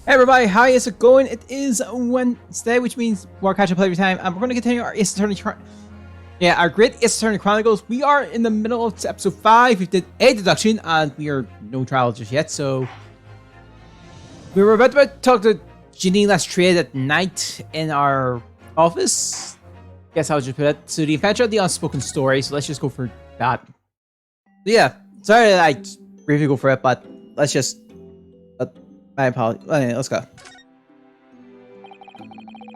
Hey everybody, how is it going? It is Wednesday, which means more catch-up play time, and we're going to continue our Ace Attorney our Great Ace Attorney Chronicles. We are in the middle of episode 5. We did a deduction, and we are no trial just yet, so we were about to talk to Ginny last trade at night in our office. Guess I'll just put it. So the adventure of the unspoken story, so let's just go for that. So yeah, sorry that I briefly go for it, but let's just... my apologies. Anyway, let's go.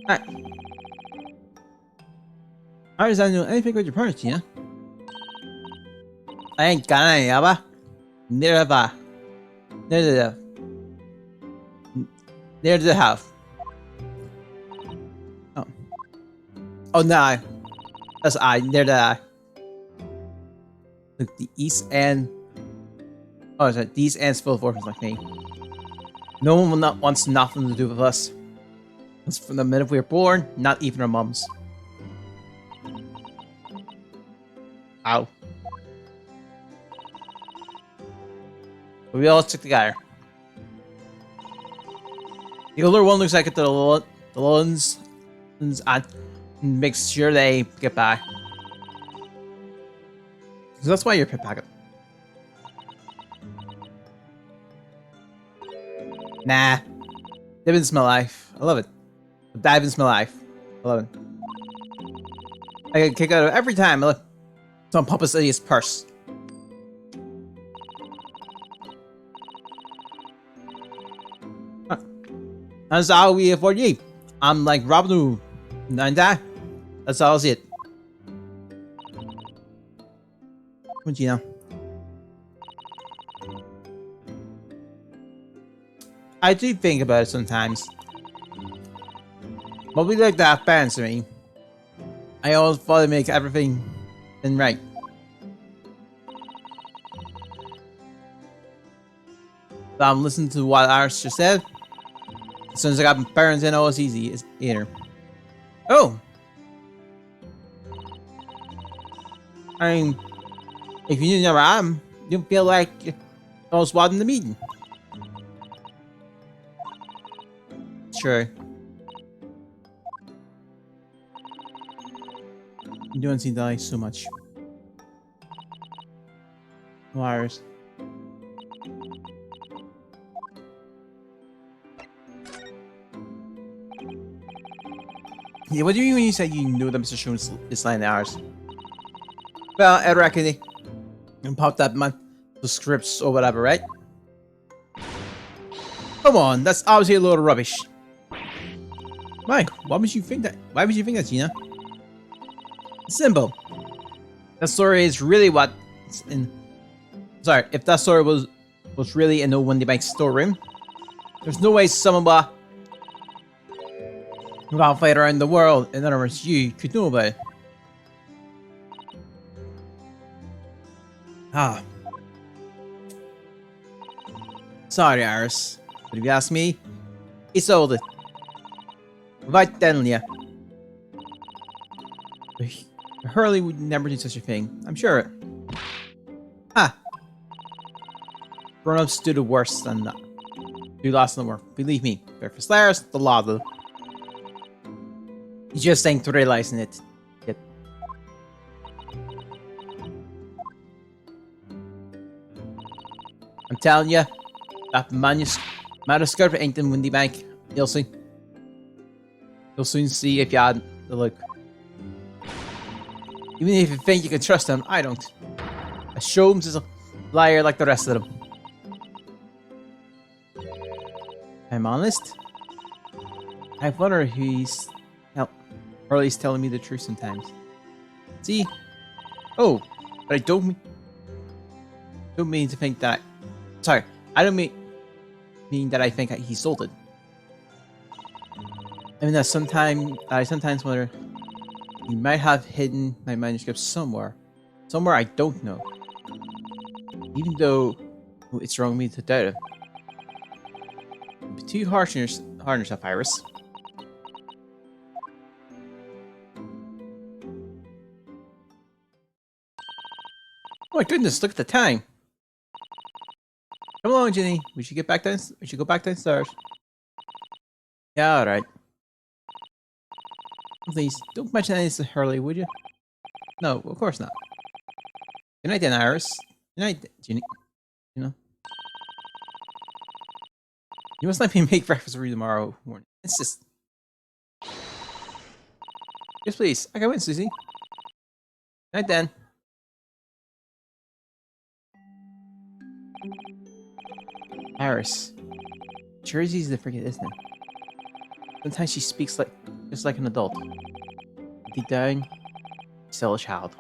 Alright. How does that know anything with your parents, yeah? I ain't got any, aber. Never. Near the house. Oh. Oh, no. That's I. Near the eye. Look, the east end. Oh, sorry. The east end's full of orphans like me. No one wants nothing to do with us. It's from the minute we were born, not even our mums. Ow. But we all stick together. The older one looks like the ones and makes sure they get by. So that's why you're pickpocket. Nah. Divins my life. I love it. Divins my life. I love it. I get a kick out of it every time I look. Someone pop us his purse. That's how we afford you. I'm like Robin Hood. And that. That's all it. What you know? I do think about it sometimes. But we like that parents to me. I always thought to make everything right. But I'm listening to what Iris just said. As soon as I got my parents in, oh, it's easy. It's either. Oh! I mean, if you knew where I am, you feel like I was watching the meeting. Sure. You don't see die so much. Wires. Yeah, what do you mean when you say you know that Mr. Shones is 9 hours? Well, I reckon it and pop that man the scripts or whatever, right? Come on, that's obviously a load of rubbish. Why? Why would you think that? Why would you think that, Gina? Simple. That story is really what's in. Sorry, if that story was really in the Wendy Bank's storeroom, there's no way someone who got fight around the world, in other words, you could know about it. Ah. Sorry, Iris, but if you ask me, he sold it. Without telling you. Hurley would never do such a thing, I'm sure. Ah. Grown-ups do the worst than that. Do lots of the work. Believe me, they're for slayers, the law though. You just ain't realizing it yet. I'm telling you, that manuscript ain't in Windy Bank. You'll see. You'll soon see if you had the look. Even if you think you can trust him, I don't. Sholmes is a liar like the rest of them. I'm honest. I wonder if he's... or at least telling me the truth sometimes. See? Oh, but I don't mean to think that... Sorry, I don't mean that I think he sold it. I mean that I sometimes wonder... He might have hidden my manuscript somewhere. Somewhere I don't know. Even though it's wrong of me to doubt it. Be too harsh on yourself, Iris. Oh my goodness, look at the time. Come along, Ginny. We should go back downstairs. Yeah, alright. Please, don't mention anything to Hurley, would you? No, of course not. Good night then, Iris. Good night, Ginny. You know? You must let me make breakfast for you tomorrow morning. It's just... Yes, please. I can win, Susie. Good night then. Iris. Jersey's the freaking, isn't it? Sometimes she speaks like just like an adult. Deep down, she's still a child.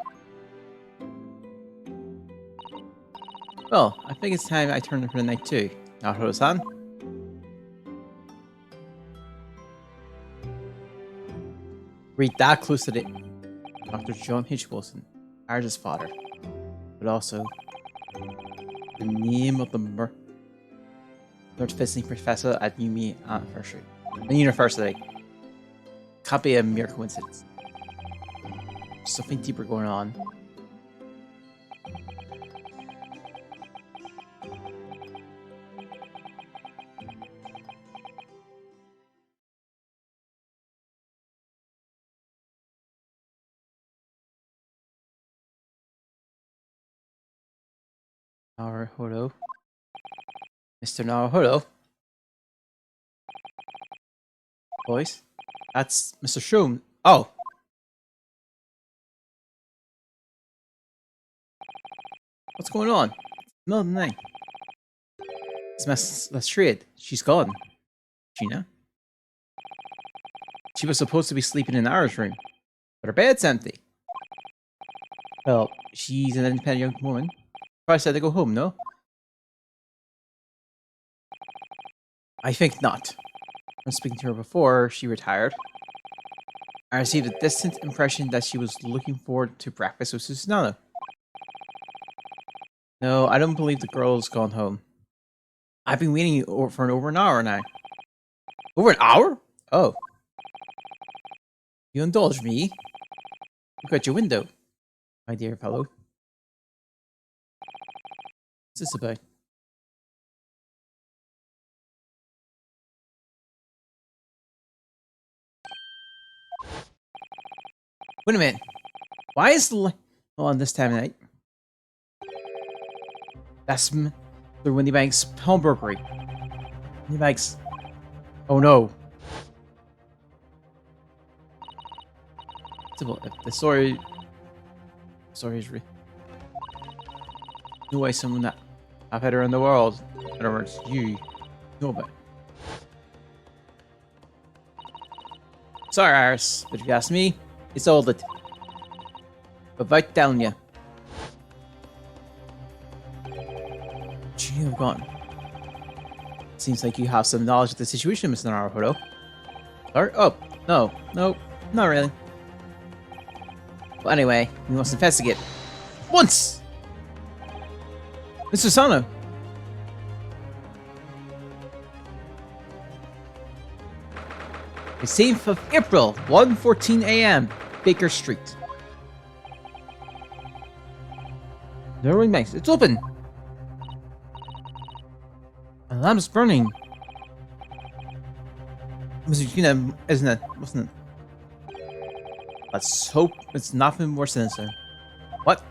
Well, I think it's time I turned in for the night too. Naruto-san. Read that close to the Dr. John H. Wilson, Iris' father, but also the name of the Lord visiting professor at University. Can't be a mere coincidence. There's something deeper going on. Naruhodo. Mr. Naruhodo. Boys? That's Mr. Shroom. Oh! What's going on? Middle of the night. Let's trade. She's gone. Gina? She was supposed to be sleeping in Ara's room, but her bed's empty. Well, she's an independent young woman. Probably said to go home, no? I think not. From speaking to her before she retired, I received a distant impression that she was looking forward to breakfast with Susanoo. No, I don't believe the girl's gone home. I've been waiting for over an hour now. Over an hour? Oh. You indulge me? Look at your window, my dear fellow. What's this about? Wait a minute. Why is the light on this time of night? That's the Windy Bank's pawnbrokery. Windy Bank's... Oh no. If the story is real. No way someone that I've had around the world, in other words, you know about. Sorry, Iris, but if you ask me, it's all that. But without telling you. You've gone. Seems like you have some knowledge of the situation, Mr. Naruhodo. Sorry? Oh, no, not really. Well, anyway, we must investigate. Once! Mr. Sano! The 7th of April, 1:14 a.m., Baker Street. No ring banks. It's open! The lamp's burning. Mr. Yukina, isn't it? Wasn't it? Let's hope it's nothing more sinister. What?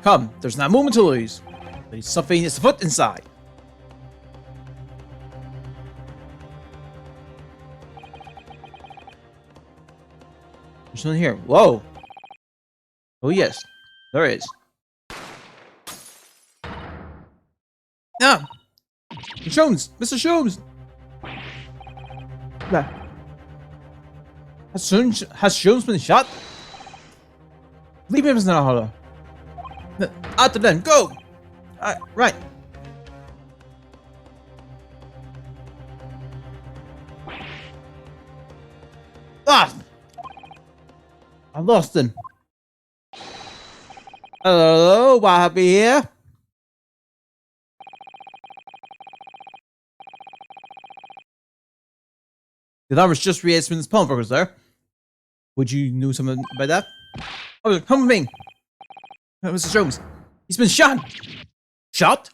Come, there's not a moment to lose. There's something is afoot inside. There's someone here. Whoa. Oh yes, there is. Ah! Jones! Mr. Jones! Has Jones been shot? Leave him, Mr. Naruhodo. After them, go! Right. Ah! I lost him. Hello, what happened here? The alarm was just raised when this pawnbroker there. Would you know something about that? Oh, come with me. Mr. Jones. He's been shot. Shot?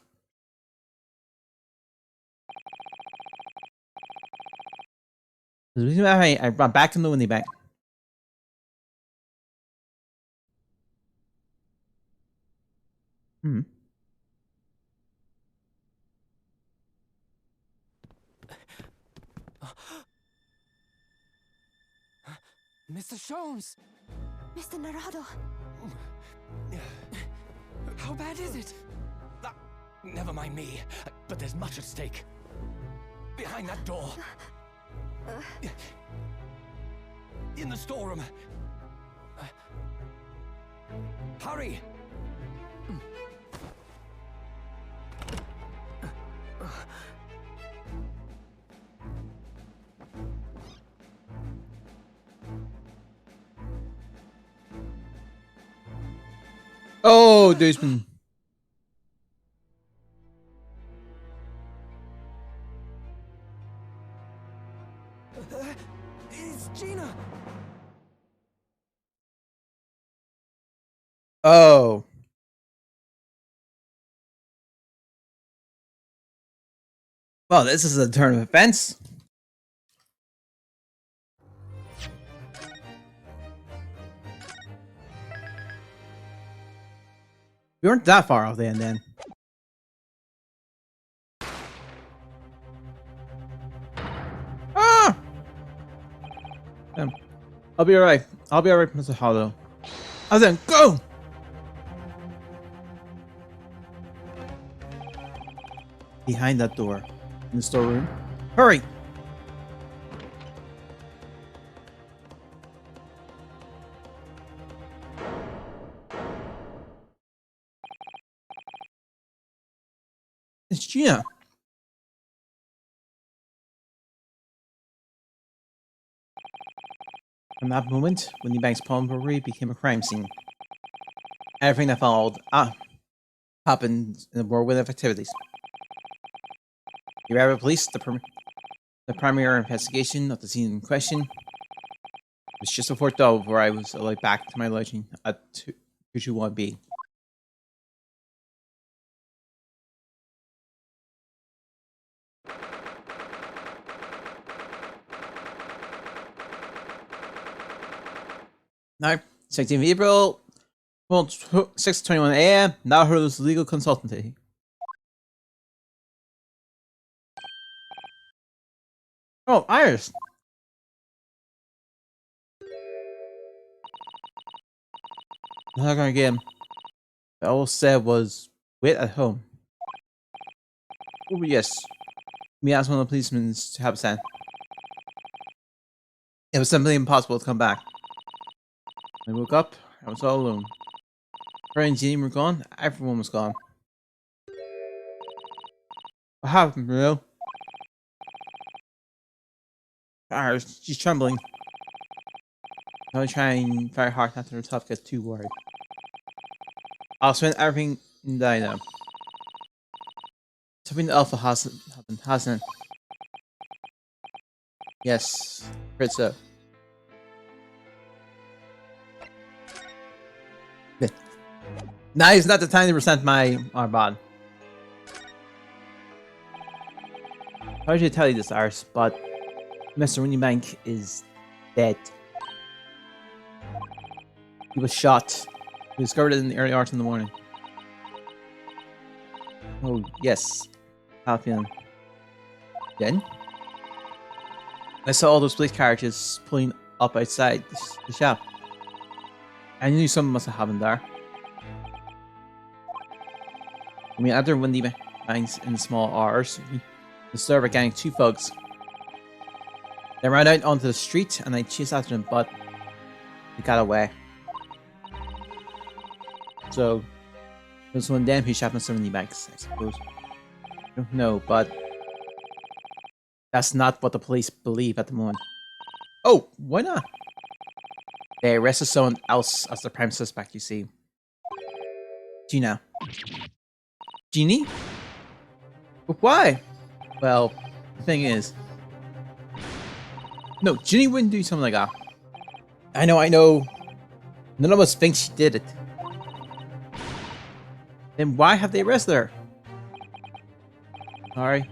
The reason why I brought back to the Windy Bank. Hmm. Mr. Jones! Mr. Narado. How bad is it? Never mind me, but there's much at stake. Behind that door. In the storeroom. Hurry! Oh, there's been. It's Gina! Oh. Well, this is a turn of events. We weren't that far off then. Ah! I'll be alright. I'll be alright, Mr. Hollow. I then go! Behind that door. In the storeroom. Hurry! It's Gina. From that moment, Windy Bank's pawn robbery became a crime scene. Everything that followed happened in a whirlwind of activities. The Rabbit Police, the primary investigation of the scene in question, was just before 12 where I was like back to my lodging at 221B. Now, 16th April, well, 6:21 a.m. Now heard this legal consultancy. Oh, Iris. Not gonna get him. All said was wait at home. Oh yes. Me asked one of the policemen to help stand. It was simply impossible to come back. I woke up, I was all alone. Her and Jeannie were gone, everyone was gone. What happened, bro? Iris, she's trembling. I'm trying very hard not to let herself get too worried. I'll spend everything that I know. Something Alpha hasn't happened, hasn't it? Yes, afraid so. Now is not the time to resent my bond. How should I tell you this, Ars? But Mr. Windybank is dead. He was shot. We discovered it in the early hours in the morning. Oh yes, Alfion. Then I saw all those police carriages pulling up outside the shop. I knew something must have happened there. When we entered Windy Banks in the small hours, we disturbed a gang of two thugs. They ran out onto the street and I chased after them, but they got away. So, it was one of them who shot Mr. Windy Banks, I suppose. I don't know, but that's not what the police believe at the moment. Oh, why not? They arrested someone else as the prime suspect, you see. Gina. Jeannie? But why? Well, the thing is... No, Ginny wouldn't do something like that. I know. None of us think she did it. Then why have they arrested her? Sorry.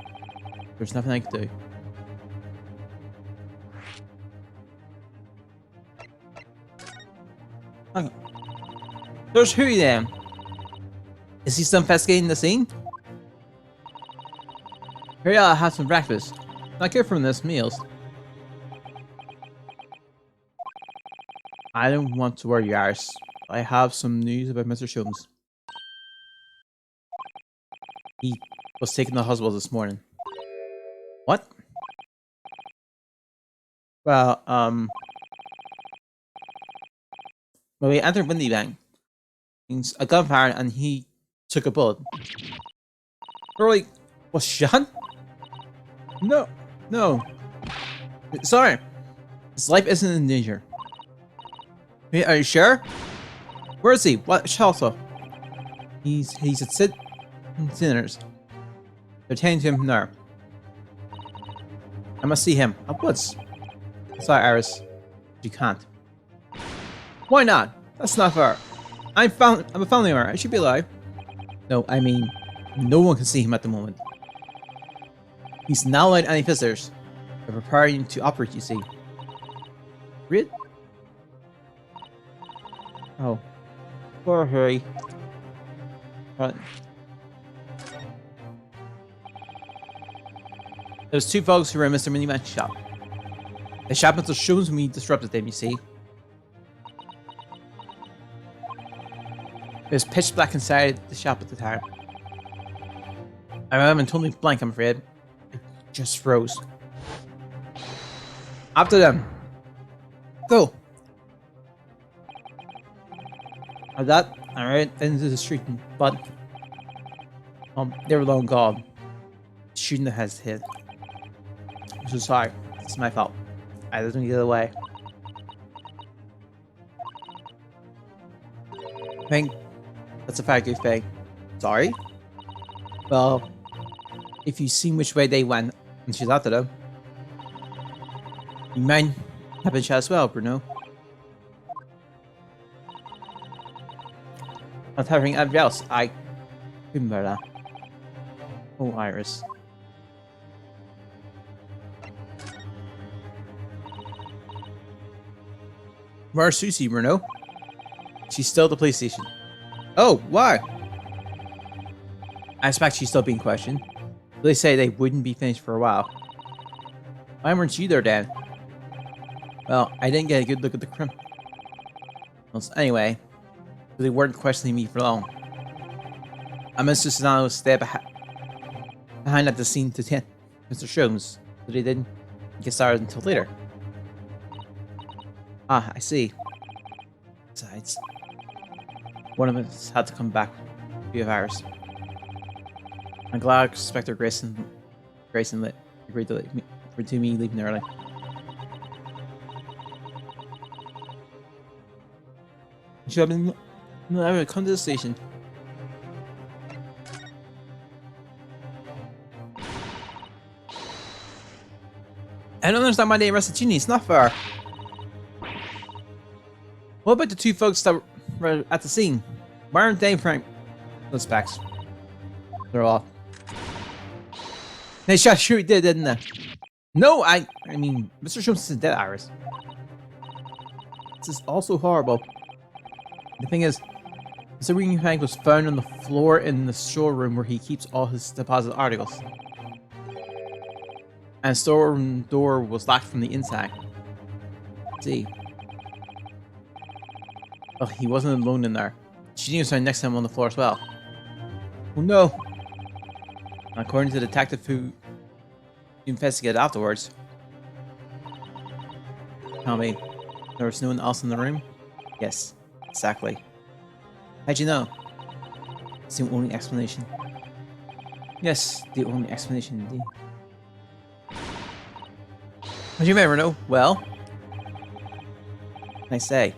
There's nothing I can do. There's Huey then. Is he still investigating the scene? Hurry up, have some breakfast. Not good for this meals. I don't want to worry, Iris. I have some news about Mr. Shums. He was taken to the hospital this morning. What? Well, when we entered Windy Bank, means a gunfire and he took a bullet. Early was shot? No, no. Sorry, his life isn't in danger. Wait, are you sure? Where is he? What shelter? He's at Sinners. They're taking him now. I must see him at once. Sorry, Iris, you can't. Why not? That's not fair. I'm a family member. I should be alive. No, I mean, no one can see him at the moment. He's not allowed any visitors. They're preparing to operate, you see. Read? Oh. Poor Harry. Right. There's two folks who were in Mr. Miniman's shop. The shop must have shown when we disrupted them, you see. It was pitch black inside the shop at the time. I remember totally blank, I'm afraid. I just froze. After them. Go. Like that, I ran into the street, but they were long gone. Shooting the head's hit. I'm so sorry. It's my fault. I didn't get away. I think that's a very good thing. Sorry? Well, if you seen which way they went and she's after them, you might have been shot as well, Bruno. Not having everybody else, I remember that. Oh, Iris. Where's Susie, Bruno? She's still at the police station. Oh, why? I expect she's still being questioned. They say they wouldn't be finished for a while. Why weren't you there, Dan? Well, I didn't get a good look at the criminals anyway. They weren't questioning me for long. I Mr. Sonano stayed behind at the scene to tend Mr. Sholmes, but he didn't get started until later. Ah, I see. Besides, one of us had to come back via virus. I'm glad Inspector Grayson agreed to me leaving early. I should have been come to the station. I don't understand why they arrested Ginny. It's not fair. What about the two folks that were at the scene? Why aren't they Frank? Those specs. They're off. They shot sure he did, didn't they? No, I mean, Mr. Sholmes is dead, Iris. This is also horrible. The thing is, Mr. Ring was found on the floor in the storeroom where he keeps all his deposit articles. And the storeroom door was locked from the inside. Let's see. Well, he wasn't alone in there. She was found next to him on the floor as well. Oh no! According to the detective who investigated afterwards, tell me, there was no one else in the room? Yes, exactly. How'd you know? It's the only explanation. Yes, the only explanation indeed. What do you mean, Renault? Well, I say,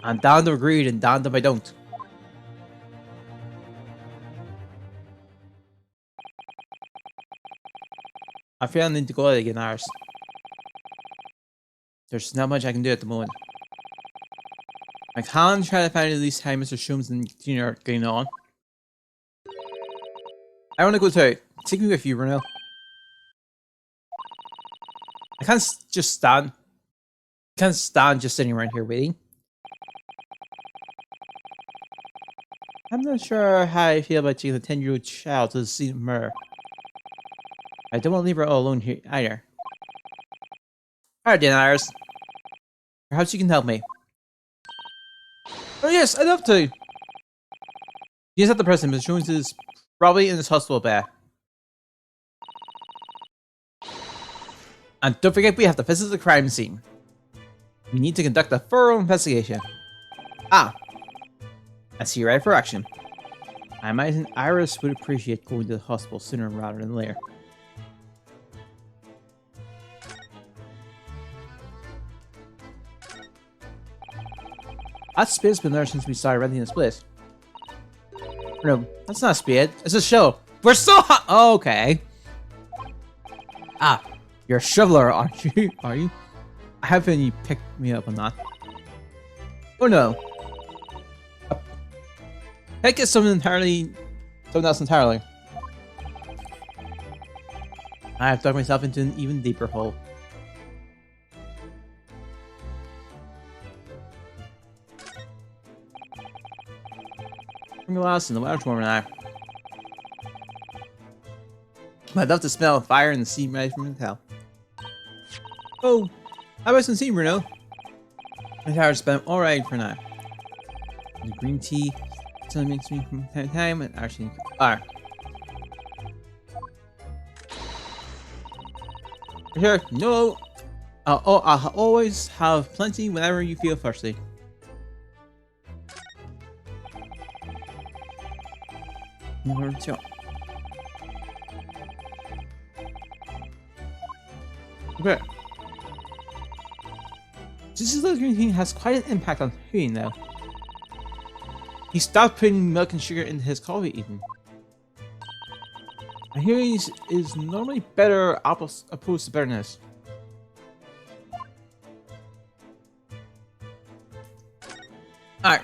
I'm down to agree and down to I don't. I feel I need to go out again, Iris. There's not much I can do at the moment. I can try to find at least how Mr. Sholmes and Junior are getting on. I want to go too. Take me with you, Renault. I can't just stand. I can't stand just sitting around here waiting. I'm not sure how I feel about taking the 10-year-old child to the scene of murder. I don't want to leave her all alone here either. Alright then, Iris. Perhaps you can help me. Oh yes, I'd love to! He's not the person, but Jones is probably in this hospital bed. And don't forget, we have to visit the crime scene. We need to conduct a thorough investigation. Ah! I see you're ready for action. I imagine Iris would appreciate going to the hospital sooner rather than later. That spade's been there since we started renting this place. No, that's not a spade. It's a shovel. We're so hot. Oh, okay. Ah, you're a shoveler, aren't you? Are you? I haven't you picked me up on that. Oh no. I get something else entirely. I have dug myself into an even deeper hole. Glass and the weather's warmer now. I'd love to smell fire in the sea right from the hell. Oh, how about some sea, Bruno? My tower's been alright for now. The green tea still makes me from time to time and actually alright. Sure, no. I'll always have plenty whenever you feel thirsty. Okay. This little green thing has quite an impact on Huey now. He stopped putting milk and sugar into his coffee even. I hear he is normally better opposed to bitterness. Alright.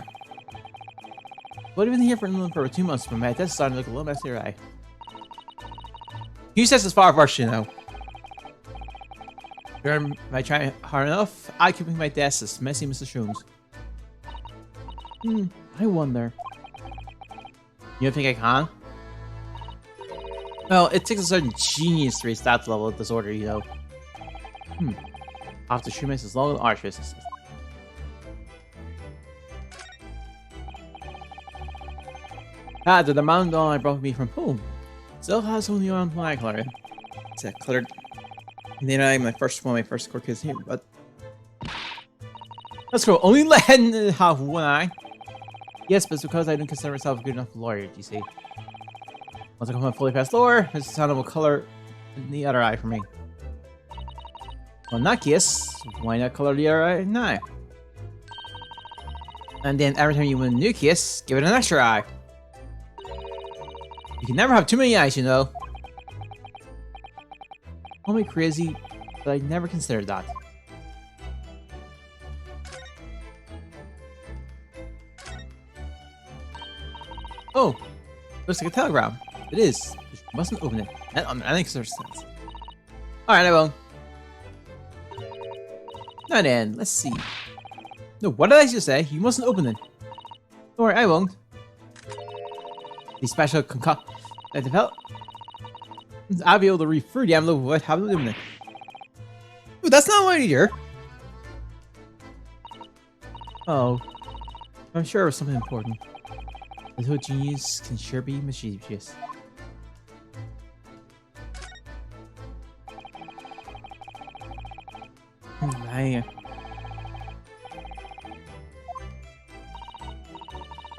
But I've been here for 2 months, but my desk is starting to look a little messy, right? He says it's far worse, you know. If I try hard enough, I can make my desk as messy as Mr. Shrooms. I wonder. You don't think I can? Well, it takes a certain genius to reach that level of disorder, you know. After Shrooms is long and arduous. Ah, the amount I brought me from home. Still has only on my color. It's a colored. Then I my first core kids here, but let's go. Only letting have one eye. Yes, but it's because I don't consider myself a good enough lawyer, you see. Once I become a fully passed lawyer, it's a sound will color in the other eye for me. Well, in that case, why not color the other eye now? And then every time you win a new case, give it an extra eye. You can never have too many eyes, you know. Call me crazy, but I never considered that. Oh, looks like a telegram. It is. You mustn't open it. That makes sense. Alright, I won't. Now then, let's see. No, what did I just say? You mustn't open it. Don't worry, I won't. The special concoct that developed. I'll be able to read through the envelope without having to open it. Ooh, that's not what I hear. Oh, I'm sure it was something important. Little genius can sure be mischievous.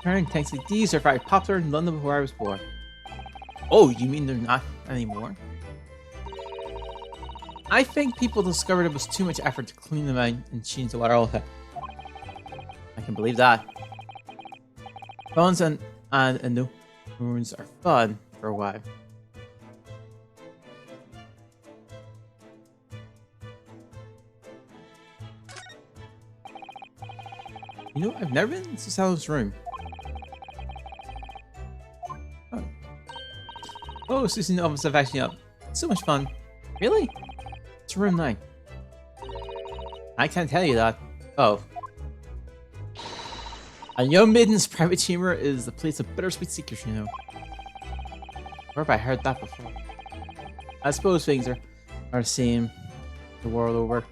Carrying tanks like these are very popular in London before I was born. Oh, you mean they're not anymore? I think people discovered it was too much effort to clean them out and change the water all the time. I can believe that. Bones and no wounds are fun for a while. You know, I've never been to Sal's room. Oh, Susan almost have actually up. So much fun. Really? It's room 9. I can't tell you that. Oh. A young maiden's private chamber is the place of bittersweet secrets, you know. Where have I heard that before? I suppose things are the same the world over.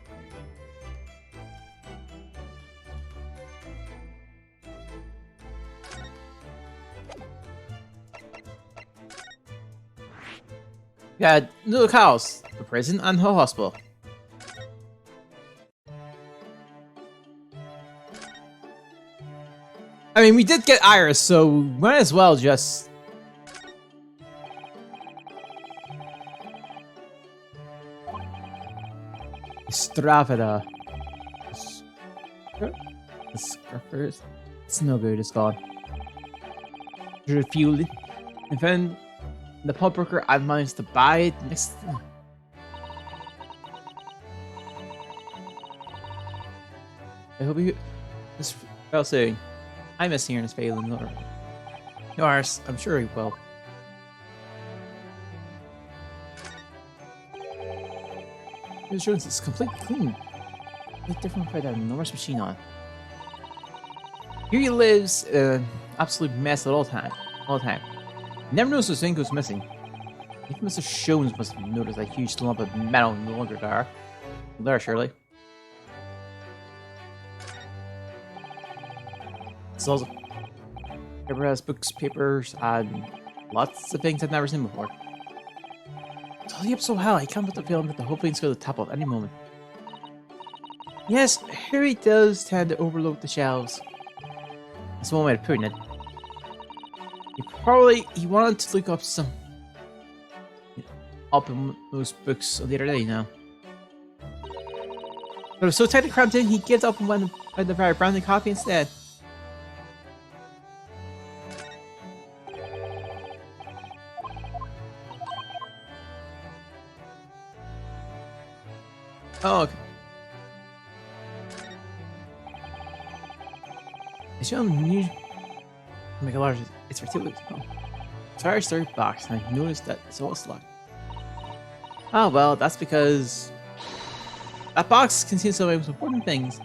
We had Little House, the prison, and the hospital. I mean, we did get Iris, so we might as well just... Stravida. The Scruffers. It's no good, it's gone. Refueled. And then the pub worker I managed to buy it next. I hope you. This well soon. I miss hearing his failing. No, ours. I'm sure he will. The insurance is completely clean. It's different by that enormous machine on. Here he lives, absolute mess at all time. Never noticed a thing goes missing. Even Mr. Jones must have noticed that huge lump of metal no longer there. There, surely. It's also paper has books, papers, and lots of things I've never seen before. It's all up so high, I can't put the feeling that the whole thing's going to tap off any moment. Yes, Harry does tend to overload the shelves. That's one way of putting it. He wanted to look up some in those books the other day, you know. But it was so tightly cramped in, he gives up and went by the very branded coffee instead. Oh, okay. It's your new make a large. It's for 2 weeks. Oh. Sorry, third box, and I noticed that it's all locked. Oh well, that's because that box contains some of the most important things.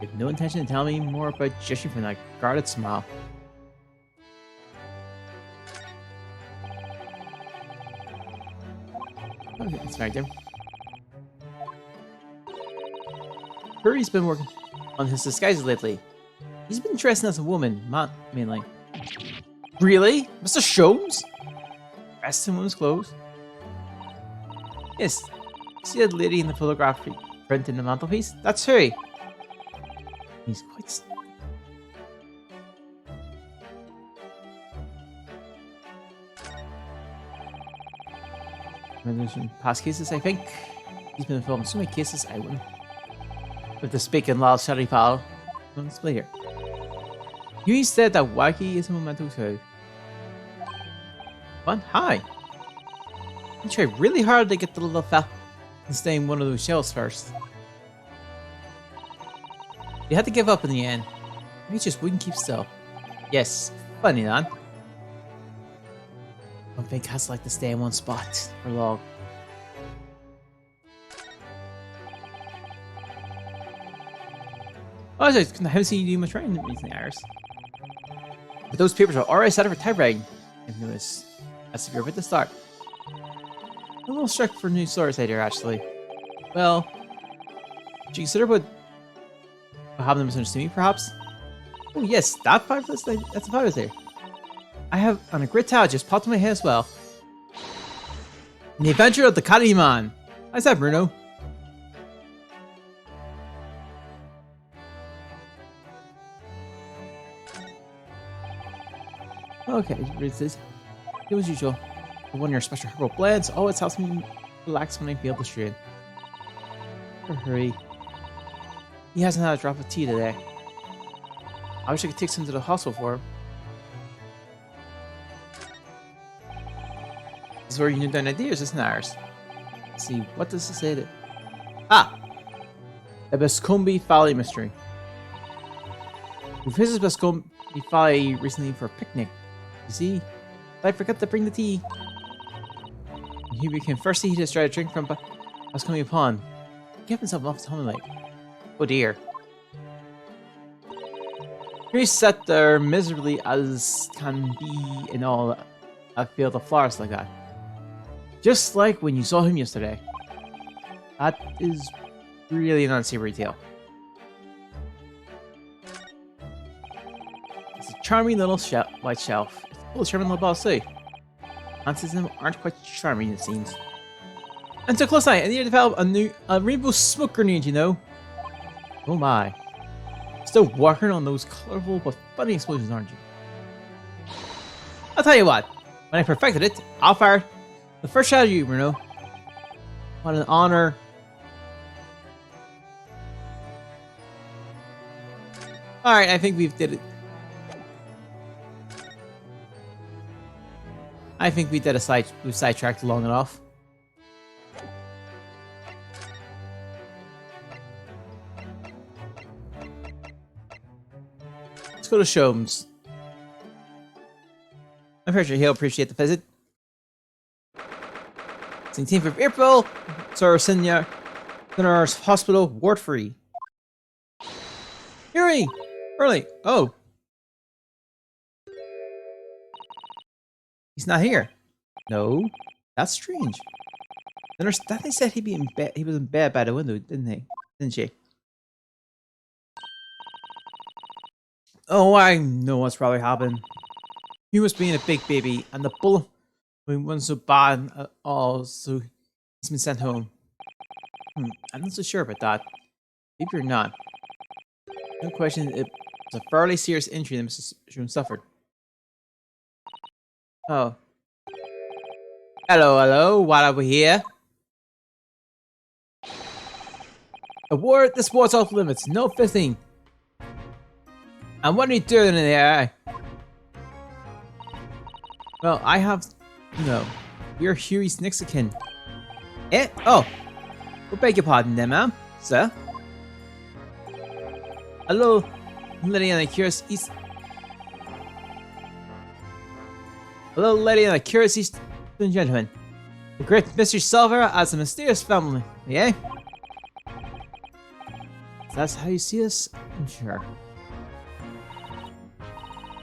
You have no intention of telling me more about judging from that guarded smile. Okay, that's very different. Hurry's been working on his disguises lately. He's been dressing as a woman, mainly. Really? Mr. Sholmes? Dressed in woman's clothes? Yes. See that lady in the photograph print in the mantelpiece? That's her. He's quite... From past cases, I think. He's been involved in so many cases, I wouldn't. With the speak and loud shutty pal on display here. You said that Wacky is a memento too. What? Hi. You tried really hard to get the little fella to stay in one of those shelves first. You had to give up in the end. He just wouldn't keep still. Yes, funny man. One big cats like to stay in one spot for long. Oh, I haven't seen you do much writing in recent hours. But those papers are already set up for typewriting. I've noticed. That's if you're about to start. I'm a little struck for new stories idea, actually. Well, do you consider what having them misunderstood me, perhaps? Oh yes, that fireplace, that's a fireplace there. I have on a grid towel just popped in my head as well. The Adventure of the Caddy Man. How's that, Bruno? Okay, read this. It was usual. One of your special herbal blends. Oh, it helps me relax when I feel the strain. Hurry. He hasn't had a drop of tea today. I wish I could take some to the hospital for him. This is where you knew down ideas, isn't ours? Let's see, what does this say? Ah! The Bescombe Valley mystery. We visited Bescombe Valley recently for a picnic. You see, I forgot to bring the tea. When he became thirsty, he just tried to drink from Bescombe Pond. He kept himself off his home lake. Oh dear. He sat there miserably as can be in all a field of flowers like that. Just like when you saw him yesterday. That is really an unsavory tale. It's a charming little white shelf. It's full of charming little balls too. Answers them aren't quite charming, it seems. And so close eye, I need to develop a rainbow smoke grenade, you know. Oh my. Still working on those colorful but funny explosions, aren't you? I'll tell you what, when I perfected it, I'll fire the first shot at you, Bruno. What an honor. Alright, I think we've did it. I think we've sidetracked long enough. Let's go to Sholmes. I'm pretty sure he'll appreciate the visit. 17th of April, Sir Senior Dinner's Hospital, Ward 3. Yuri! Early! Oh! He's not here. No, that's strange. The nurse definitely said he'd be in bed. He was in bed by the window, didn't he? Didn't she? Oh, I know what's probably happened. He was being a big baby, and the bullet wasn't so bad at all, so he's been sent home. I'm not so sure about that. Maybe you're not. No question, it was a fairly serious injury that Mrs. Shroom suffered. Oh. Hello, what are we here? This ward's off limits, no fisting. And what are you doing in there? Well, I have, we're Huey's next of kin. Eh? Oh. We'll beg your pardon there, ma'am. Sir? Hello, lady and the curious East. Hello, lady and the curious Eastern gentleman. The great mystery solver as a mysterious family, yeah? That's how you see us? I'm sure.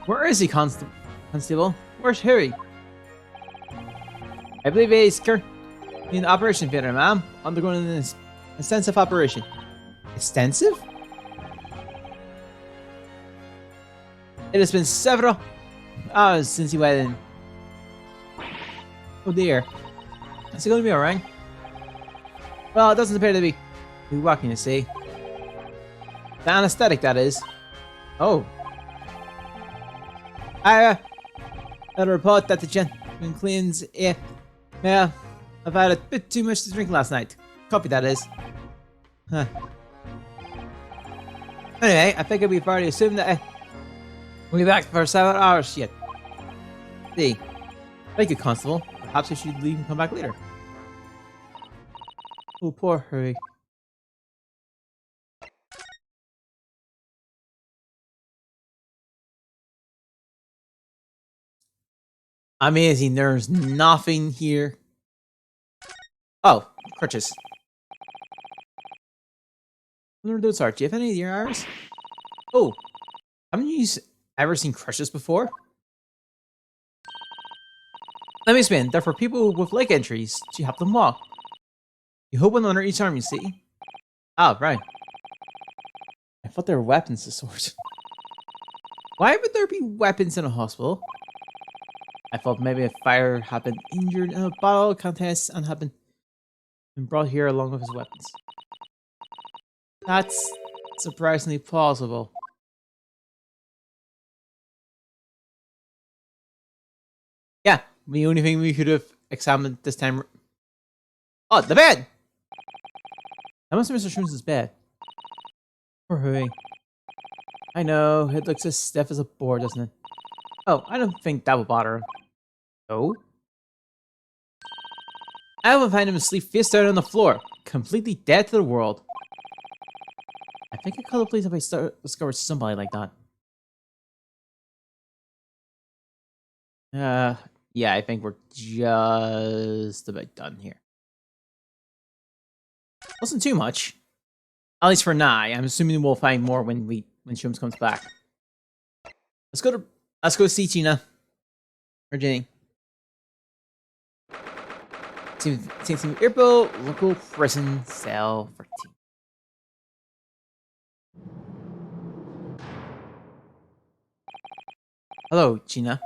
Where is he, Constable? Where's Harry? I believe he's in operation theater, ma'am. Undergoing an extensive operation. Extensive? It has been several hours since he went in. Oh dear. Is it going to be alright? Well, it doesn't appear to be. We're walking, you see. The anesthetic, that is. Oh. I report that the gentleman cleans may have had a bit too much to drink last night. Copy, that is. Huh. Anyway, I figure we've already assumed that we'll be back for 7 hours yet. See. Thank you, Constable. Perhaps we should leave and come back later. Oh, poor Harry. Amazing, there's nothing here. Oh, crutches. I wonder those are. Do you have any of your hours? Oh, haven't you ever seen crutches before? Let me explain. They're for people with leg injuries to help them walk. You hold one under each arm, you see? Ah, right. I thought they were weapons of sorts. Why would there be weapons in a hospital? I thought maybe a fire had been injured in a battle contest and had been brought here along with his weapons. That's surprisingly plausible. Yeah, the only thing we could have examined this time. Oh, the bed! That must be Mr. Shroom's bed. Poor Hui. I know, it looks as stiff as a board, doesn't it? Oh, I don't think that would bother him. No? I would find him asleep face down on the floor, completely dead to the world. I think I call the police if I discovered somebody like that. Yeah, I think we're just about done here. Wasn't too much. At least for now. I'm assuming we'll find more when Shroom comes back. Let's go see Gina. Or Jenny. Seems April, local prison cell 14. Hello, Gina.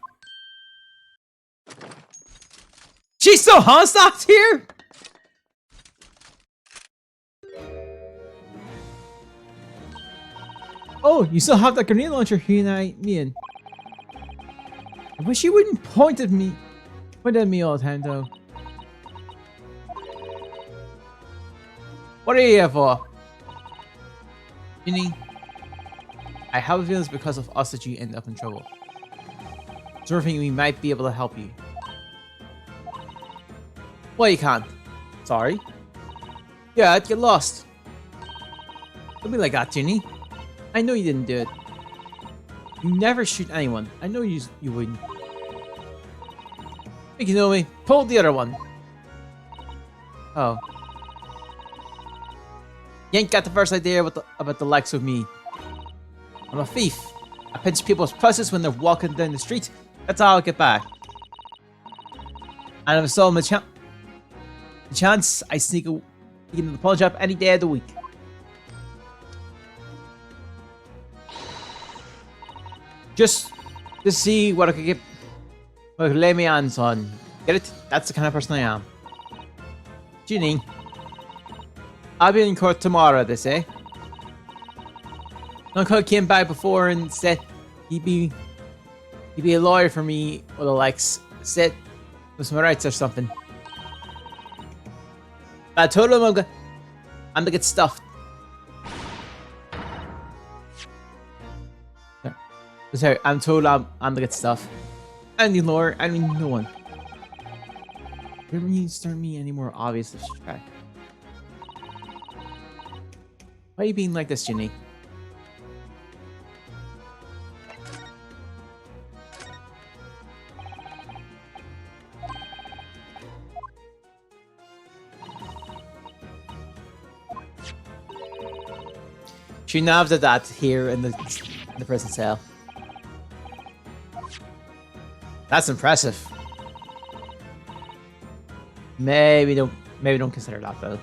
She's so Hanstocked here? Oh, you still have that grenade launcher here me in. I wish you wouldn't point at me all the time though. What are you here for? Ginny, I have a feeling it's because of us that you end up in trouble. So we're thinking we might be able to help you. Well, you can't. Sorry. Yeah, I'd get lost. Don't be like that, Ginny. I know you didn't do it. You never shoot anyone. I know you wouldn't. Think you know me. Pull the other one. Oh. You ain't got the first idea about the likes of me. I'm a thief. I pinch people's purses when they're walking down the street. That's how I'll get back. And if I saw them a chance, I sneak into the pawn shop any day of the week. Just to see what I could get, what I could lay my hands on. Get it? That's the kind of person I am. Ginny, I'll be in court tomorrow, they say. Uncle came back before and said he'd be a lawyer for me, or the likes. Said it was my rights or something. But I told him I'm to get stuffed. Sorry, I'm told I'm to get stuff. Any lawyer, I mean no one. Never need to start me any more obvious to try. Why are you being like this, Ginny? She nabs at that here in the prison cell. That's impressive. Maybe don't consider that though.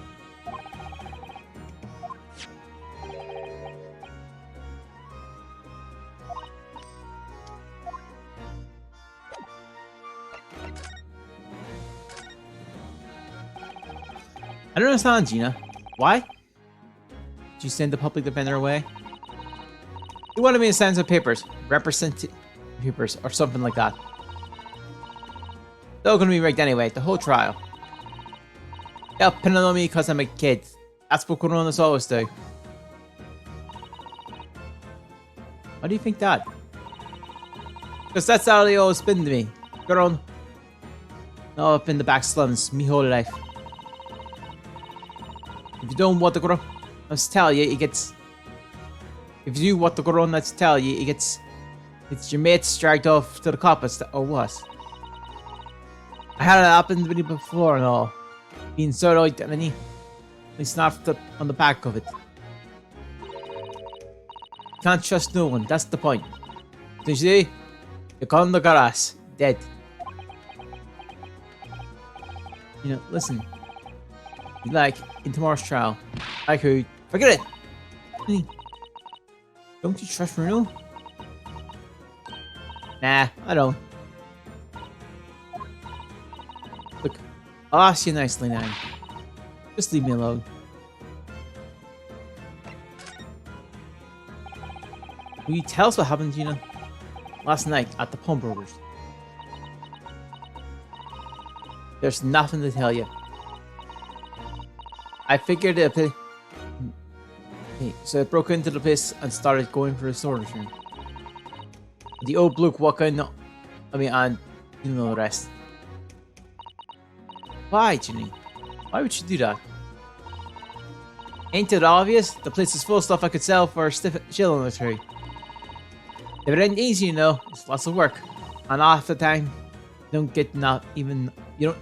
I don't understand, Gina. Why? Did you send the public defender away? You wanted me to send some papers, papers, or something like that. They're gonna be rigged anyway, the whole trial. They'll pin it on me because I'm a kid. That's what Coronas always do. Why do you think that? Because that's how they always been to me. Girl, no, up in the back slums, me whole life. If you don't want the Coronas tell you, it gets. If you do what the Coronas tell you, it gets. It's your mates dragged off to the coppers or what? I had it happen to me before and all. Being so like that many. They snapped up on the back of it. Can't trust no one, that's the point. So you see, you come the grass, dead. You know, listen. Like, in tomorrow's trial, I could forget it. Hey, don't you trust Bruno? Nah, I don't. Look, I'll ask you nicely now. Just leave me alone. Will you tell us what happened, Gina? Last night at the pawnbrokers. There's nothing to tell you. I figured it. So I broke into the place and started going for a storage room. The old bloke walking. And you know the rest. Why, Ginny? Why would you do that? Ain't it obvious? The place is full of stuff I could sell for a shilling or two. If it ain't easy, you know, it's lots of work. And half the time, you don't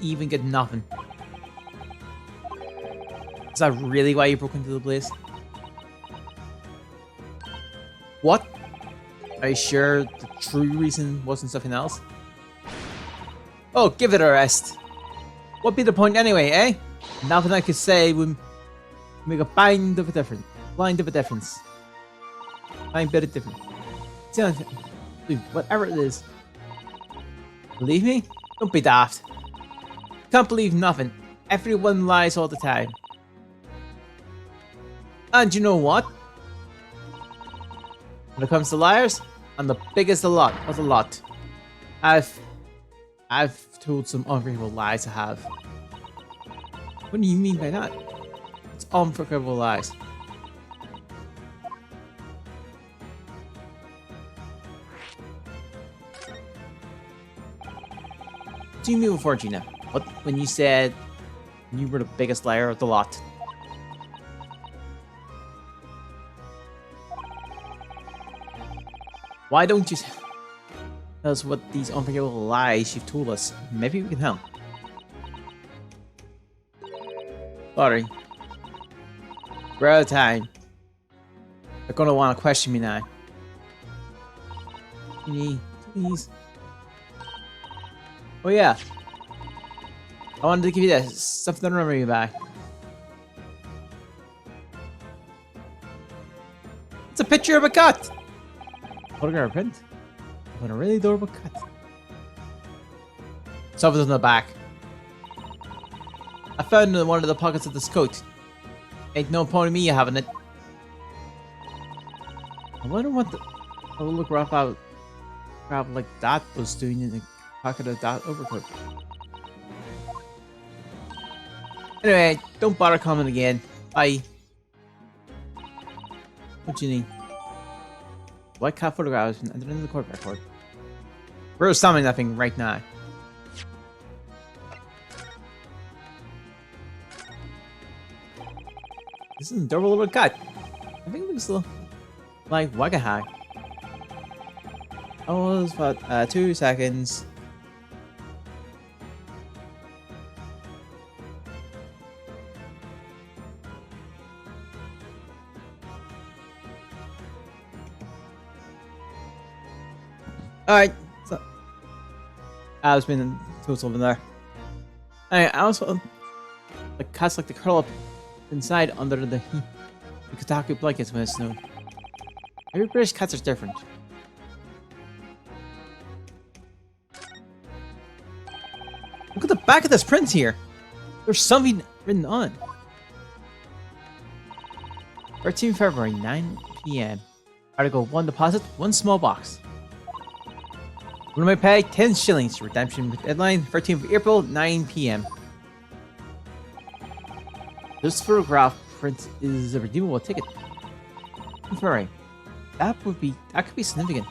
even get nothing. Is that really why you broke into the place? What? Are you sure the true reason wasn't something else? Oh, give it a rest. What'd be the point anyway, eh? Nothing I could say would make a bind of a difference. Blind of a difference. Blind bit of difference. Dude, whatever it is. Believe me? Don't be daft. Can't believe nothing. Everyone lies all the time. And you know what? When it comes to liars, I'm the biggest of the lot. I've told some unforgivable lies I have. What do you mean by that? It's unforgivable lies. What do you mean before, Gina? What, when you said you were the biggest liar of the lot? Why don't you tell us what these unforgivable lies you've told us? Maybe we can help. Sorry. We're out of time. They're gonna want to question me now. Please. Oh yeah. I wanted to give you this. Something to remember you by. It's a picture of a cat! Photograph print of a really adorable cat. Something's on the back. I found it in one of the pockets of this coat. Ain't no point in me having it. I wonder what the little graph like that was doing in the pocket of that overcoat. Anyway, don't bother coming again. Bye. What do you need? White cat photographs and entered in the court record. We're summoning that thing right now. This is an adorable little cat. I think it looks a little like Wagahag. Oh, it's about 2 seconds. Alright, so I've been tools over there. Alright, I also the cats like to curl up inside under the Kotaku blankets when it's snowed. Every British cats are different. Look at the back of this print here. There's something written on. 13 February, 9 PM. Article 1 deposit, 1 small box. When am I pay? 10 shillings. Redemption with deadline 13th of April, 9 PM. This photograph print is a redeemable ticket. Confirming. That could be significant.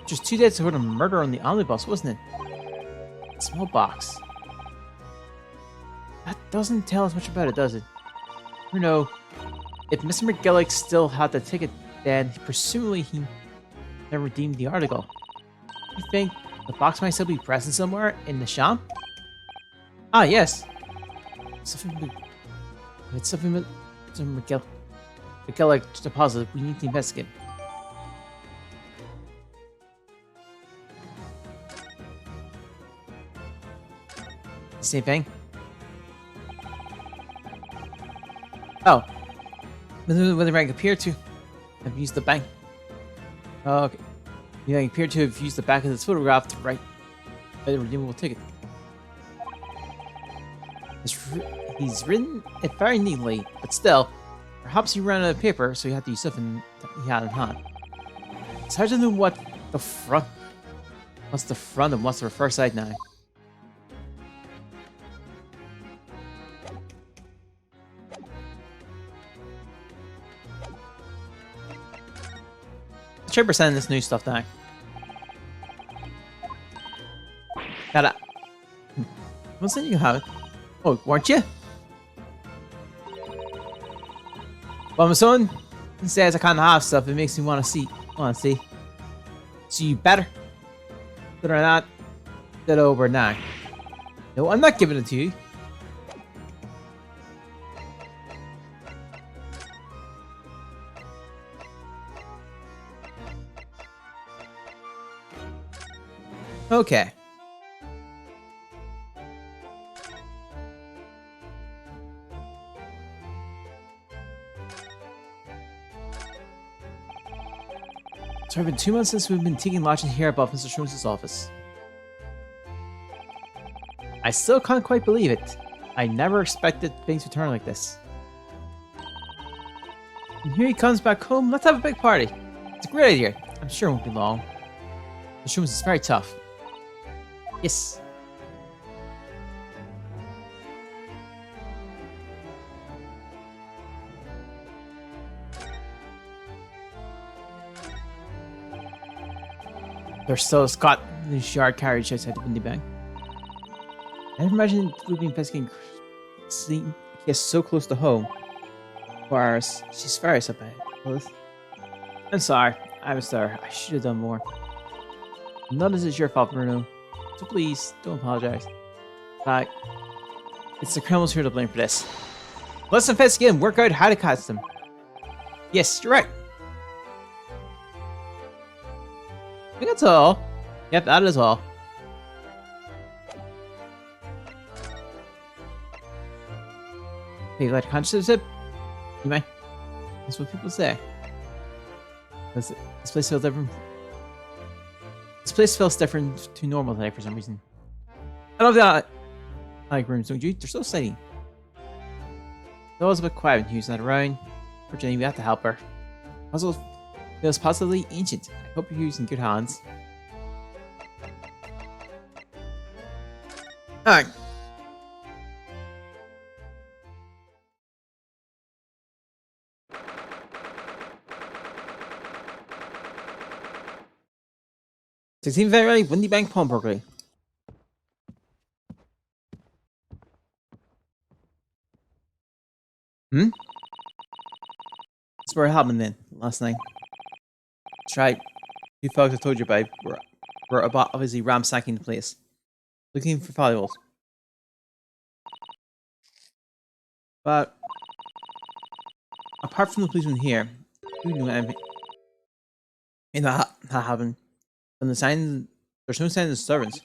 Just 2 days ago, the murder on the omnibus, wasn't it? Small box. That doesn't tell us much about it, does it? You know, if Mr. McGillick still had the ticket, then presumably he never redeemed the article. You think the box might still be present somewhere in the shop? Ah, yes. It's something with some McGillick deposit. We need to investigate. Same thing. Oh. When the rank appeared to have used the bank. Oh, okay. You appear to have used the back of this photograph to write a redeemable ticket. He's written it very neatly, but still, perhaps he ran out of paper, so he had to use something that he had in hand. It's hard to know what's the front and what's the reverse side now. Let's try sending this new stuff now. Got it. What's that you have it? Oh, weren't you? Well, my son says I can't have stuff. It makes me want to see. So you better. Better not. Get over now. No, I'm not giving it to you. Okay. It's been 2 months since we've been taking lodging here above Mr. Shrooms' office. I still can't quite believe it. I never expected things to turn like this. And here he comes back home. Let's have a big party. It's a great idea. I'm sure it won't be long. The Shrooms is very tough. Yes. There's still a Scott in the yard carriage outside the windy bank. I never imagined we'd be investigating seeing he is so close to home. Whereas she's very upset about it. I'm sorry, I was there. I should have done more. None of this is your fault, Bruno. So please, don't apologize. It's the criminals here to blame for this. Let's investigate and work out how to catch them. Yes, you're right. I think that's all. Yep, that is all. Hey, like contraceptive? You mind? That's what people say. This place feels different. This place feels different to normal today for some reason. I love that. I like rooms, don't you? They're so exciting. It's always a bit quiet when Hugh's not around. Fortunately, we have to help her. Puzzle feels possibly ancient. I hope Hugh's in good hands. Alright. February, Windy Bank Pawn Burglary. That's where it happened then, last night. That's right. You folks I told you about were about obviously ransacking the place. Looking for valuables. But apart from the policeman here, who knew anything? And that happened. And there's no sign of disturbance.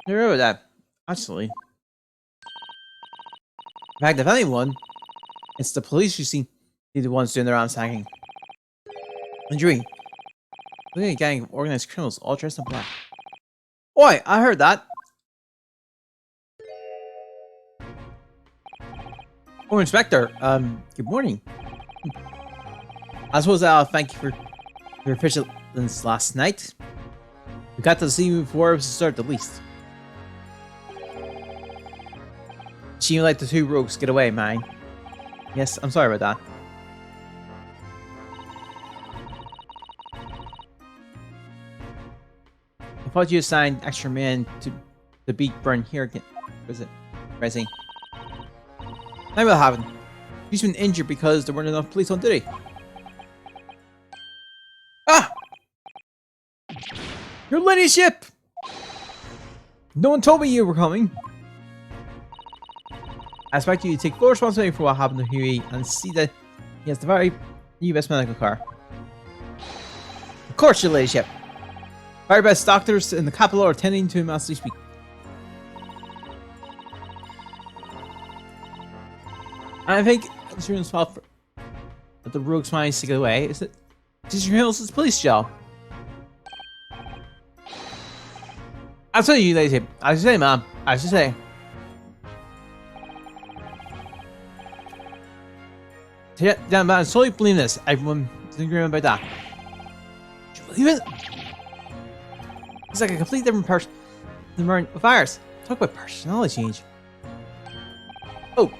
You're right about that, actually. In fact, if anyone, it's the police you see be the ones doing the ransacking. And Dewey, look at a gang of organized criminals all dressed in black. Oi, I heard that. Oh, Inspector, good morning. I suppose I'll thank you for your vigilance last night. We got to see you before it was to start, at least. She let the two rogues get away, man. Yes, I'm sorry about that. I thought you assigned extra men to the beat burn here again. Was it? Rising. I will happen. He's been injured because there weren't enough police on duty. Ah! Your ladyship! No one told me you were coming. I expect you to take full responsibility for what happened to Huey and see that he has the very new best medical car. Of course, your ladyship. Very best doctors in the capital are attending to him as we speak. I think it's your fault that the rogues managed to get away. Is it? This is your Hills' police job. I'll tell you, ladyship. I was just saying, ma'am. I was just saying. Yeah, man, I totally believe this. Everyone is in agreement about that. Do you believe it? He's like a completely different person than Martin of ours. Talk about personality change. Oh,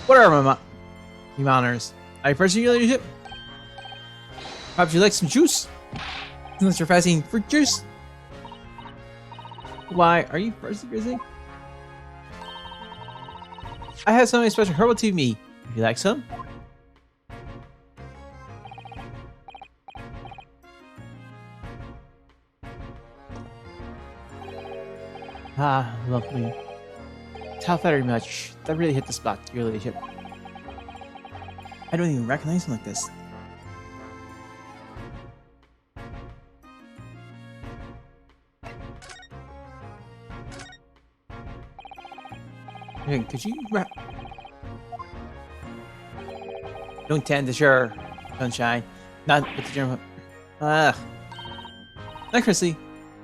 whatever, my manners. Are you thirsty, your ladyship? Perhaps you like some juice? Unless you're fasting fruit juice. Why, are you thirsty, Grizzly? I have something special herbal tea with me. Would you like some? Ah, lovely. How very much. That really hit the spot, your ladyship. I don't even recognize him like this. Hey, could you don't tend to share sunshine. Not with the general. Not Chrissy.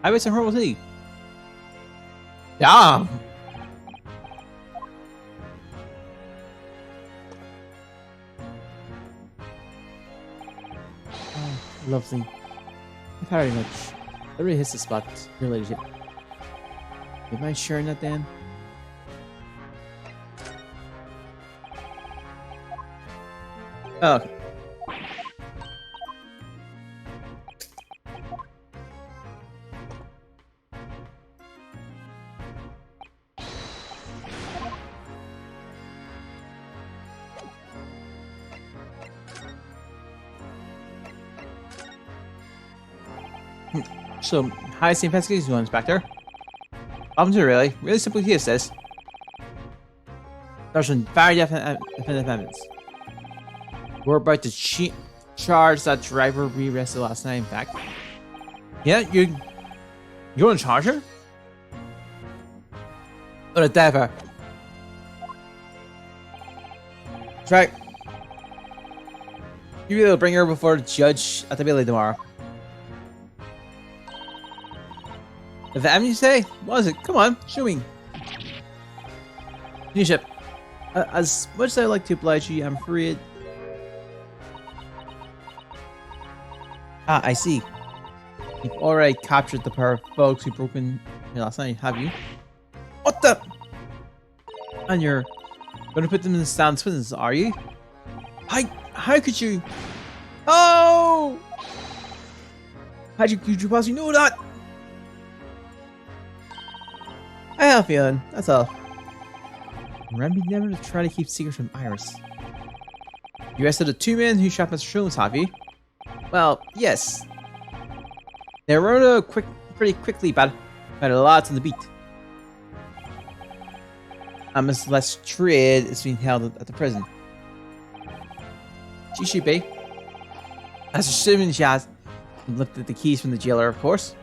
I wish some herbal tea. Damn. Oh, lovely. Very much. That really hits the spot, your ladyship. You mind sharing that, Dan? Oh, okay. So, high St. Patrick's going, Inspector. Problems are really simple here, says. There's some very definite evidence. We're about to charge that driver we arrested last night, in fact. Yeah, you're gonna charge her? Or a diver. That's right. You will bring her before the judge at the Billy tomorrow. If that you say, what is it? Come on, show me. Leadership. As much as I like to oblige you, I'm afraid. Ah, I see. You've already captured the pair of folks who broke in here last night, have you? What the? And you're going to put them in the stands with us, are you? How could you? Oh! How could you possibly know that? I have a feeling, that's all. Remember never to try to keep secrets from Iris. You arrested the two men who shot Mr. Jones, have you? Well, yes. They were pretty quickly by the lads on the beat. And Miss Lestrade is being held at the prison. She should be. As soon as she has lifted the keys from the jailer, of course.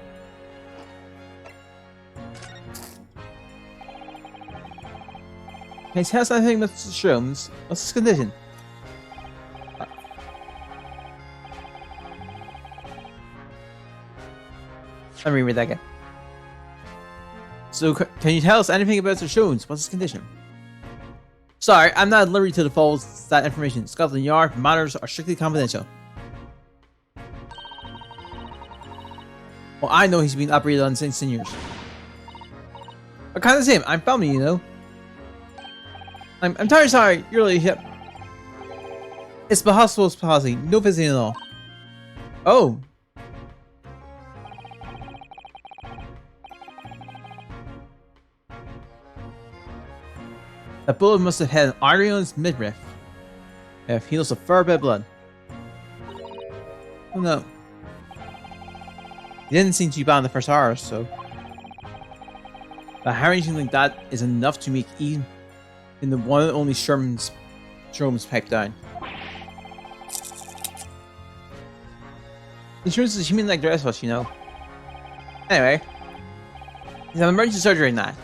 Can you tell us anything, Mr. Shrooms? What's his condition? Let me read that again. So, can you tell us anything about Mr. Shrooms? What's his condition? Sorry, I'm not at liberty to divulge that information. Scotland Yard matters are strictly confidential. Well, I know he's been operated on since years. What kind of him? I'm family, you know. I'm entirely sorry, your ladyship. It's the hospital's policy, no visiting at all. Oh. That bullet must have had an artery on his midriff. If he lost a fair bit of blood. Oh no. He didn't seem too bad in the first hour, so. But anything like that is enough to make even in the one and only Sherman's pipe down. Insurance is human like the rest of us, you know. Anyway, he's having emergency surgery in that.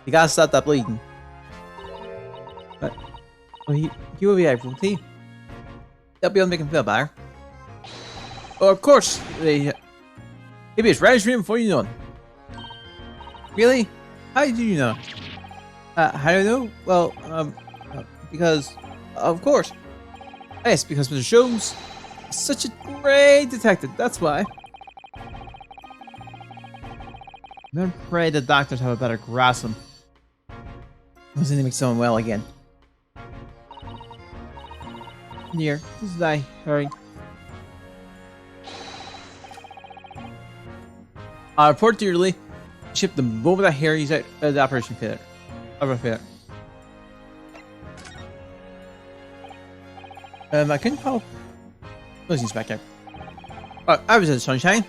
You gotta stop that bleeding. But well, he will be able to. They'll be able to make him feel better. Oh, of course, he'll be his right room before you know it. Really? How do you know? How do you know? Well, because, of course. Yes, because Mr. Jones is such a great detective, that's why. I'm afraid the doctors have a better grasp on him. I was going to make someone well again. Here, this is I. Hurry. I'll report to your lead. Ship the moment I hear he's out of the operation theater. I couldn't call. What's Inspector? I was in the sunshine.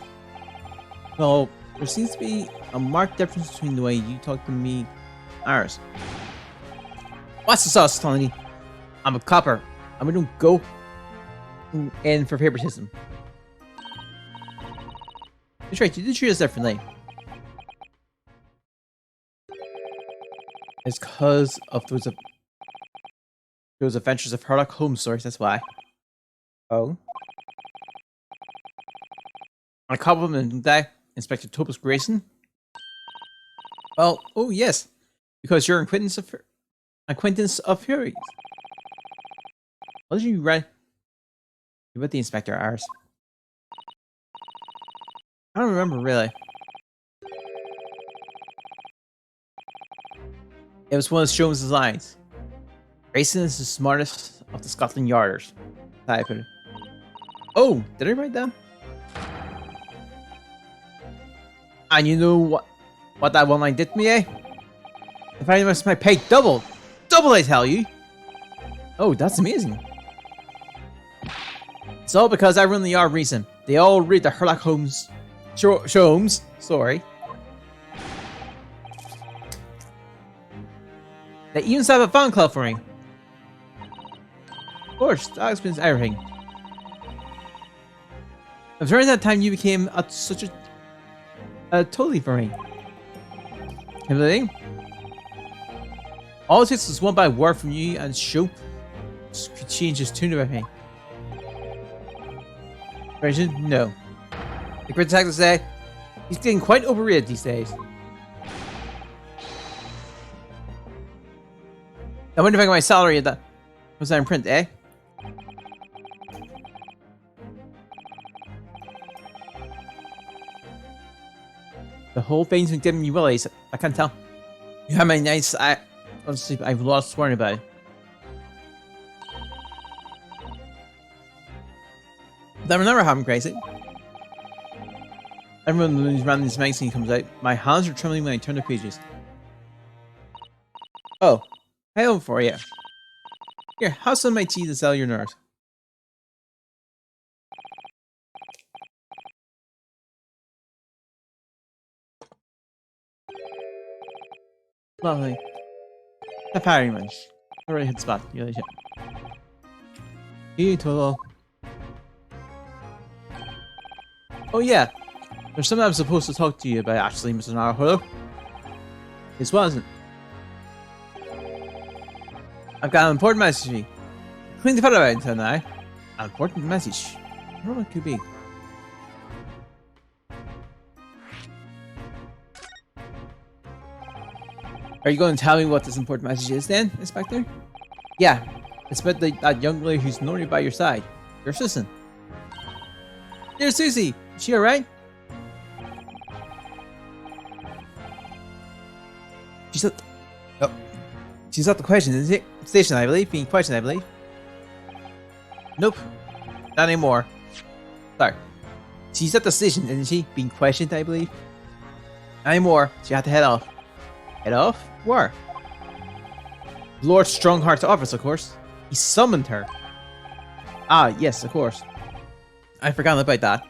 Well, there seems to be a marked difference between the way you talk to me and ours. What's the sauce, Tony? I'm a copper. And we don't go in for favoritism. That's right, you did treat us differently. It's because of those adventures of Sherlock Holmes stories, that's why. Oh. I compliment that, Inspector Thomas Grayson. Well, oh yes, because you're an acquaintance of Fury's. What did you write? You with the Inspector ours? I don't remember really. It was one of Jones's lines. Grayson is the smartest of the Scotland Yarders. I put it. Oh, did I write that? And you know what that one line did to me, eh? If I must my pay double. Double, I tell you. Oh, that's amazing. It's all because I run the yard reason. They all read the Sherlock Holmes Sholmes, sorry. They even set up a fan club for me. Of course, that explains everything. But during that time, you became such a totally for me. Everything. All it takes is one bad word from you and show could change his tune about me. Version? No. The great detective say he's getting quite overrated these days. I wonder if I got my salary at that. Was that in print, eh? The whole thing's been giving you willies. I can't tell. You have my nice. Honestly, I've lost swearing about it. But I remember having crazy. Everyone when this magazine comes out, my hands are trembling when I turn the pages. Oh, hey home for you. Here, have some of my tea to sell your nerves. Lovely. Not very much. Already hit spot. You really should. Beautiful. Oh yeah. There's something I'm supposed to talk to you about actually, Mr. Naruto. This wasn't. I've got an important message for you. Clean the photo out until now. An important message. I don't know what it could be. Are you going to tell me what this important message is then, Inspector? Yeah, it's about that young lady who's normally by your side. Your assistant. Dear Susie, is she alright? She's at... Oh. She's at the question, isn't it? Station, I believe. Being questioned, I believe. Nope. Not anymore. Sorry. She's at the station, isn't she? Being questioned, I believe. Not anymore. She had to head off. Head off? Where? Lord Strongheart's office, of course. He summoned her. Ah, yes, of course. I forgot about that.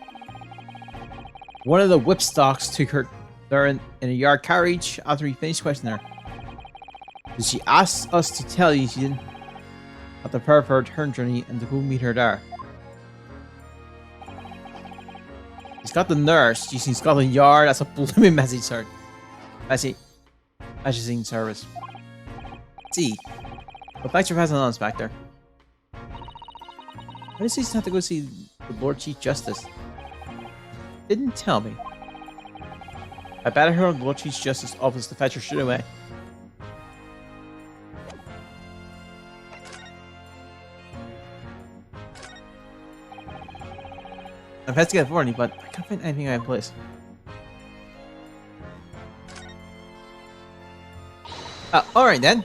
One of the whipstocks took her there in a yard carriage after he finished questioning her. Did she ask us to tell you she didn't have to prepare for her return journey and to go meet her there? He's got the nurse using Scotland Yard as a blooming message, sir. Messaging service. See. But thanks for passing on, Inspector. Why does he have to go see the Lord Chief Justice? Didn't tell me. I better head on the Lord Chief Justice office to fetch her straight away. I investigated for any, but I can't find anything out of place. Alright then.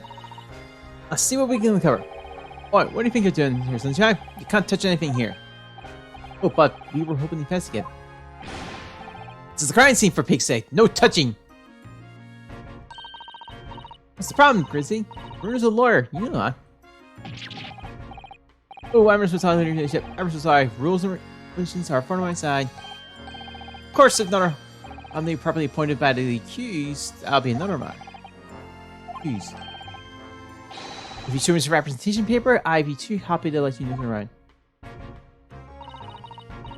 Let's see what we can uncover. What do you think you're doing here, Sunshine? You can't touch anything here. Oh, but we were hoping to investigate. This is a crime scene for pig's sake. No touching. What's the problem, Grizzly? Bruno's a lawyer. You know that. Oh, I'm so sorry, leadership. I'm so sorry. Rules and regulations are front of my side. Of course, if not, I'm the properly appointed by the accused, I'll be another man. Accused. If you show me some representation paper, I'd be too happy to let you move around.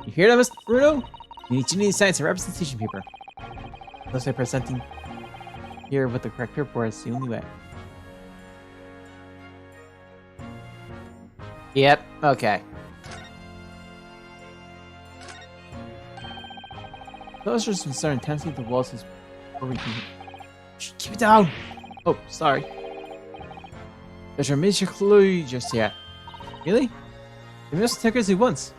You hear that, Mr. Bruno? You need to sign some representation paper. Unless I'm presenting here with the correct paperwork, it's the only way. Yep, okay. Those been starting intensely the walls is where we can keep it down. Oh, sorry. There's a major clue just yet. Really? We must take us once.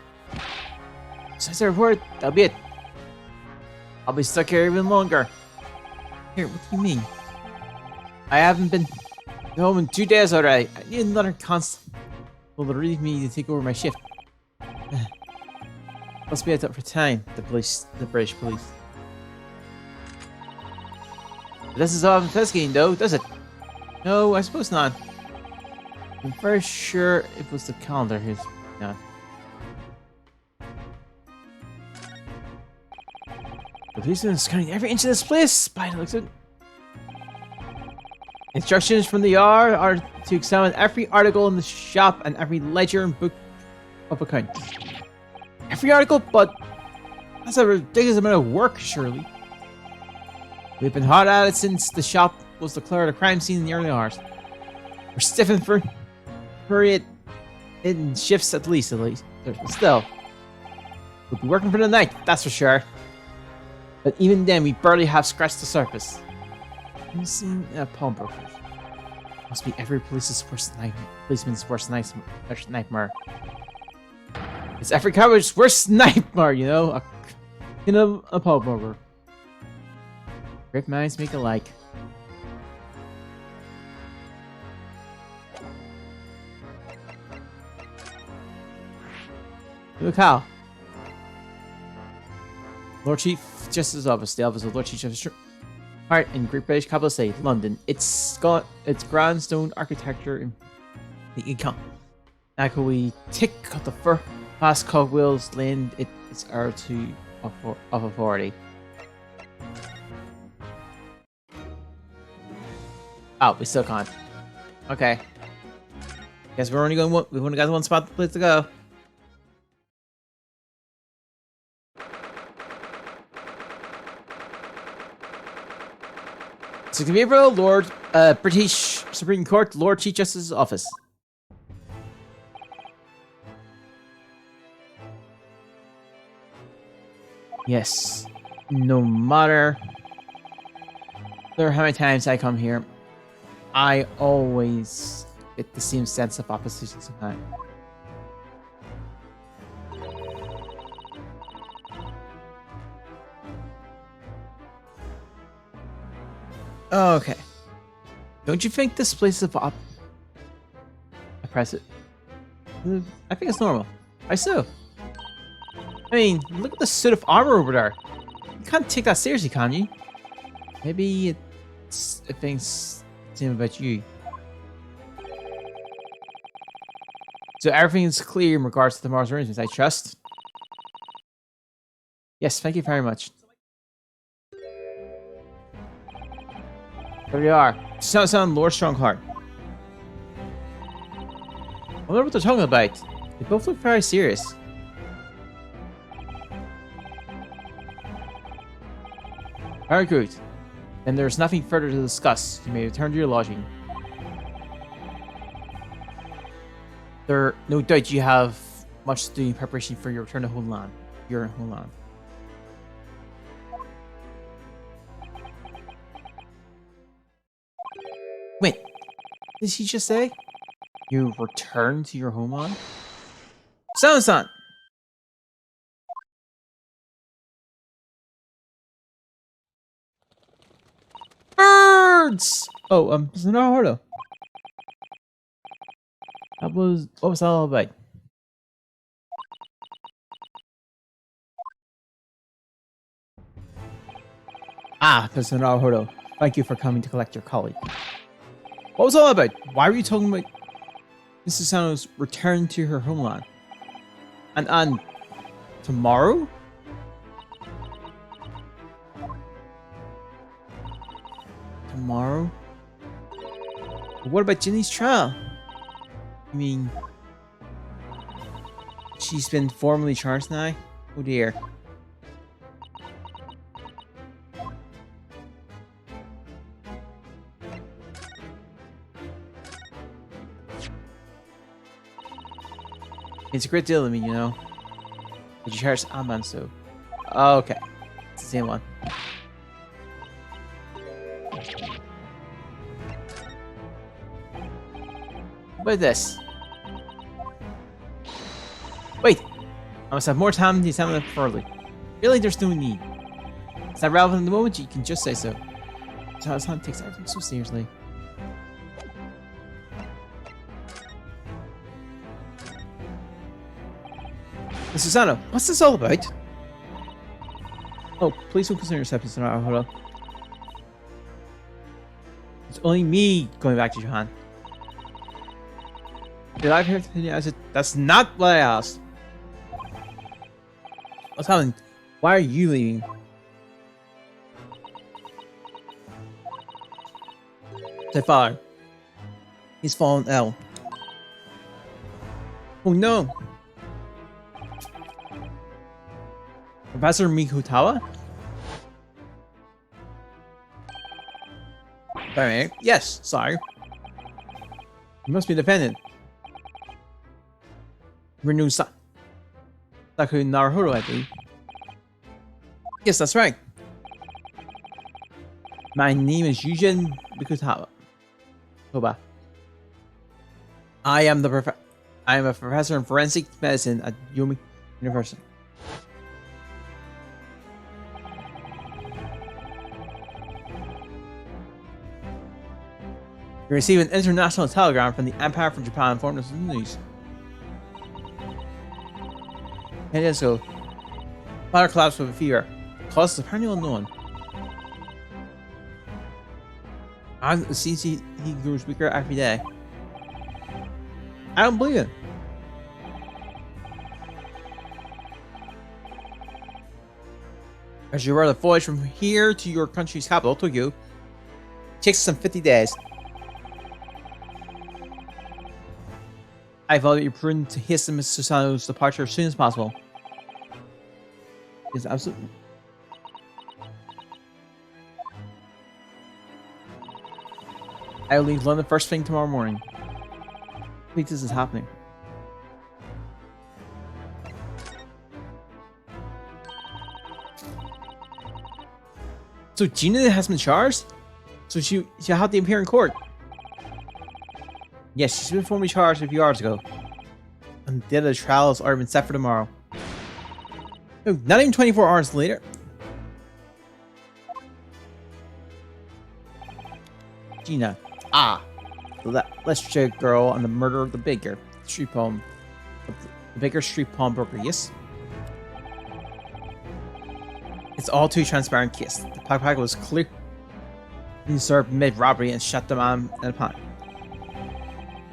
Since their word, that'll be it. I'll be stuck here even longer. Here, what do you mean? I haven't been home in 2 days already. I need another constant. Will relieve me to take over my shift. Must be out for time, the British police. This is all investigating though, does it? No, I suppose not. I'm very sure it was the calendar here's not. The policeman is scanning every inch of this place, by the looks of it. Instructions from the R are to examine every article in the shop and every ledger and book of account. Every article, but that's a ridiculous amount of work, surely. We've been hard at it since the shop was declared a crime scene in the early hours. We're stiffing for it in shifts at least. But still, we'll be working for the night, that's for sure. But even then, we barely have scratched the surface. I'm seeing pawnbrokers. Must be every policeman's worst nightmare. It's every cowboy's worst nightmare, you know? A pawnbroker. Great minds make alike. Look how. Lord Chief Justice's office, the office of Lord Chief Justice Art in Great British Capital City, London. It's got its grand stone architecture in the econ. Now can we tick out the fast cogwheels lend its air of authority. Oh, we still can't. Okay. Guess we're only going we've only got one spot place to go. So April, Lord British Supreme Court, Lord Chief Justice's office. Yes. No matter how many times I come here, I always get the same sense of opposition sometimes. Okay. Don't you think this place is I press it. I think it's normal. I so. I mean, look at the suit of armor over there. You can't take that seriously, can you? Maybe it thinks the same about you. So everything is clear in regards to tomorrow's arrangements, I trust. Yes, thank you very much. There we are. Sound Lord Strongheart. I wonder what they're talking about. They both look very serious. Very good. Then there's nothing further to discuss. You may return to your lodging. There, no doubt you have much to do in preparation for your return to Homeland. Your Homeland. Wait, did he just say you return to your homeland? Son. Birds! Oh, it's another Hardo. What was that all about? Ah, Mr. Naruhodo. Thank you for coming to collect your colleague. What was it all about? Why were you talking about Mrs. Sano's return to her homeland? And tomorrow? Tomorrow? But what about Ginny's trial? You mean she's been formally charged now? Oh dear. It's a great deal to me, you know. But you charge Alman, so. Okay. It's the same one. What about this? Wait! I must have more time to examine it further. Really, there's no need. Is that relevant in the moment? You can just say so. Hassan takes everything so seriously. Susano, what's this all about? Oh, please don't concern yourself, Mr. Naruhodo. It's only me going back to Japan. Did I hear anything? I said, that's not what I asked. What's happening? Why are you leaving? My father. He's fallen ill. Oh no! Professor Mikutawa? Sorry. Yes, sorry. You must be independent. Renew Saku Naruhodo, I believe. Yes, that's right. My name is Yujin Mikutawa. Toba. I am a professor in forensic medicine at Yomi University. You receive an international telegram from the Empire from Japan informing us of the news. 10 days ago, father collapsed with a fever. Cause is apparently unknown. And it seems he grows weaker every day. I don't believe it. As you ride the voyage from here to your country's capital, Tokyo, it takes some 50 days. I thought it prudent to hasten Mr. Susano's departure as soon as possible. Yes, absolutely. I will leave London first thing tomorrow morning. I think this is happening. So Gina has been charged? So she had to appear in court? Yes, she's been formally charged a few hours ago. And the date of the trial has already been set for tomorrow. Oh, not even 24 hours later. Gina. Ah. The literature girl and the murder of the baker. Street pawn. The baker street pawnbroker, yes? It's all too transparent case. The pickpocket was clear. He served mid-robbery and shot the man in a panic.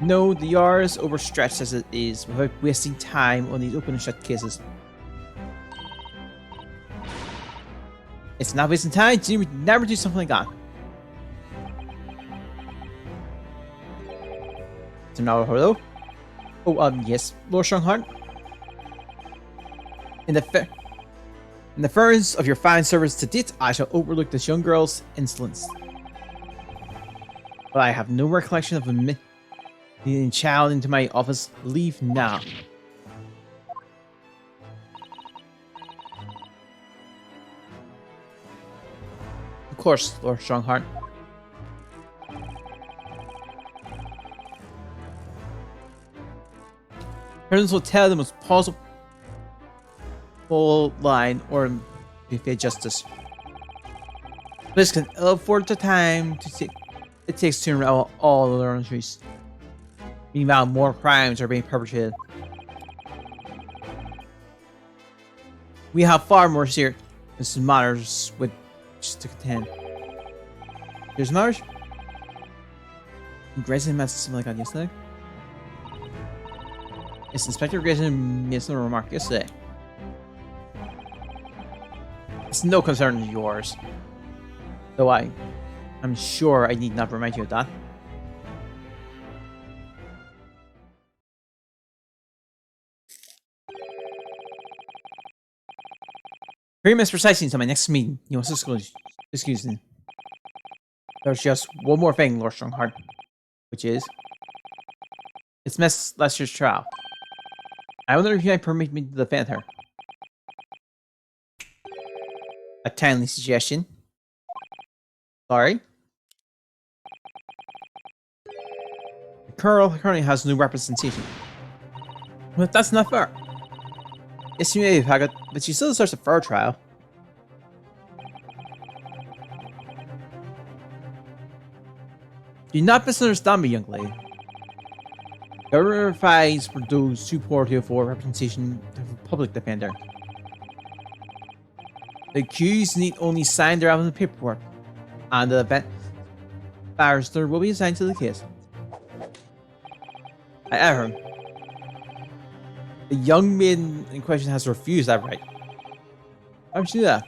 No, the yard is overstretched as it is, without wasting time on these open and shut cases. It's not wasting time. Jimmy would never do something like that. So now, hello? Oh, yes, Lord Strongheart. In the fairness of your fine service to date, I shall overlook this young girl's insolence. But I have no recollection of a child into my office. Leave now. Of course, Lord Strongheart. Parents will tell the most plausible line or be fair justice. This can ill afford the time it takes to unravel all the learneries. Meanwhile, more crimes are being perpetrated. We have far more serious matters with to contend. There's matters? Grayson mentioned something like that yesterday. Yes, Inspector Grayson made some remark yesterday. It's no concern of yours. Though I'm sure I need not remind you of that. Pretty much precisely until my next meeting. You must excuse me. There's just one more thing, Lord Strongheart, which is it's Miss Lester's trial. I wonder if you might permit me to defend her. A timely suggestion. Sorry. The Colonel currently has no representation. But that's not fair. Yes, you may have had it, but she still deserves a fair trial. Do not misunderstand me, young lady. Government advice for those too poor to afford representation of a public defender. The accused need only sign their relevant paperwork, and the event barrister will be assigned to the case. However, the young maiden in question has refused that right. Why would you do that?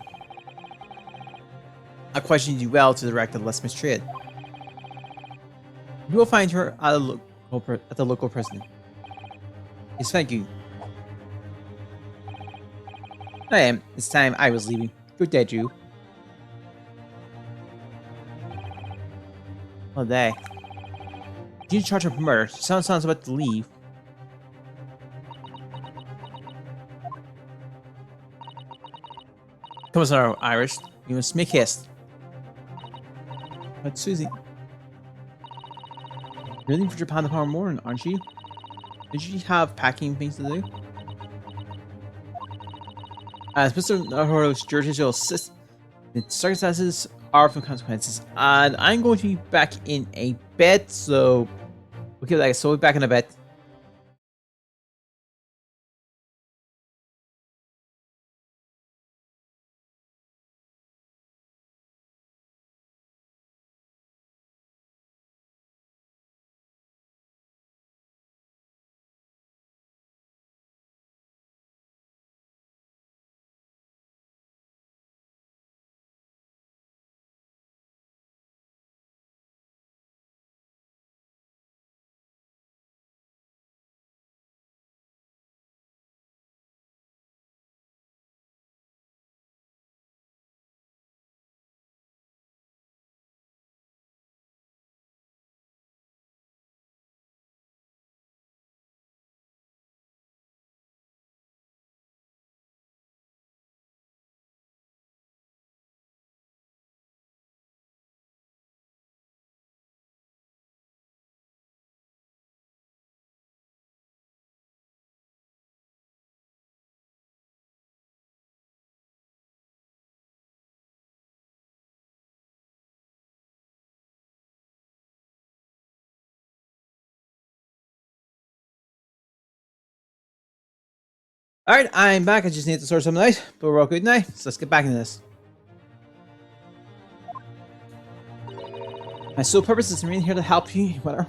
I question you well to direct the less mistreated. You will find her at the local prison. Yes, thank you. It's time I was leaving. Good day, Jew. Oh, day. You charge her with murder. Sounds about to leave. Come on, sir, Irish. You must make haste. But Susie, you're leaving for Japan tomorrow morning, aren't you? Did you have packing things to do? As Mr. Naruto's George will assist, the circumstances are from consequences, and I'm going to be back in a bit, so okay, like so we'll be back in a bit. Alright, I'm back. I just need to sort something out, but we're all good now, so let's get back into this. My sole purpose is to remain here to help you, whatever.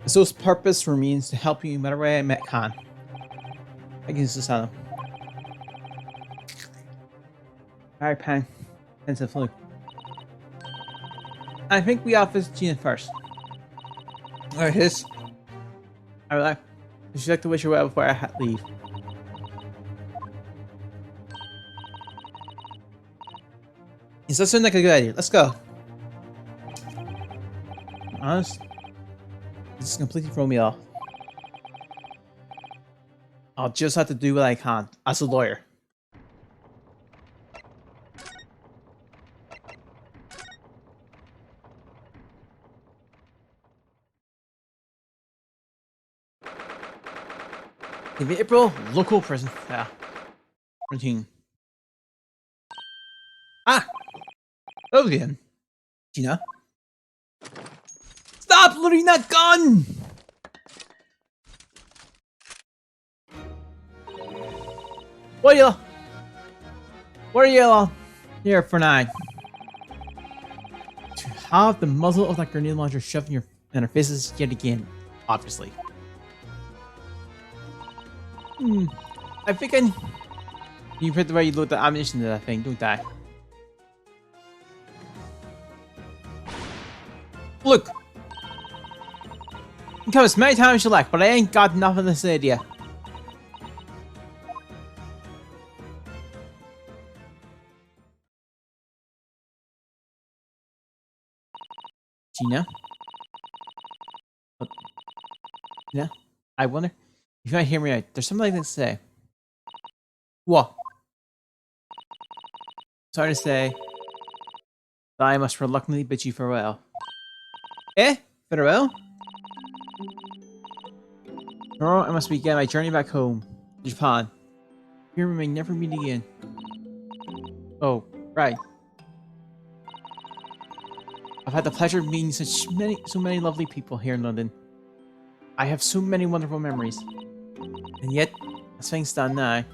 My sole purpose remains to help you in whatever way I can. I can use this on. Alright, Pan. Tens of flu. I think we office Gina first. Alright, his. I would like to wish her well before I leave. Yes, that sounds like a good idea. Let's go. Honest, this is completely throw me off. I'll just have to do what I can as a lawyer. In April, local prison. Yeah. Routine. Ah! That again. Gina. Stop loading that gun! What are you here for now? To have the muzzle of that grenade launcher shoved in our faces yet again, obviously. I think you put the way you load the ammunition to that thing, don't I? Look! You can come as many times as you like, but I ain't got enough of this idea. Gina? What? Gina? I wonder. You can't hear me out. There's something like this to say. What? Sorry to say that I must reluctantly bid you farewell. Eh? Farewell? Tomorrow I must begin my journey back home to Japan. Here we may never meet again. Oh, right. I've had the pleasure of meeting so many lovely people here in London. I have so many wonderful memories. And yet, as things stand now,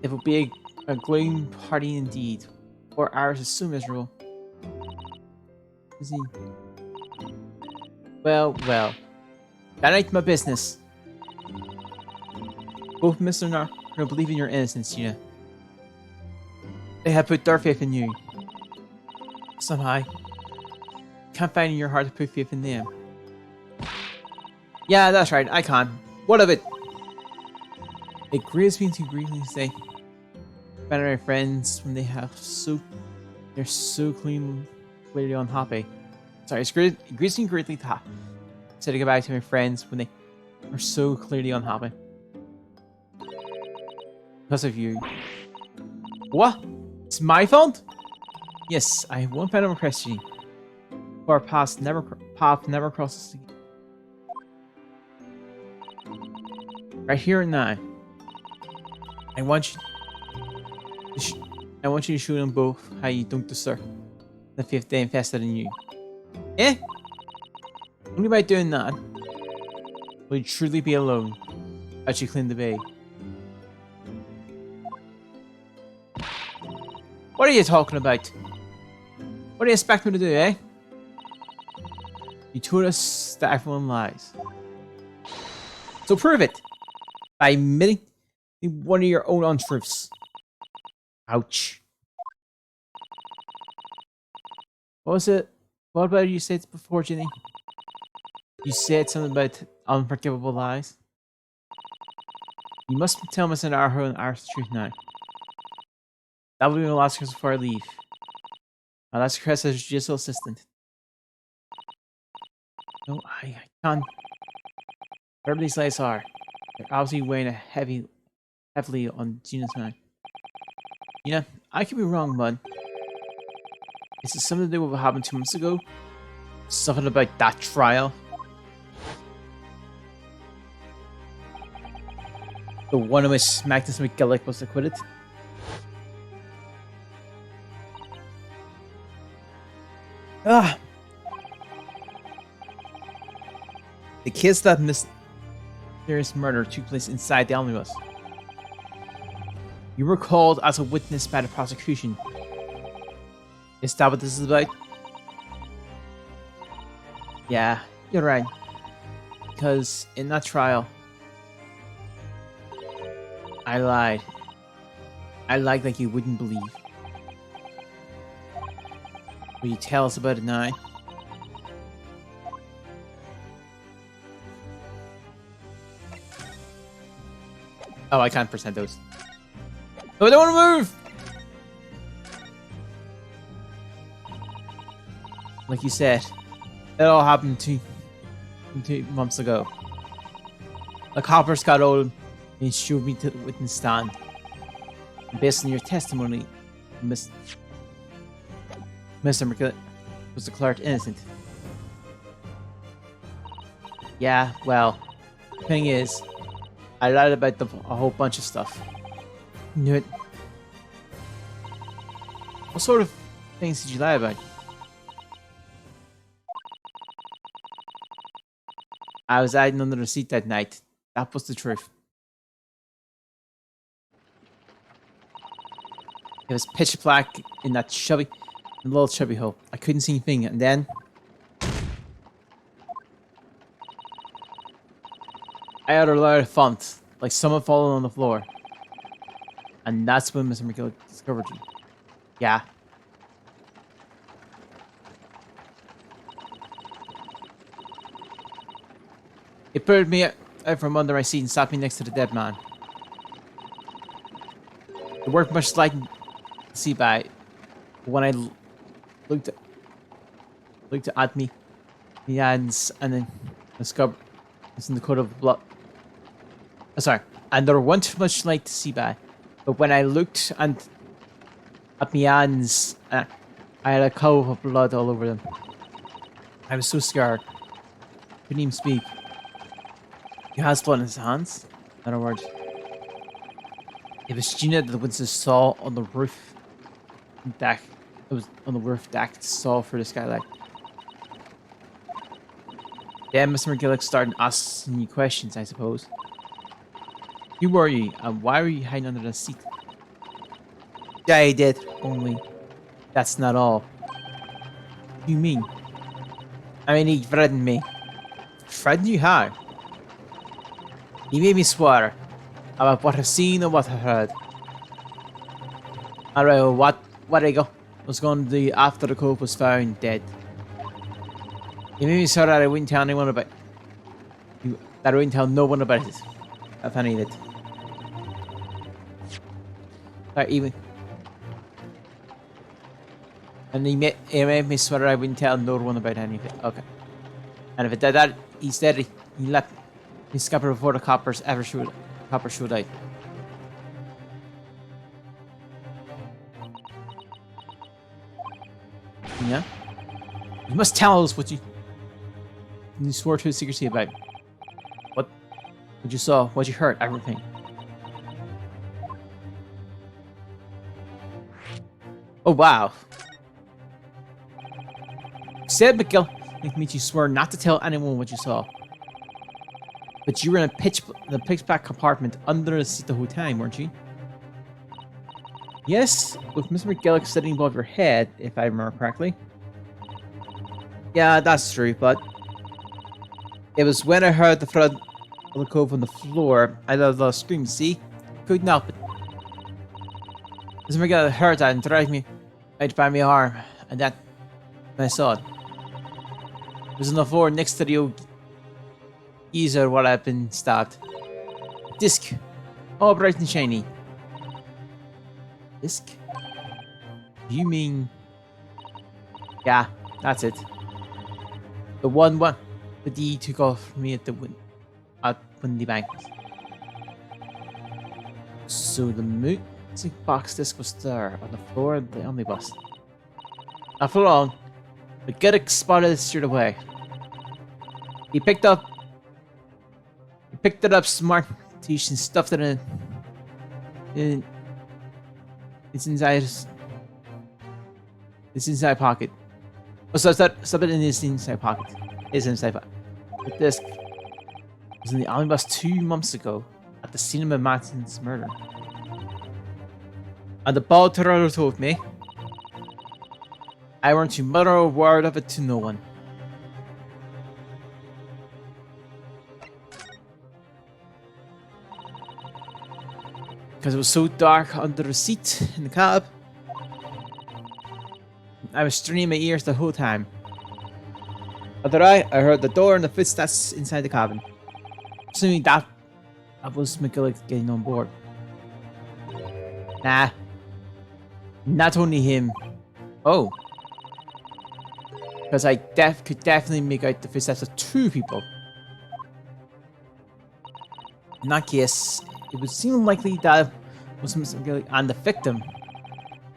it will be a gloomy party indeed. For ours is so miserable. Is he? Well, well. That ain't my business. Both Mr. and I believe in your innocence, Gina. They have put their faith in you. Somehow, can't find in your heart to put faith in them. Yeah, that's right, I can't. What of it? It grieves me to greatly say, find my friends when they're so clearly unhappy. Sorry, it grieves me greatly to say goodbye to my friends when they are so clearly unhappy. Because of you. What? It's my fault? Yes, I have one final request to you. For our path never crosses again. Right here and now. I want you to show them both how you don't deserve the faith they invested in you. Eh? Only by doing that will you truly be alone as you clean the bay. What are you talking about? What do you expect me to do, eh? You told us that everyone lies. So prove it! By admitting one of your own untruths. Ouch. What was it? What about you said before, Ginny? You said something about unforgivable lies? You must tell Miss Arho and Arthur the truth now. That will be my last request before I leave. My last request as judicial assistant. No, I can't. Whatever these lies are, they're obviously weighing heavily on Gina's mind. Gina, I could be wrong, bud. Is it something to do with what happened 2 months ago? Something about that trial? The one in which Magnus McGillick was acquitted? Ah! The case that mysterious murder took place inside the omnibus. You were called as a witness by the prosecution. Is that what this is about? Yeah, you're right. Because in that trial, I lied. I lied like you wouldn't believe. Will you tell us about it now? Oh, I can't present those. Oh, I don't want to move! Like you said, it all happened 2 months ago. The coppers got old and showed me to the witness stand. And based on your testimony, Mr. McGill was declared innocent. Yeah, well, the thing is, I lied about a whole bunch of stuff. Knew it. What sort of things did you lie about? I was hiding under the seat that night. That was the truth. It was pitch black in that little chubby hole. I couldn't see anything, and then I heard a loud thump, like someone falling on the floor. And that's when Mr. McGill discovered you. Yeah. It pulled me out from under my seat and sat me next to the dead man. It worked much like see by when I looked at me, the hands, and then discovered It's in the coat of blood. Oh, sorry. And there weren't too much light to see by. But when I looked at my hands, I had a coat of blood all over them. I was so scared. Couldn't even speak. He has blood in his hands. In other words, it was Gina that the witnesses saw on the roof deck. It was on the roof deck, saw through the skylight. Yeah, Mr. McGillick started asking you questions, I suppose. Who were you, and why were you hiding under the seat? Yeah, I did. Only, that's not all. What do you mean? I mean, he threatened me. Threatened you how? He made me swear about what I've seen and what I've heard. Alright, well, where'd I go? Was going to do after the coat was found dead. He made me swear that I wouldn't tell anyone about it. That I wouldn't tell no one about it. If any of it. Right, even. And he made me swear I wouldn't tell no one about any of it. Okay. And if it did that, he said he left me scupper before the coppers showed out. Yeah? You must tell us what you swore to secrecy about. What you saw, what you heard, everything. Oh wow. Said McGill made you swear not to tell anyone what you saw. But you were in a pitch black compartment under the seat the whole time, weren't you? Yes, with Mr. McGillick sitting above your head, if I remember correctly. Yeah, that's true, but it was when I heard the thud of the cove on the floor, I let a scream, see? Couldn't help it. Mr. McGillick heard that and dragged me out by my arm, and that when I saw it. It was on the floor next to the old geezer where I'd been stabbed. Disc, all bright and shiny. Disc? You mean... Yeah, that's it. The one the D took off me at Windy Bank. So the music box disc was there on the floor of the omnibus. Not for long, but Giddick spotted it straight away. He picked it up smart and stuffed it in its inside pocket. Oh, so stuff it in his inside pocket. His inside pocket. The disc was in the omnibus 2 months ago at the scene of Martin's murder. And the bald Toronto told me I weren't to mutter a word of it to no one. Because it was so dark under the seat in the cab. I was straining my ears the whole time. Other eye, I heard the door and the footsteps inside the cabin. Assuming that was McGillick getting on board. Nah. Not only him. Oh. Because I could definitely make out the footsteps of 2 people. In that case, it would seem likely that was Mr. McGillick and the victim,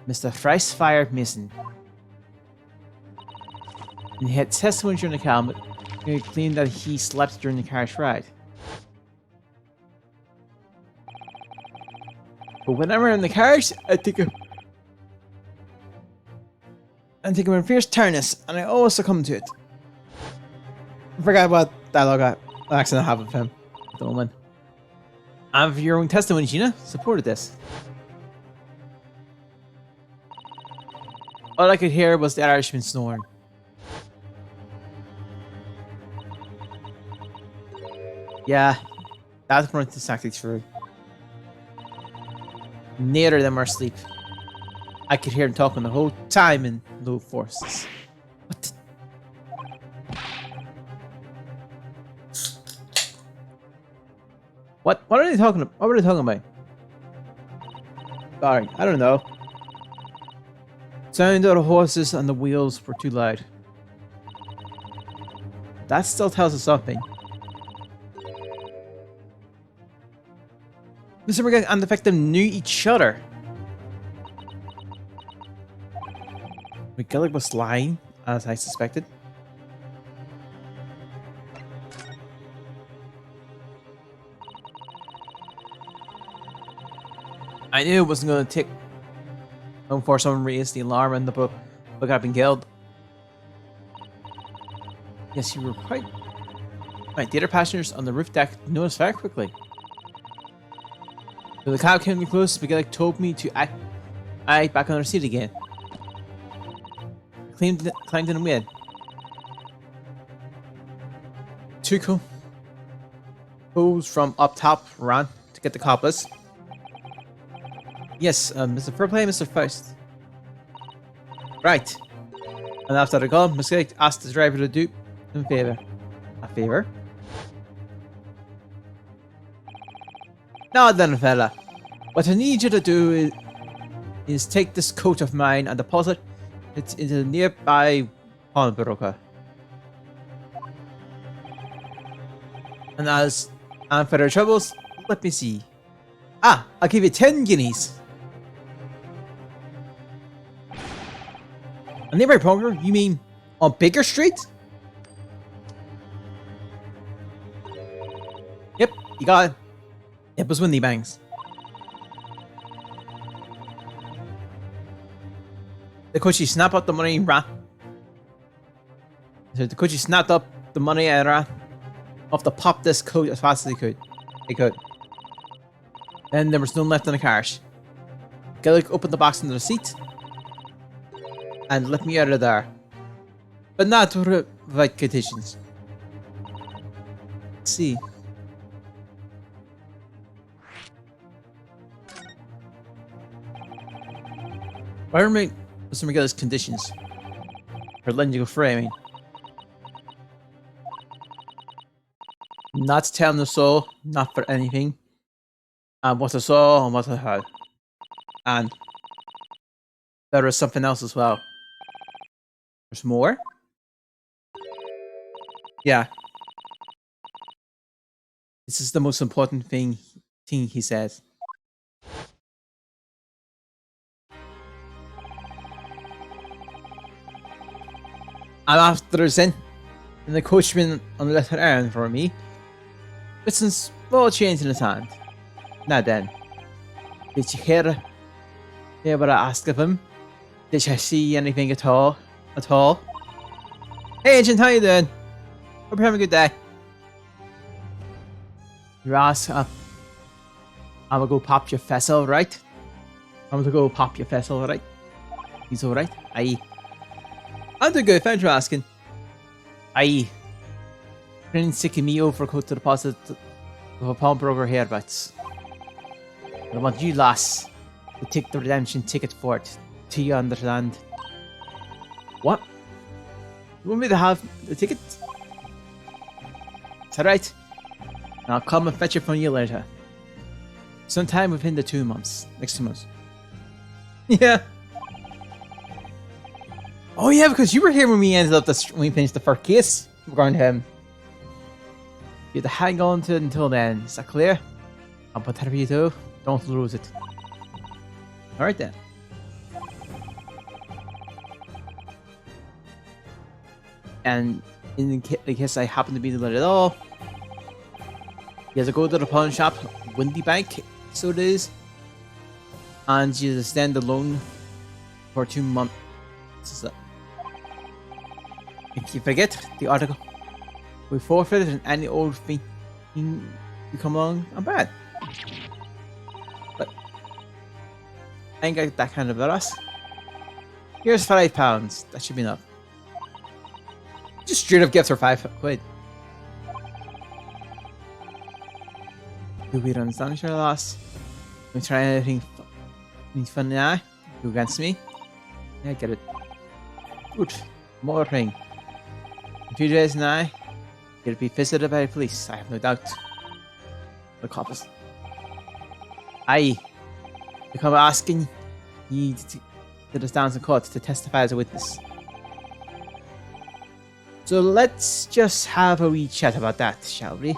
Mr. Thrice Fired Mason. And he had testimony during the cab, he claimed that he slept during the carriage ride. But whenever I'm in the carriage, I think I'm in fierce tiredness, and I always succumb to it. I forgot what dialogue accent I have of him at the moment. And for your own testimony, Gina, supported this. All I could hear was the Irishman snoring. Yeah, that's more exactly true. Neither of them are asleep. I could hear him talking the whole time in low voices. What are they talking about? What were they talking about? Sorry, I don't know. Sound of the horses and the wheels were too loud. That still tells us something. Mr. McGill and the victim knew each other. McGillick was lying, as I suspected. I knew it wasn't going to take long before someone raised the alarm and the book had been killed. Yes, you were quite right. The other passengers on the roof deck noticed very quickly. When the cab came close, McGillick told me to act back on our seat again. Climbed in and waited. Two coals from up top ran to get the compass. Yes, Mr. Fairplay, Mr. Faust. Right. And after the call, McGillick asked the driver to do him a favor. A favor? Now then, fella. What I need you to do is take this coat of mine and deposit it into the nearby pawnbroker. And for the troubles, let me see. Ah, I'll give you 10 guineas. A nearby pawnbroker? You mean on Baker Street? Yep, you got it. It was Windy Bangs. The coachie snapped up the money and ran. So the coachie snapped up the money and ran off to pop this coat as fast as he could. Then there was none left in the cars. Gillick opened the box under the seat and let me out of there. But not to provide conditions. Let's see. Why remain Mr. McGillic's conditions for letting you go free? I mean, not telling the soul, not for anything, and what I saw and what I heard, and there is something else as well. There's more. Yeah, this is the most important thing he says. And after then, the coachman on the left hand for me, with some small change in his hand. Now then, did you hear what I asked of him? Did you see anything at all? Hey agent, how you doing? Hope you're having a good day. You ask, I'm gonna go pop your fess, alright? He's alright? Aye. I'm doing good, thanks for asking. Aye. Prince sicking me over code to deposit of a pawnbroker here, but I want you lass to take the redemption ticket for it. Do you understand? What? You want me to have the ticket? Is that right? I'll come and fetch it from you later. Sometime within the 2 months. Next 2 months. Yeah. Oh yeah, because you were here when we ended up when we finished the first case regarding him. You had to hang on to it until then. Is that clear? I'll put that for you too. Don't lose it. Alright then. And in the case I happen to be the at all, you have to go to the pawn shop, Windy Bank, so it is, and you extend the loan for 2 months. So, if you forget the article, we forfeited and any old thing you come along, I'm bad. But I ain't got that kind of loss. Here's £5. That should be enough. Just straight up gifts for £5. Do we understand your loss? We try anything fun now? You against me? Yeah, I get it. Good. More thing. In 2 days now, you'll be visited by the police, I have no doubt. The cops. Aye. They come asking you to stand in court to testify as a witness. So let's just have a wee chat about that, shall we?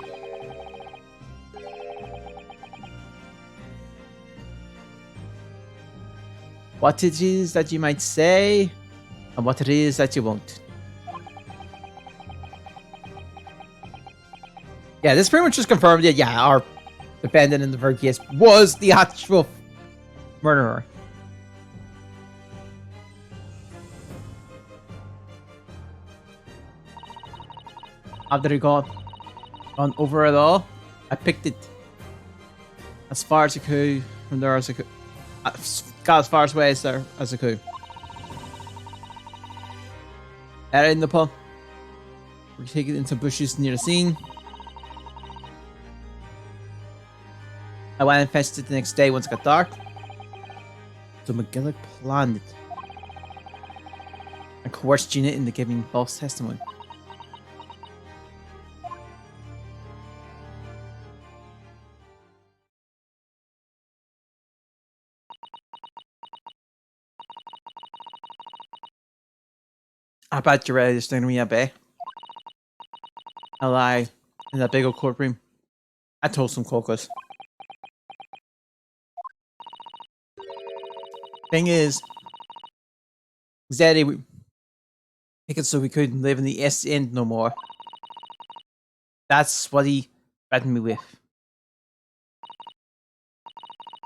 what it is that you might say and what it is that you won't. Yeah, this pretty much just confirmed that, yeah, our defendant in the third case was the actual murderer. After he gone over it all, I picked it as far as I could from there as I could. Got as far away as there as I could. Out in the pub. We take it into bushes near the scene. I went and fetched it the next day once it got dark. So McGillick planned it and coerced Gina into giving false testimony. I bet you're ready to stand me up, eh? I lie in that big old courtroom. I told some cocos. Thing is, Zaddy would make it so we couldn't live in the East End no more. That's what he threatened me with.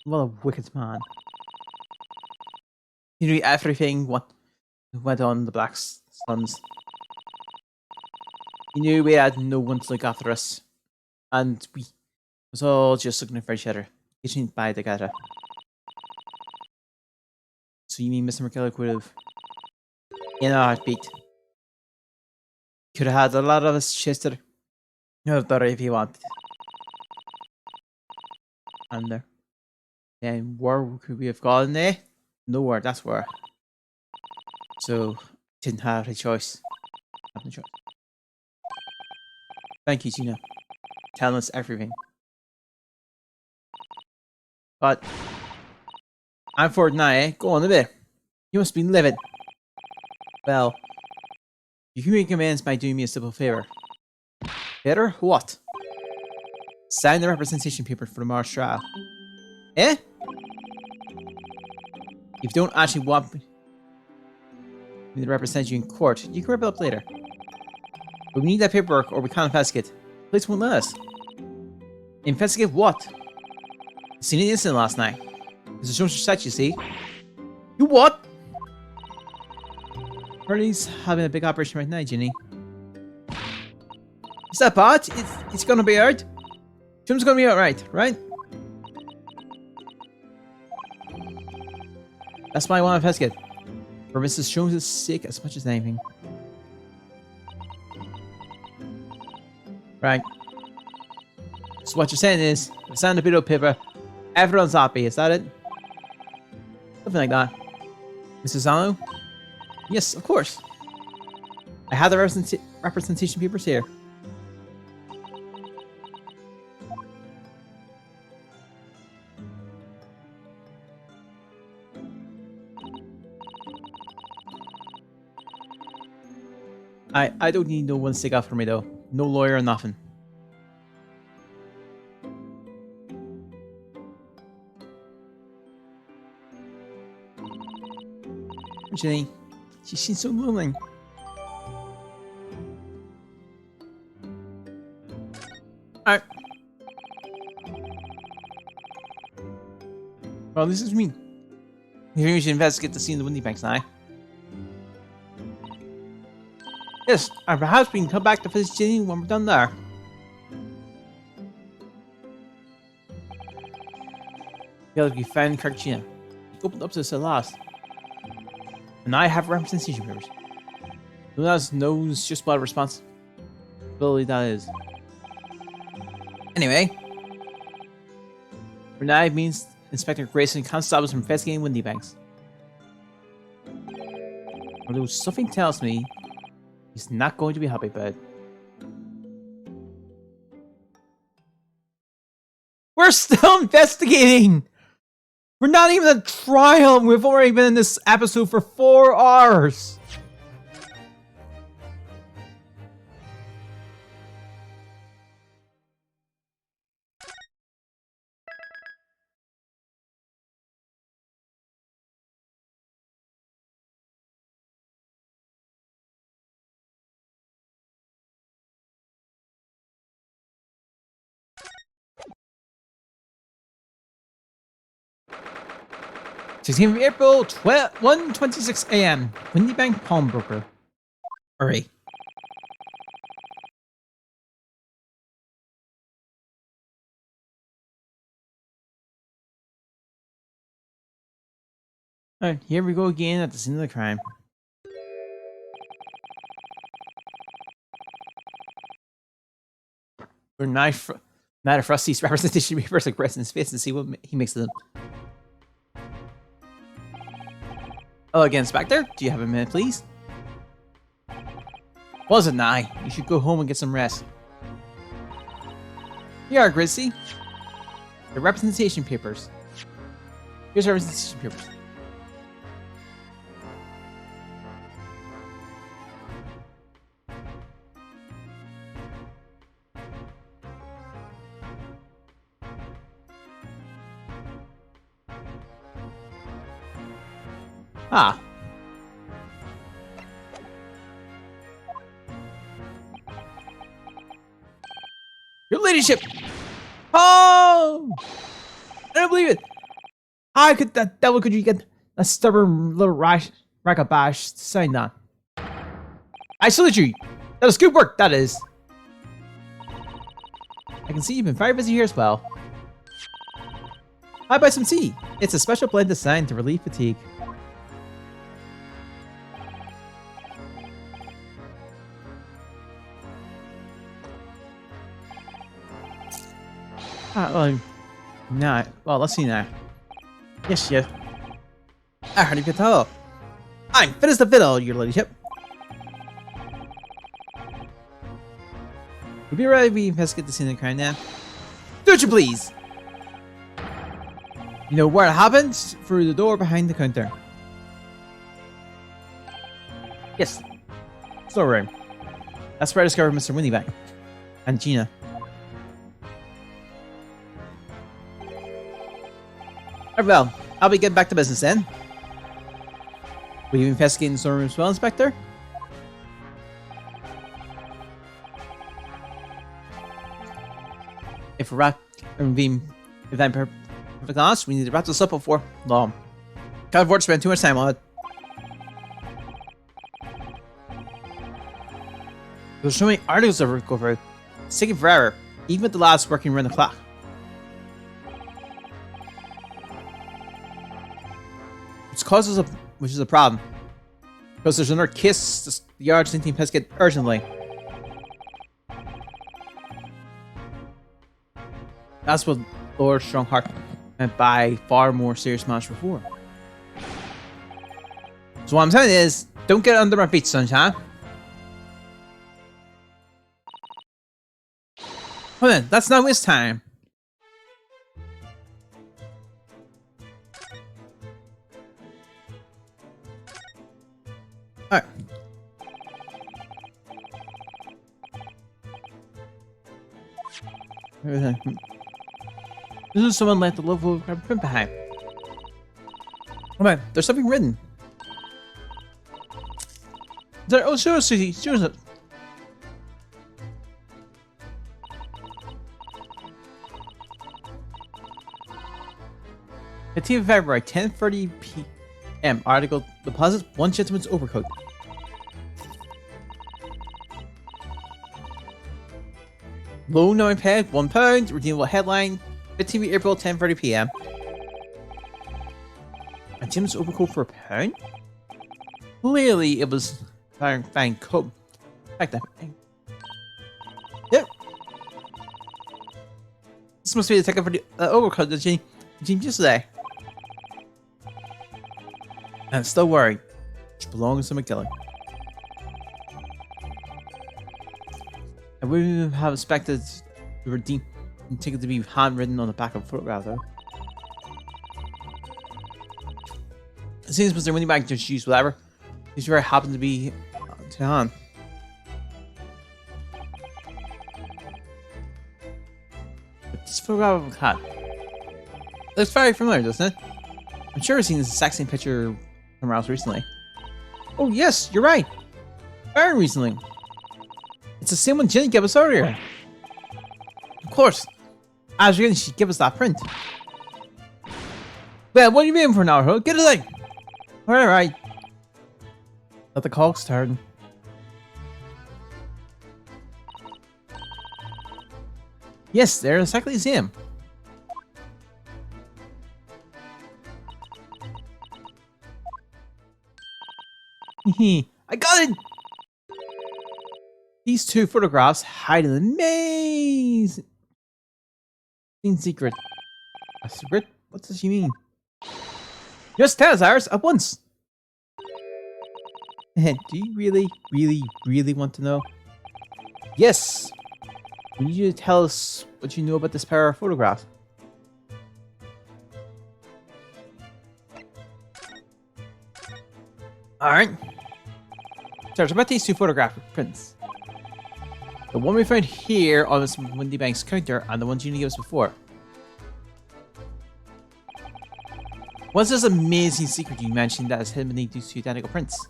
What a wicked man. He knew everything what went on in the Black Suns. He knew we had no one to look after us. And we was all just looking for each other. Getting by together. So you mean Mr. McKellar would have, in a heartbeat, could have had a lot of us chested. You have better if he wanted. And there. Then where could we have gone there? Nowhere, that's where. So didn't have a choice. Have no choice. Thank you, Gina. Telling us everything. But I'm for it now, eh? Go on a bit. You must be livid. Well, you can make amends by doing me a simple favor. Better? What? Sign the representation paper for the March trial. Eh? If you don't actually want me to represent you in court, you can rip it up later. But we need that paperwork or we can't investigate. The police won't let us. Investigate what? I seen an incident last night. There's a social set, you see. You what? Harley's having a big operation right now, Ginny. Is that bad? It's gonna be alright. Jim's gonna be alright, right? That's why I want to investigate. For Mrs. Jones is sick as much as anything. Right. So what you're saying is, sign the video paper, everyone's happy, is that it? Something like that. Mrs. Zano? Yes, of course. I have the representation papers here. I don't need no one to stick up for me though. No lawyer or nothing. Jenny, she's so lonely. Alright. Well, this is me. Here you should investigate the scene of the Windy Banks now. Yes, and perhaps we can come back to visit Jenny when we're done there. Yeah, look, you found correct Gina. You opened up to us at last. And I have representation papers. Who else knows just what a responsibility that is. Anyway. For now, it means Inspector Grayson can't stop us from investigating Windy Banks. Although something tells me he's not going to be happy about it. We're still investigating! We're not even at trial and we've already been in this episode for 4 hours! 16th of April, 1:26 a.m. Windy Bank Pawnbroker. Hurry. Alright, here we go again at the scene of the crime. We're not a Frosty's representation reverse like press in his face and see what he makes of them. Hello again, Inspector. Do you have a minute, please? Was it nigh? You should go home and get some rest. Here are Grizzly. The representation papers. Here's the representation papers. Ah. Your ladyship! Oh! I don't believe it! How could that devil could you get a stubborn little ragabash to sign that? I salute you! That was good work, that is! I can see you've been very busy here as well. I'll buy some tea. It's a special blend designed to relieve fatigue. Well, let's see now. Yes, yes. I heard you could tell. I'm fit as the fiddle, your ladyship. Would be right if we investigate the scene of the crime now. Don't you please? You know what happened? Through the door behind the counter. Yes. Storeroom. That's where I discovered Mr. Winnieback. And Gina. Well, I'll be getting back to business then. Will you investigate in the storeroom as well, Inspector? If I'm perfectly honest, we need to wrap this up before long. Can't afford to spend too much time on it. There's so many articles to go through. It's taking forever, even with the lads working around the clock. Which is a problem. Because there's another kiss the Argentine has to get urgently. That's what Lord Strongheart meant by far more serious match before. So what I'm saying is, don't get under my feet, sunshine. Hold on, that's not waste time. Alright. This is someone left the local print behind. Come on, there's something written. There, oh, show us, Susie. Show us it. The 10th of February, 10:30 p.m. Article deposits one gentleman's overcoat. Low 9 peg, £1. Redeemable headline. 15th April, 10:30 p.m. A gentleman's overcoat for £1? Clearly, it was fine coat. Like that. Yep. This must be the ticket for the overcoat that Jane yesterday. And still worried. Which belongs to McGillen. I wouldn't have expected the redeem ticket to be handwritten on the back of a photograph, though. It seems Mr. Winnieback just used whatever. He's very happened to be to hand. But this photograph of a cat looks very familiar, doesn't it? I'm sure I've seen this exact same picture somewhere else recently. Oh yes, you're right. Very recently. It's the same one Jenny gave us earlier. Of course. As you're gonna, she gave us that print. Well, what are you waiting for now, huh? Get it like. Alright. Let the cogs turn. Yes, they're exactly the same. I got it! These two photographs hide an amazing secret. A secret? What does she mean? Just tell us ours at once! Do you really want to know? Yes! We need you to tell us what you know about this pair of photographs. Alright. Search about these two photographic prints. The one we found here on this Windy Bank's counter and the ones you gave us before. What's this amazing secret you mentioned that is hidden beneath these two identical prints?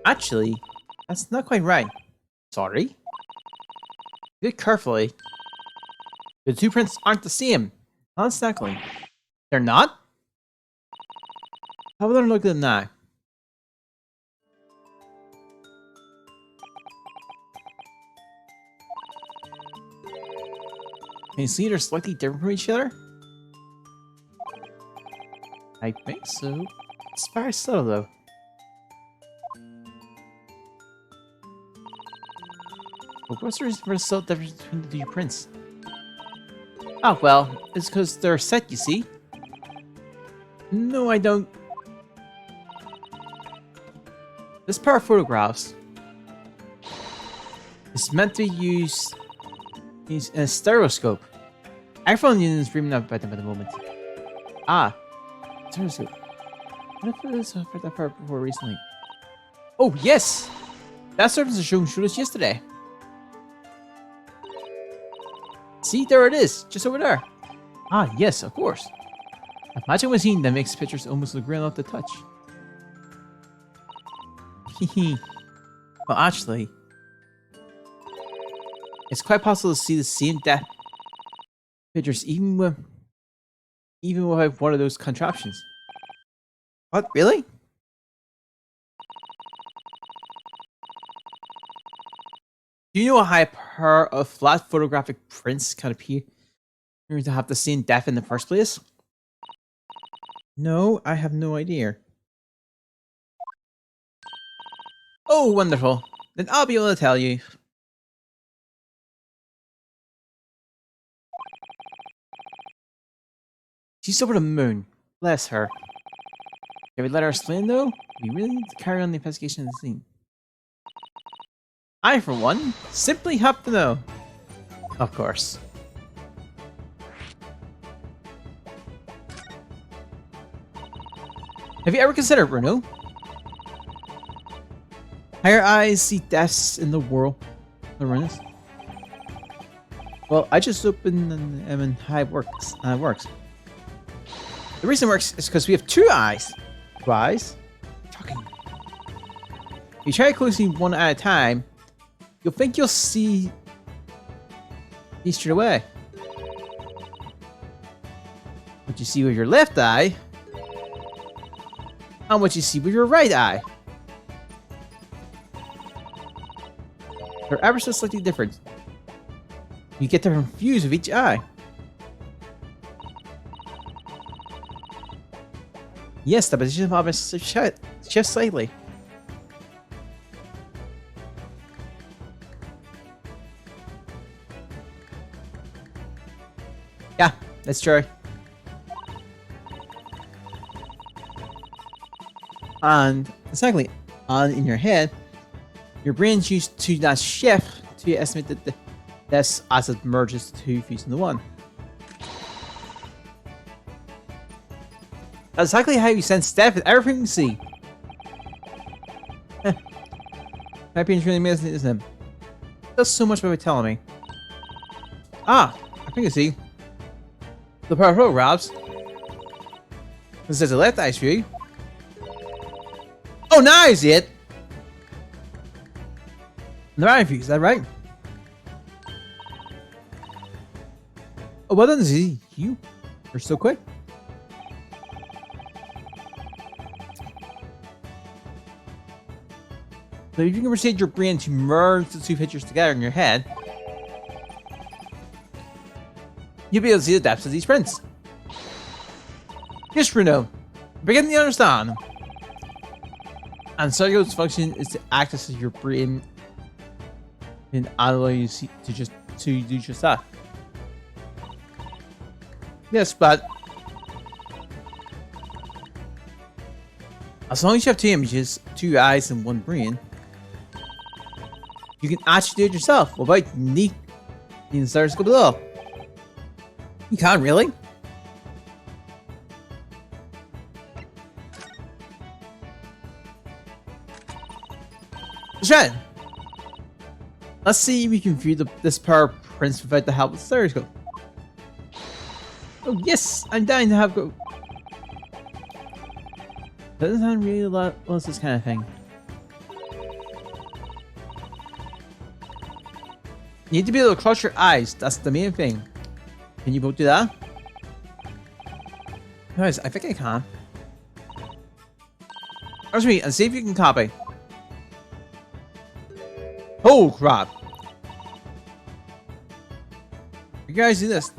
Actually, that's not quite right. Sorry? Look carefully. The two prints aren't the same. Not exactly. They're not? Have a look at them now. Can you see they're slightly different from each other? I think so. It's very subtle though. But what's the reason for the subtle difference between the two prints? Oh well, it's because they're set, you see. No, I don't. This pair of photographs is meant to be used in a stereoscope. Everyone is dreaming about them at the moment. Ah, stereoscope. What if it was for that part before recently? Oh yes, that service is shown to us yesterday. See, there it is, just over there. Ah yes, of course. Imagine when seeing them makes pictures almost look real enough to touch. Hehe. Well, actually, it's quite possible to see the same depth pictures even without one of those contraptions. What? Really? Do you know how a pair of flat photographic prints can appear to have the same depth in the first place? No, I have no idea. Oh, wonderful. Then I'll be able to tell you. She's over the moon. Bless her. Can we let her explain though? We really need to carry on the investigation of the scene. I, for one, simply have to know. Of course. Have you ever considered, Bruno? How your eyes see deaths in the world around us? Well, I just opened and how it works. The reason it works is because we have two eyes. Two eyes? Talking. If you try closing one at a time, you'll think you'll see these straight away. What you see with your left eye, and what you see with your right eye. They're ever so slightly different. You get different views of each eye. Yes, the position of objects shifts slightly. Yeah, that's true. And exactly, and in your head, your brain's used to that shift to estimate that this as it merges the two views into one. That's exactly how you sense depth in everything you see. My brain's really amazing, isn't it? Does so much about telling me. Ah, I think I see. The pair of photographs. This is the left eye's view. Oh, now I see it! The right view, is that right? Oh, well done, Z. You You're so quick. So if you can proceed your brain to merge the two pictures together in your head, you'll be able to see the depths of these prints. Yes, Bruno. Beginning to understand. And Sergio's function is to act as your brain and allow you to do just that. Yes, but as long as you have two images, two eyes, and one brain, you can actually do it yourself without needing the stars go below. You can't really. Let's Let's see if we can view this power prince without the help of the stereoscope. Oh yes, I'm dying to have go. Doesn't sound really a lot. What's this kind of thing? You need to be able to close your eyes. That's the main thing. Can you both do that? Nice. I think I can. Trust me and see if you can copy. Oh crap! You guys do this.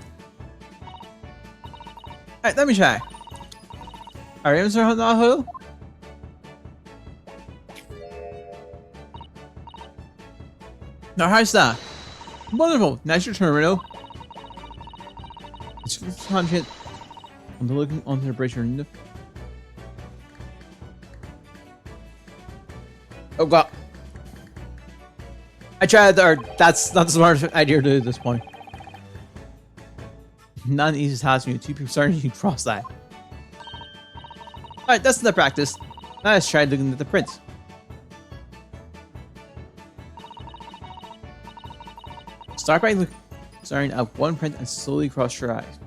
Alright, let me try. Alright, I'm sorry, not who? Now, how's that? Wonderful! Nice your turn, Reno. It's concentrate on the looking onto the bridge window. Oh god. I tried there. That's not the smartest idea to do at this point. Not an easy task when you two people starting to cross that. Alright, that's the practice. Now let's try looking at the prints. Start by staring at one print and slowly cross your eyes.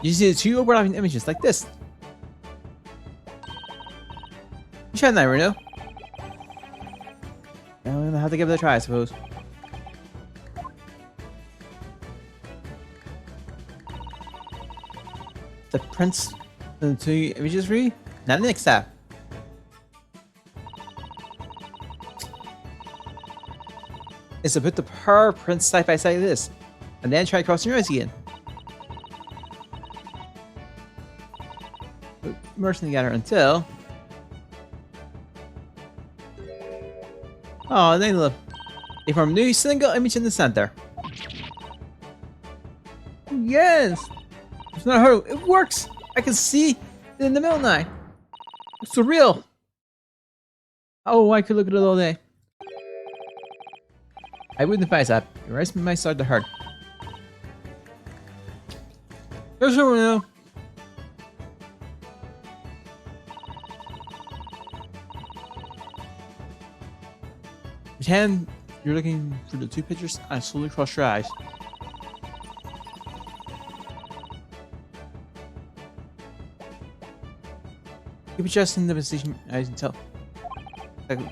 You see the two overlapping images like this. You try that, Reno. I'm gonna have to give it a try, I suppose. The prints and the two images for you. Now the next step. Is to put the power prints side by side like this, and then try crossing your eyes again. Merge them together until. Oh, they look. They form a new single image in the center. Yes! It's not hard. It works! I can see it in the middle now. It's surreal. Oh, I could look at it all day. I wouldn't advise that. Your eyes might start to hurt. There's no now. Pretend you're looking for the two pictures and slowly cross your eyes. Keep adjusting the position eyes until. Okay.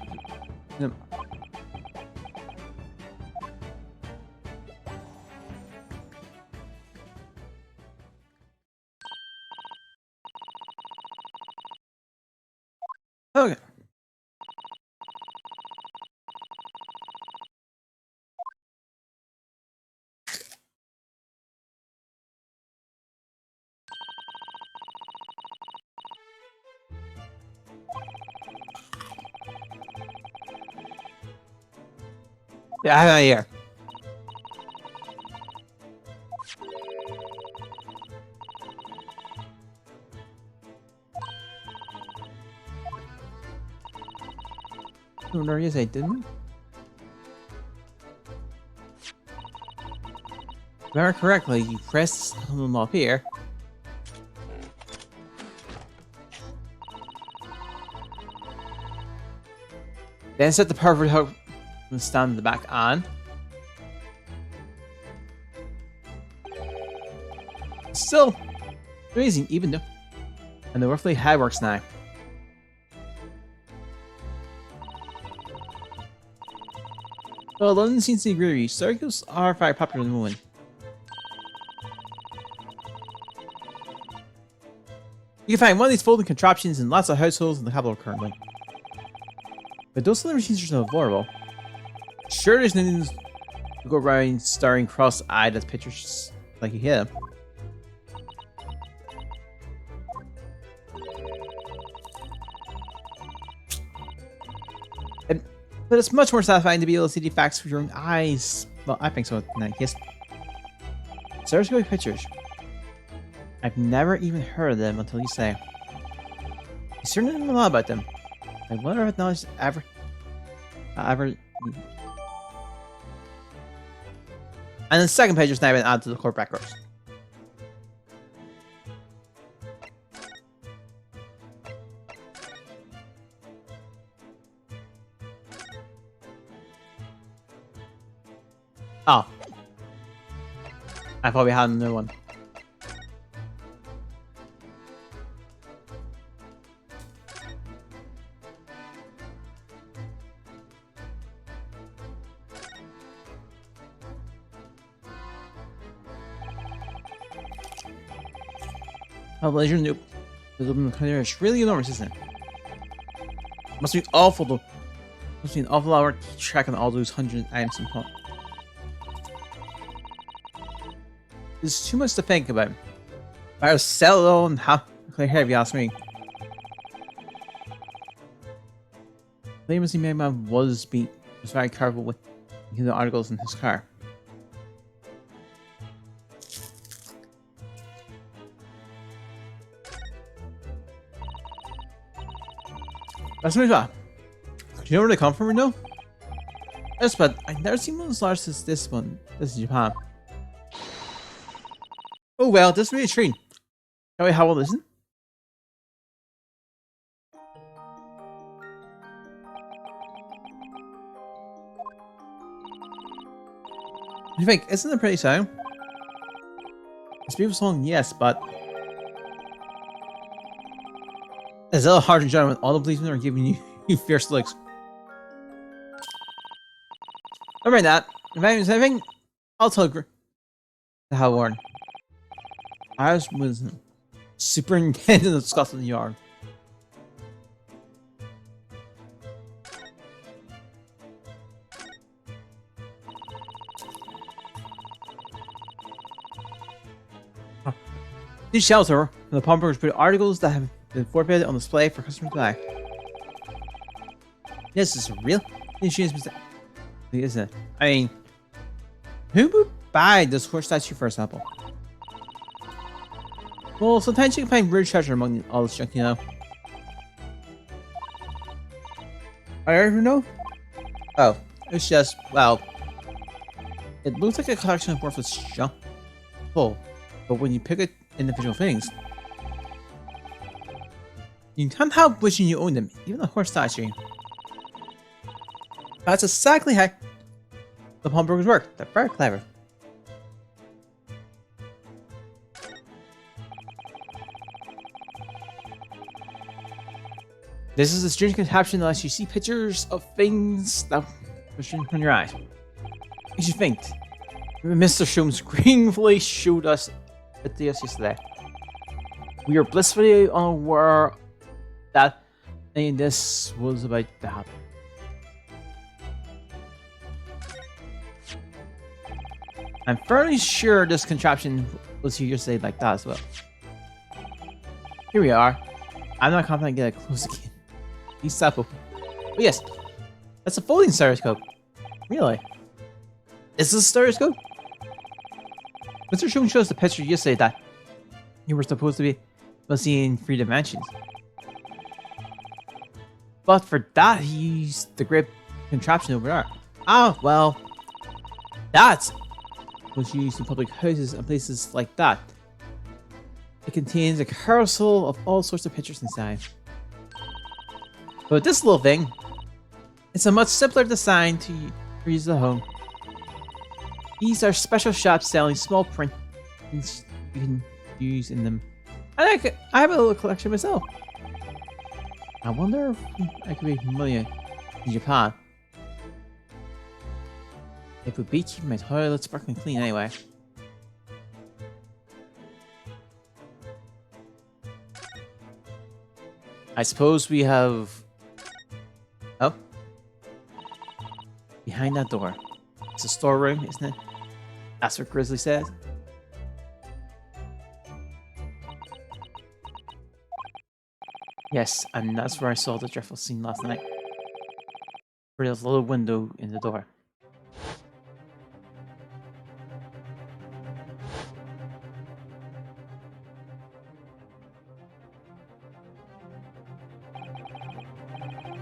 Yeah, I have an idea. Oh, no, yes, I didn't. If I remember correctly, you press them up here. Then set the power hook and stand the back on. Still amazing, even though. And the roughly how it works now. Well, London seems to agree with you. Circles are very popular at the moment. You can find one of these folding contraptions in lots of households in the capital currently. But those other machines are so affordable. Sure, there's nothing to go around staring cross-eyed at pictures like you hear. But it's much more satisfying to be able to see the facts with your own eyes. Well, I think so in that case. Stereoscopic pictures. I've never even heard of them until you say. You certainly know a lot about them. I wonder if knowledge ever... And the second page is now been added to the court records. Oh. I thought we had another one. Oh, leisure nope. The Dublin container is really enormous, isn't it? Must be awful though. Must be an awful lot of work tracking all those 100 items and pump. There's too much to think about. I'll sell it all and have clear hair if you ask me. Famously made man was very careful with the articles in his car. That's me. Do you know where they come from, no? Yes, but I've never seen one as large as this one. This is Japan. Oh well, this will be a treat. Shall we have a listen? What do you think? Isn't it a pretty song? It's a beautiful song, yes, but it's a little hard to judge when all the policemen are giving you fierce looks. Don't mind that. If anyone's anything, I'll tell the Hal Warren. I was superintendent of Scotland Yard. This shelter, the pawnbrokers put articles that have been forfeited on display for customers to buy. This is real. Isn't it? I mean, who would buy this horse statue, for example? Well, sometimes you can find weird treasure among all this junk, you know. I don't know. Oh, it's just, well, it looks like a collection of worthless junk. Oh, but when you pick at individual things, you can't help wishing you owned them, even the horse statue. That's exactly how the pawnbrokers work. They're very clever. This is a strange contraption that lets you see pictures of things that push in from your eyes. Makes you think. Mr. Sholmes gratefully showed us it to us yesterday. We are blissfully unaware that any of this was about to happen. I'm fairly sure this contraption was here yesterday like that as well. Here we are. I'm not confident I get it close again. He's supple. But yes, that's a folding stereoscope. Really? Is this a stereoscope? Mr. Sholmes showed us the picture yesterday that you were supposed to be seeing 3 dimensions. But for that, he used the great contraption over there. Ah, well, that's was used in public houses and places like that. It contains a carousel of all sorts of pictures inside. But this little thing, it's a much simpler design to use at home. These are special shops selling small prints you can use in them. And I have a little collection myself. I wonder if I could make money in Japan. It would be keeping my toilet sparkling clean anyway. I suppose we have... Oh. Behind that door. It's a storeroom, isn't it? That's what Grizzly said. Yes, and that's where I saw the dreadful scene last night. Where there's a little window in the door.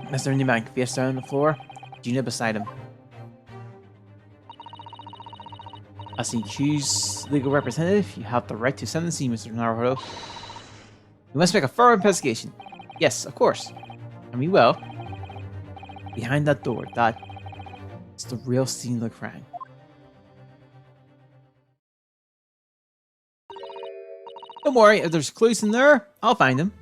Mr. Newbank, Fiesta on the floor, Gina beside him. As the accused legal representative, you have the right to send the scene, Mr. Naruto. You must make a thorough investigation. Yes, of course. And we will. Behind that door, that is the real scene of the crime. Don't worry, if there's clues in there, I'll find them.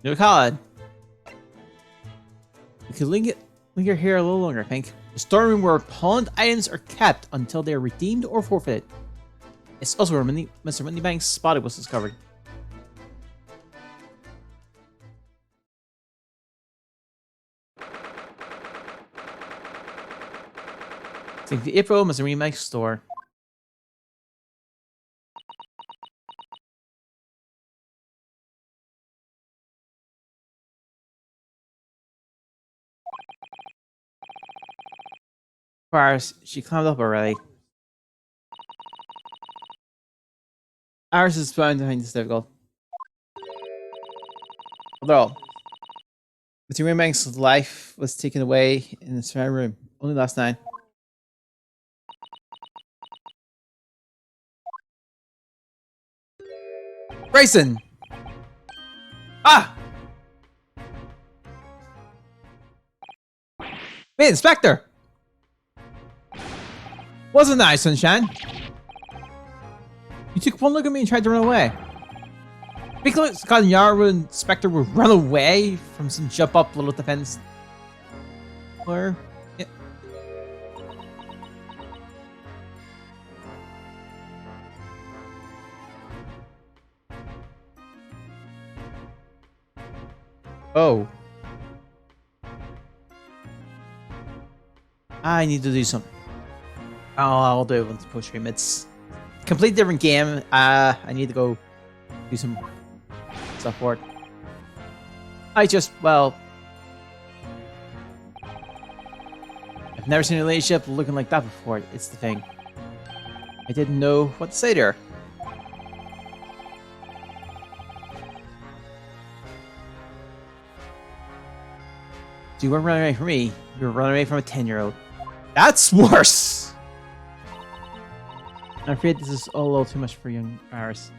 No Khaled. We could linger here a little longer, I think. The storeroom where pawned items are kept until they are redeemed or forfeited. It's also where Mr. Moneybank's body was discovered. Take the April Mr. Moneybank's store. Iris, she climbed up already. Iris is found behind this difficult. Although, Mr. Moneybank's life was taken away in the spare room only last night. Grayson! Ah! Hey, Inspector! Wasn't that, Sunshine? You took one look at me and tried to run away. Because Scott and Yara and Inspector would run away from some jump up little defense. Or... Yeah. Oh. I need to do something. Oh, I'll do it once push him. It's a completely different game. I need to go do some stuff for it. Well, I've never seen a relationship looking like that before. It's the thing. I didn't know what to say there. So you weren't running away from me. You were running away from a 10-year-old. That's worse! I'm afraid this is all a little too much for young Iris.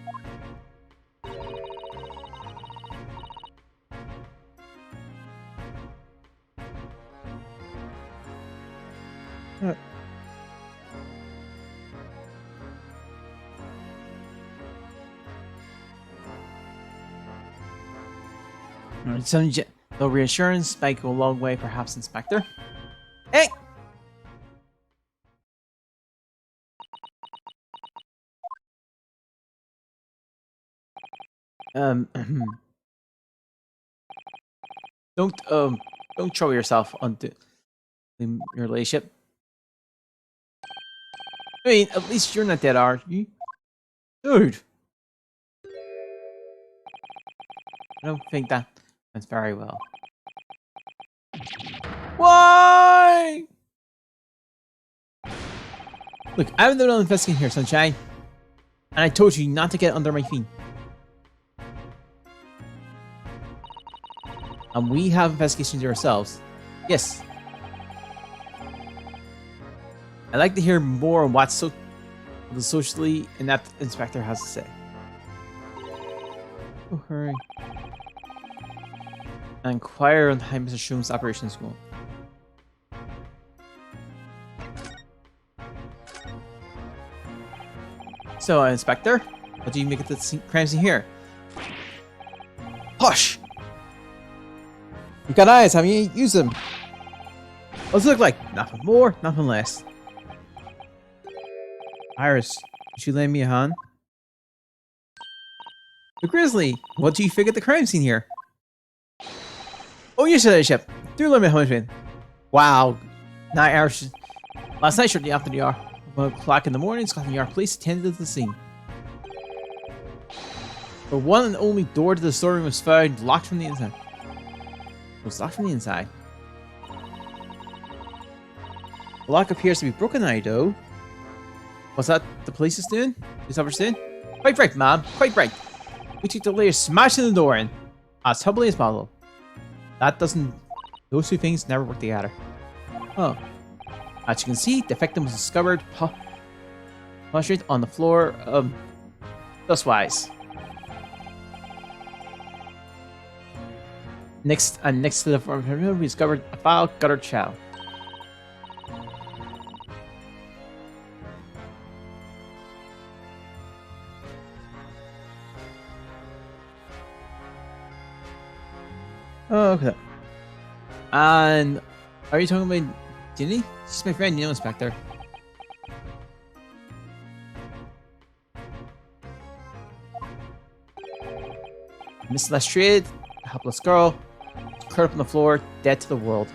Some little reassurance might go a long way, perhaps, Inspector. Hey! Don't throw yourself onto your relationship. I mean, at least you're not dead, are you? Dude! I don't think that went very well. Why? Look, I haven't done no investigating here, Sunshine. And I told you not to get under my feet. And we have investigations ourselves. Yes. I'd like to hear more on what the socially inept inspector has to say. Oh, hurry. And inquire on how Mr. Shum's operations go. So, Inspector, What do you make of the crime scene here? Hush! You've got eyes, haven't you? Use them. What's it look like? Nothing more, nothing less. Iris, would you lend me a hand? The Grizzly, what do you think of the crime scene here? Oh, yes, ship. Do lend me a hand. Wow. Night Iris. Last night, shortly after the hour, 1 o'clock in the morning, Scotland Yard police attended to the scene. The one and only door to the storeroom was found locked from the inside. It was locked from the inside. The lock appears to be broken now, though. Was that the police is doing? Is that what you're saying? Quite right, ma'am. Quite right. We took the layer smashing the door in as humbly as possible. That doesn't... Those two things never work together. Oh. As you can see, the victim was discovered prostrate on the floor, thuswise. Next to the front room, we discovered a foul gutter child. Oh, okay. And are you talking about Ginny? She's my friend, you know, Inspector. Miss Lestrade, a helpless girl, curled up on the floor, dead to the world.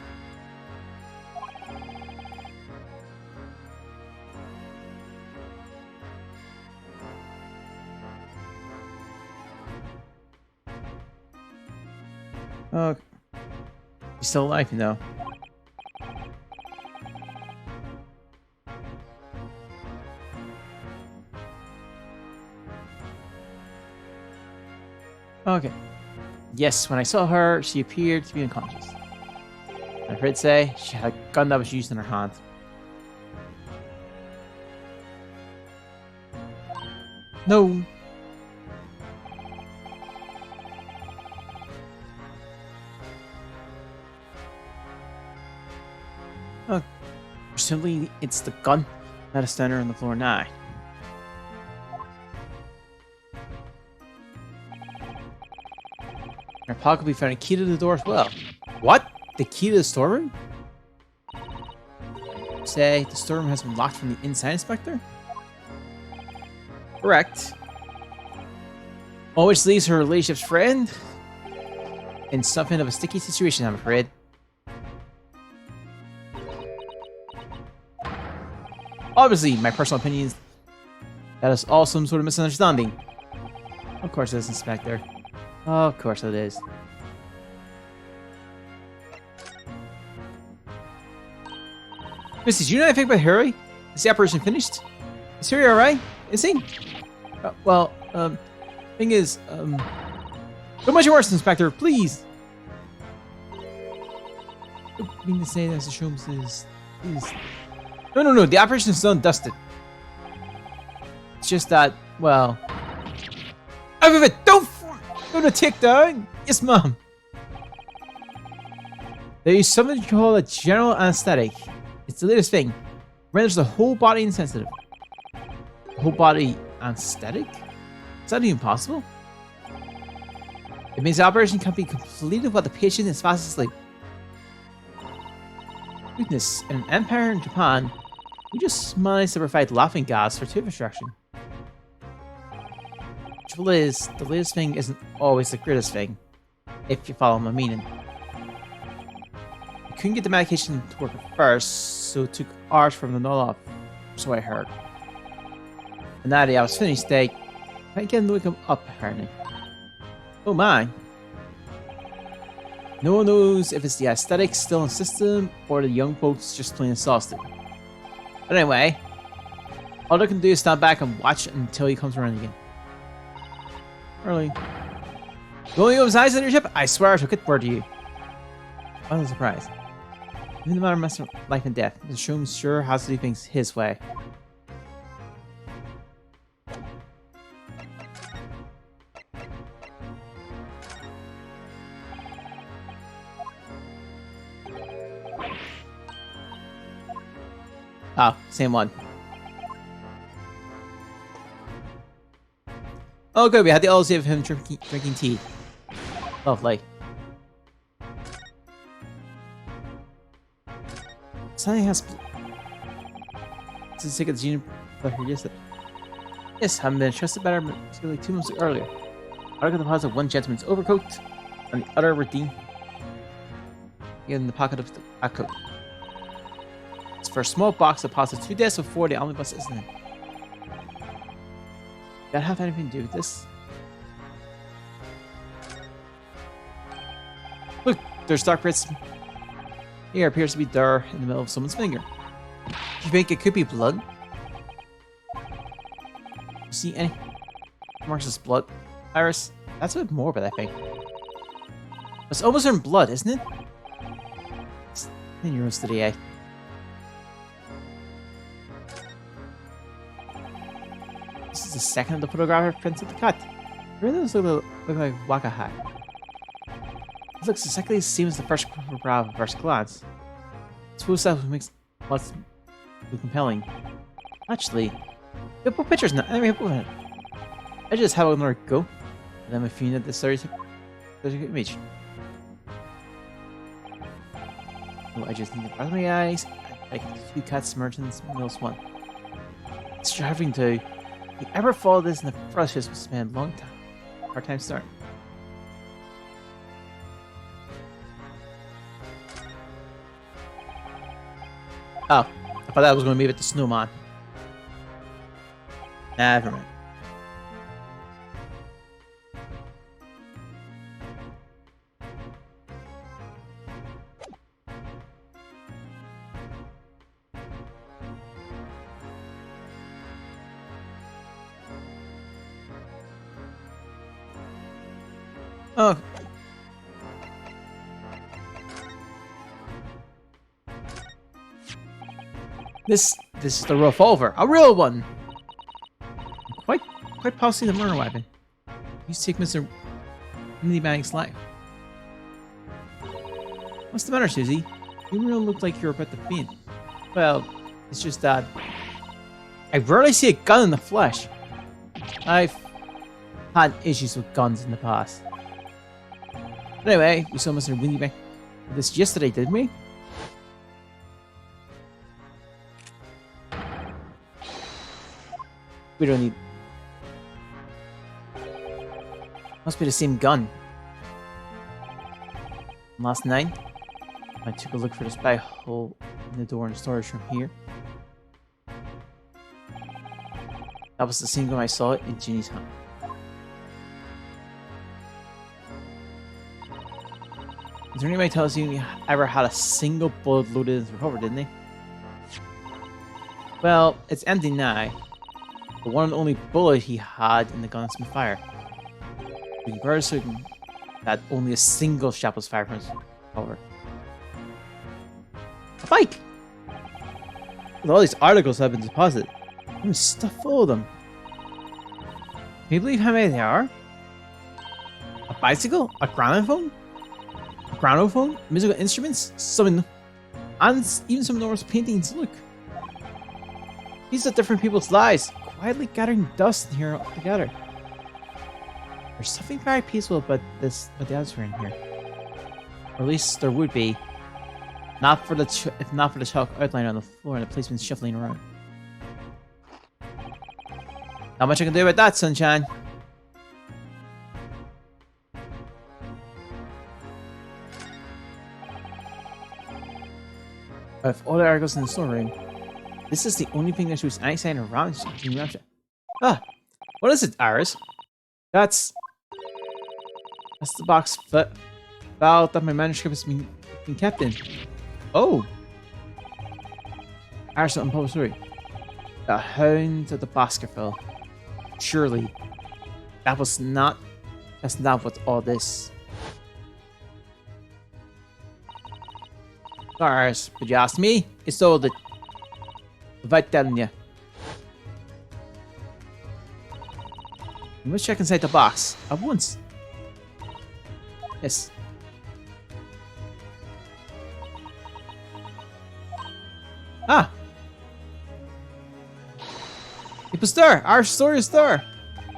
Oh, she's still alive, you know. Okay. Yes, when I saw her, she appeared to be unconscious. I'm afraid to say, she had a gun that was used in her hand. No. Oh, presumably it's the gun that is standing on the floor now. In her pocket, we found a key to the door as well. What? The key to the storeroom? Say, the storeroom has been locked from the inside, Inspector? Correct. All which leaves her relationship's friend in something of a sticky situation, I'm afraid. Obviously, my personal opinion is that is all some sort of misunderstanding. Of course it is, Inspector. Oh, of course it is. Missy, do you know anything about Harry? Is the operation finished? Is Harry alright? Is he? Thing is, don't much worse, Inspector, please! I don't mean to say that the Shrooms is... No, the operation is done, dusted. It's just that, well... Out of it! Don't take down! Yes, Mom! They use something called a general anesthetic. It's the latest thing. Renders the whole body insensitive. The whole body anesthetic? Is that even possible? It means the operation can be completed while the patient is fast asleep. Goodness, in an empire in Japan, we just managed to provide laughing gas for tooth extraction. Trouble is, the latest thing isn't always the greatest thing, if you follow my meaning. We couldn't get the medication to work at first, so it took hours for them to nod off, so I heard. And now that I was finished, they can't get them to wake them up, apparently. Oh my. No one knows if it's the aesthetics still in the system, or the young folks just plain exhausted. But anyway, all they can do is stand back and watch until he comes around again. Early. The only open eyes on your ship, I swear I took it word to you. What a surprise. Even the matter of messing with life and death, Mr. Shrooms sure has to do things his way. Ah, same one. Oh, good. We had the old save of him drinking tea. Lovely. Something has. This is sick of the gene. Yes, haven't been trusted better, but it's like 2 months earlier. I got the deposit of one gentleman's overcoat, and the other redeemed in the pocket of the back coat. It's for a small box deposit 2 days before the omnibus, isn't it? Did that have anything to do with this? Look, there's dark bits. Here appears to be there in the middle of someone's finger. Do you think it could be blood? You see any marks of blood, Iris? That's a bit morbid, I think. It's almost in blood, isn't it? It's 10 euros to the eye. This is the second of the photographer printed the cut. It really does look like Wakaha. It looks exactly the same as the first photograph at first glance. I suppose that makes what's so compelling. Actually, we put pictures now. I just have another go, and then if you need the stereotype image. Oh, I just need to brush my eyes and like 2 cats merchants Mills 1. Striving to. If you ever follow this in the process, will spend a long time. Hard time starting. Oh, I thought that was going to be with the snowman. Never mind. Oh. This is the revolver, a real one. Quite possibly the murder weapon. You take Mr. Minibank's life. What's the matter, Susie? You really look like you're about to faint. Well, it's just that I rarely see a gun in the flesh. I've had issues with guns in the past. Anyway, we saw Mr. Windybank this yesterday, didn't we? We don't need. Must be the same gun. Last night, I took a look for the spy hole in the door in the storage room here. That was the same gun I saw in Ginny's hand. Is there anybody tells you he ever had a single bullet loaded in his revolver, didn't he? Well, it's empty now. The one and only bullet he had in the gun has been fired. We can very certain that only a single shot was fired from his revolver. A bike! With all these articles have been deposited, there's stuff full of them. Can you believe how many there are? A bicycle? A gramophone? Musical instruments? And even some enormous paintings. Look. These are different people's lives, quietly gathering dust here all together. There's something very peaceful about this, about the atmosphere in here. Or at least there would be. If not for the chalk outline on the floor and the policemen shuffling around. Not much I can do about that, sunshine. Of all the articles in the storeroom, this is the only thing that shows any sign of around. Ah, what is it, Iris? That's the box file that my manuscript has been kept in. Oh, Iris, unpublished story. The Hound of the Baskerville. Surely, that's not what all this. Iris, but you asked me, it's all the. Without telling you. You must check inside the box at once. Yes. Ah! It was there! Our story is there!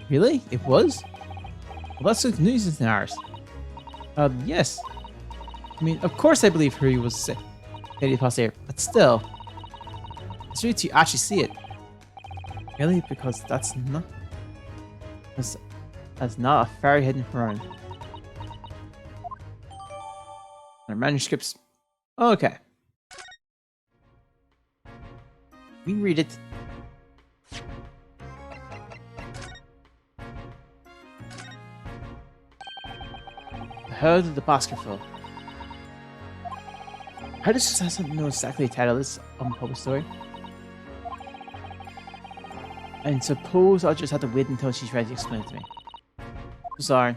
Really? It was? Well, that's good news, isn't ours? Yes. I mean, of course I believe Hurry was sick. Lady Postier, but still. It's really to actually see it. Really? Because that's not... That's not a fairy hidden run. Our manuscripts. Okay. We read it. How did the basket fall? How does this have something to know exactly the title of this unpublished story? And suppose I'll just have to wait until she's ready to explain it to me. Sorry.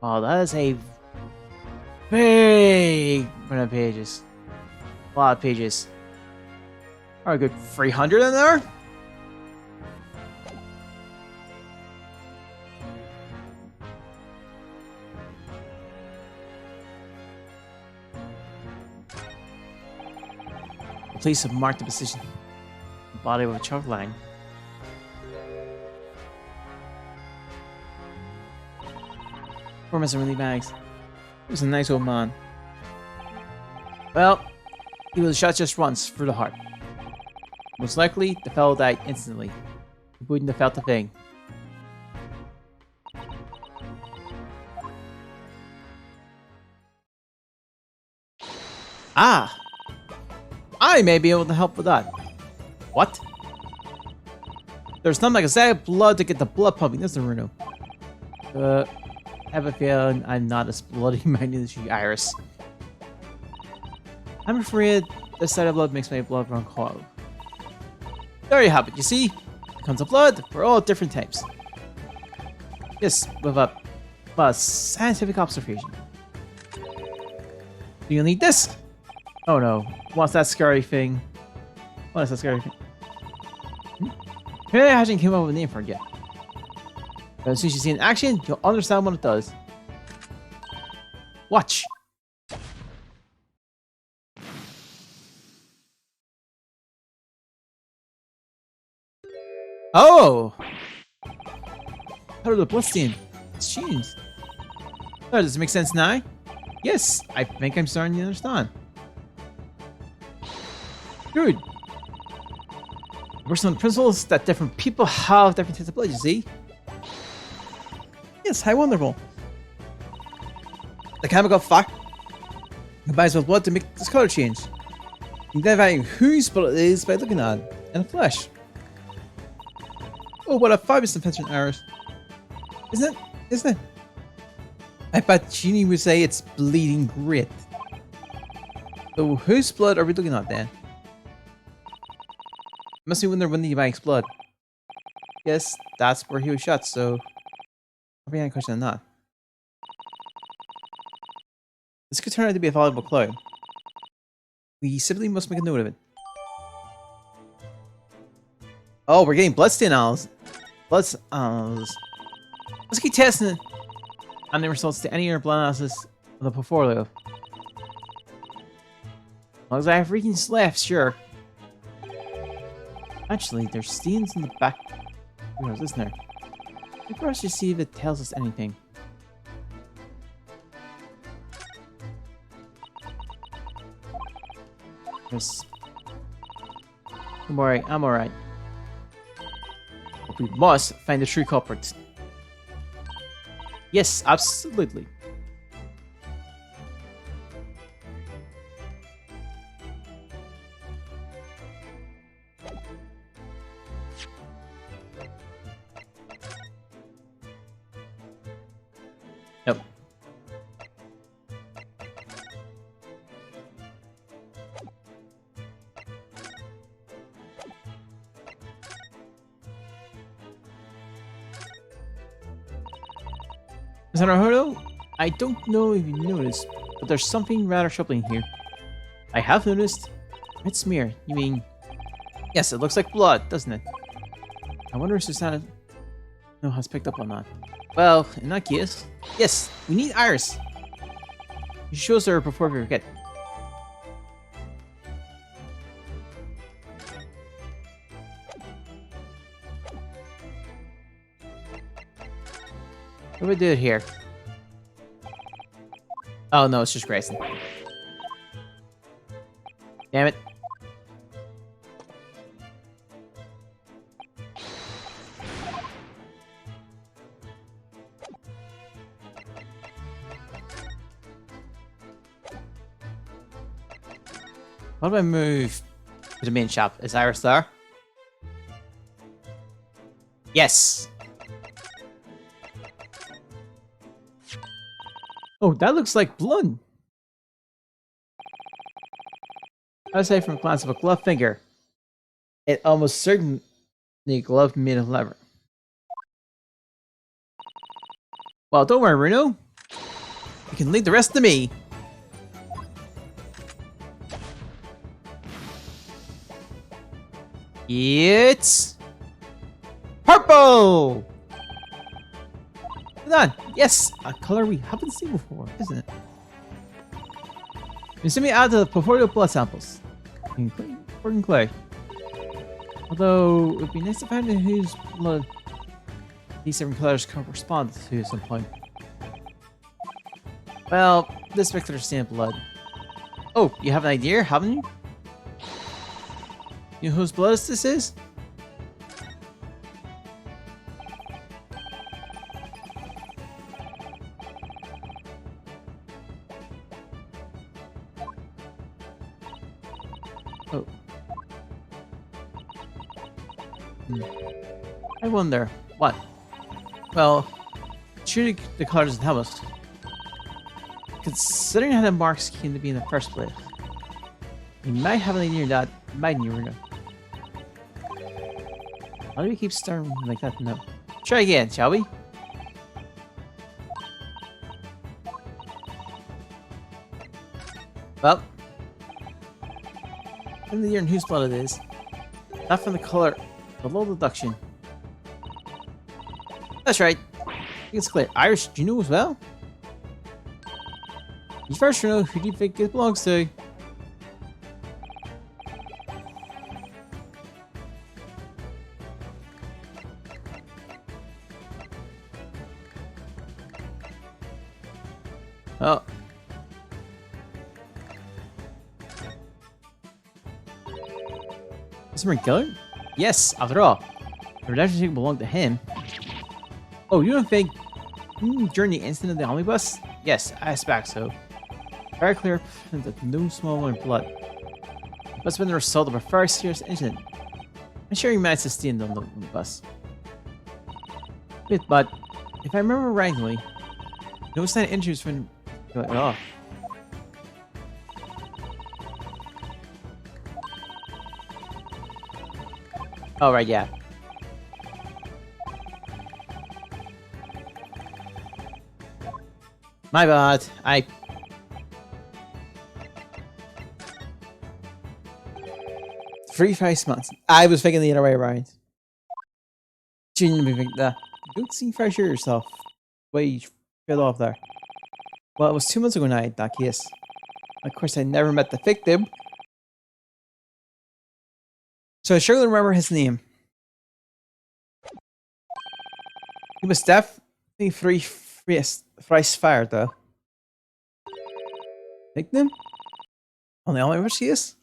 Oh, that is a big amount of pages. A lot of pages. Are a good 300 in there? The police have marked the position. The body with a chalk line. Poor Mr. Willie Bags. He was a nice old man. Well, he was shot just once through the heart. Most likely, the fellow died instantly. He wouldn't have felt a thing. Ah! I may be able to help with that. What? There's nothing like a sad blood to get the blood pumping, doesn't Bruno? I have a feeling I'm not as bloody minded as you, Iris. I'm afraid this side of blood makes my blood run cold. There you have it, you see? Tons of blood for all different types. Yes, with a scientific observation. Do you need this? Oh no, what's that scary thing? What is that scary thing? Maybe I hasn't came up with a name for it yet. But as soon as you see it in action, you'll understand what it does. Watch! Oh! How did the blood stain? It's changed. Oh, does it make sense now? Yes, I think I'm starting to understand. Good. We're some principles that different people have different types of blood, you see? Yes, how wonderful. The chemical fact combines with blood to make this color change. You can identify whose blood it is by looking at it in the flesh. Oh, what a fabulous invention, Iris. Isn't it? Isn't it? I bet Jeannie would say it's bleeding great. So whose blood are we looking at then? Must be when they're winning Mike's blood. Yes, that's where he was shot, so I'll be any question on that. This could turn out to be a valuable clue. We simply must make a note of it. Oh, we're getting bloodstain analysis. Let's keep testing it. And the results to any other blood analysis of the portfolio. As long as I have freaking left, sure. Actually, there's stains in the back. Who knows, isn't there? Maybe I should see if it tells us anything. Yes. Don't worry, I'm alright. But we must find the true culprit. Yes, absolutely. Nope. Mr. Naruto, I don't know if you noticed, but there's something rather troubling here. I have noticed. Red smear, you mean... Yes, it looks like blood, doesn't it? I wonder if Susanna has picked up on that. Well, in that case... Yes, we need Iris. You show us her before we forget. do we do here? Oh no, it's just Grayson. Damn it. What do I move to the main shop? Is Iris there? Yes! Oh, that looks like blood. Aside from a glance of a glove finger, it almost certainly a glove made of leather. Well, don't worry, Bruno. You can leave the rest to me. It's purple. Hold on. Yes, a color we haven't seen before, isn't it? You send me out the portfolio blood samples. Important clay. Although it would be nice to find out whose blood these different colors correspond to at some point. Well, this particular stamp blood. Oh, you have an idea, haven't you? You know whose blood this is? Oh. I wonder, what? Well, surely the color doesn't tell us. Considering how the marks came to be in the first place, we might have an idea that might never know. Why do we keep starting like that? No. Try again, shall we? Well, from the year and whose blood it is, not from the color, below deduction. That's right. I think it's clear. Irish, do you know as well? You first know who do you think it belongs to? Oh. Is it McGill? Yes, after all. The redemption ticket belonged to him. Oh, you don't think during the incident of the omnibus? Yes, I suspect so. Very clear that no small amount of blood. It must have been the result of a very serious incident. I'm sure he managed to stay in the omnibus. Wait, but if I remember rightly, no sign of injuries when at all. Oh right, yeah. My bad. I 3 months. I was thinking the other way around. Genuinely think that. You don't seem very sure yourself. Way you fell off there. Well, it was 2 months ago now, in that case. Of course, I never met the victim. So I surely remember his name. He was definitely thrice fired, though. Victim? Only all I wish he is?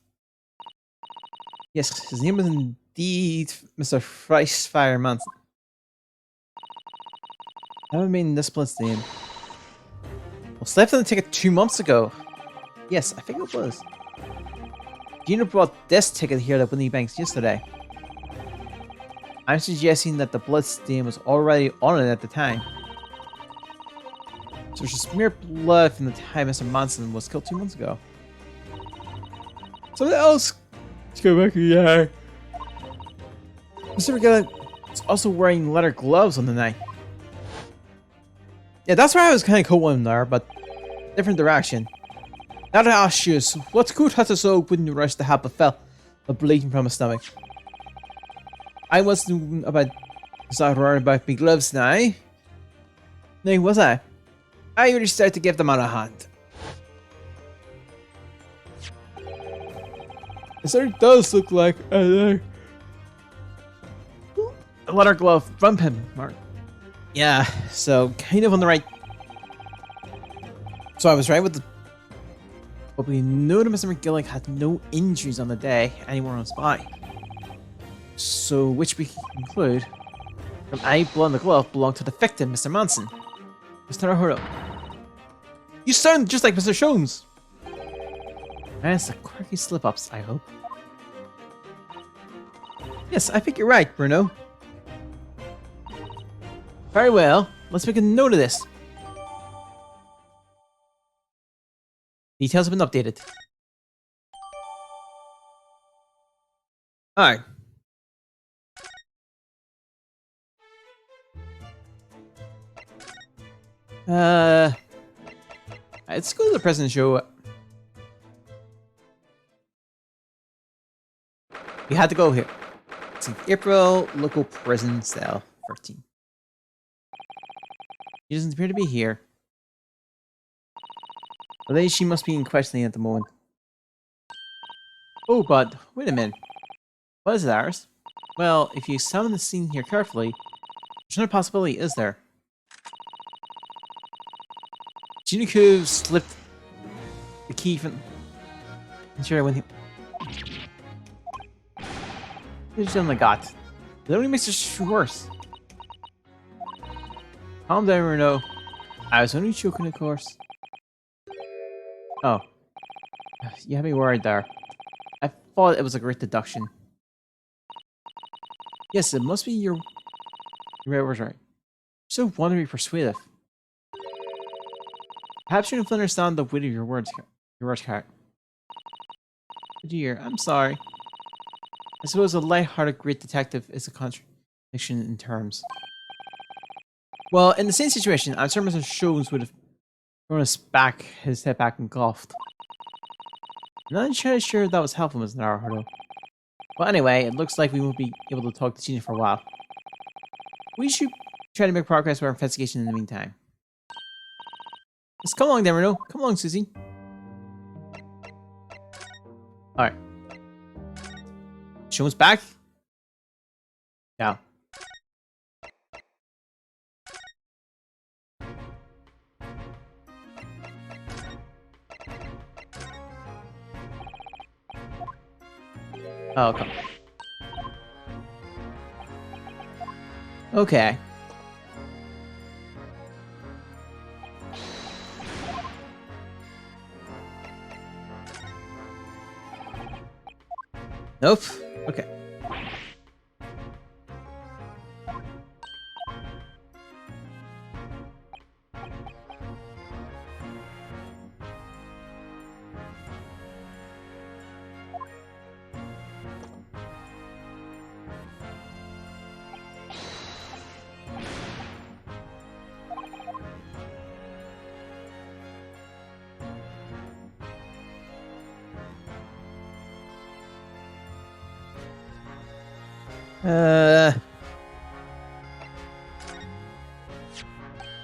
Yes, his name was indeed Mr. Thrice Fire Manson. I haven't been this blood's name. Well, slept on the ticket 2 months ago. Yes, I think it was. Gina brought this ticket here to Winnie Banks yesterday. I'm suggesting that the blood stain was already on it at the time. So there's just mere blood from the time Mr. Manson was killed 2 months ago. Something else. Let's go back here. Mr. McGill is also wearing leather gloves on the night. Yeah, that's where I was kind of cool in there, but different direction. Now to ask you, what could have to so wouldn't rush to have a fell of bleeding from his stomach? I wasn't about worried about my gloves now. No, was I? I really started to give them out a hand. It certainly does look like a leather glove from him, Mark. Yeah, so kind of on the right. So I was right with the. But we know that Mr. McGillick had no injuries on the day anywhere on his body. So, which we can conclude from any blood on the glove belonged to the victim, Mr. Manson. Mr. Naruto. You sound just like Mr. Sholmes! That's the quirky slip-ups, I hope. Yes, I think you're right, Bruno. Very well, let's make a note of this. Details have been updated. Alright. Let's go to the present show. We had to go here. It's in April, local prison cell 13. She doesn't appear to be here. Although she must be in questioning at the moment. Oh, but wait a minute. What is it, ours? Well, if you examine the scene here carefully, there's another possibility, is there? Juniku slipped the key from. I'm sure when he. He's done the got. That only makes it worse. Calm down, Renault. I was only joking, of course. Oh. You had me worried there. I thought it was a great deduction. Yes, it must be your was right. So want to be persuasive. Perhaps you don't understand the wit of your words, Cat. Dear, I'm sorry. I suppose a light-hearted great detective is a contradiction in terms. Well, in the same situation, I'm sure Mr. Sholmes would have thrown his head back and golfed. I'm not entirely sure that was helpful, Mr. Naruto. Well, anyway, it looks like we won't be able to talk to Gina for a while. We should try to make progress with our investigation in the meantime. Let's come along, Demerno. Come along, Susie. Alright. Show us back? Yeah. Oh, okay. Okay. Nope. Okay.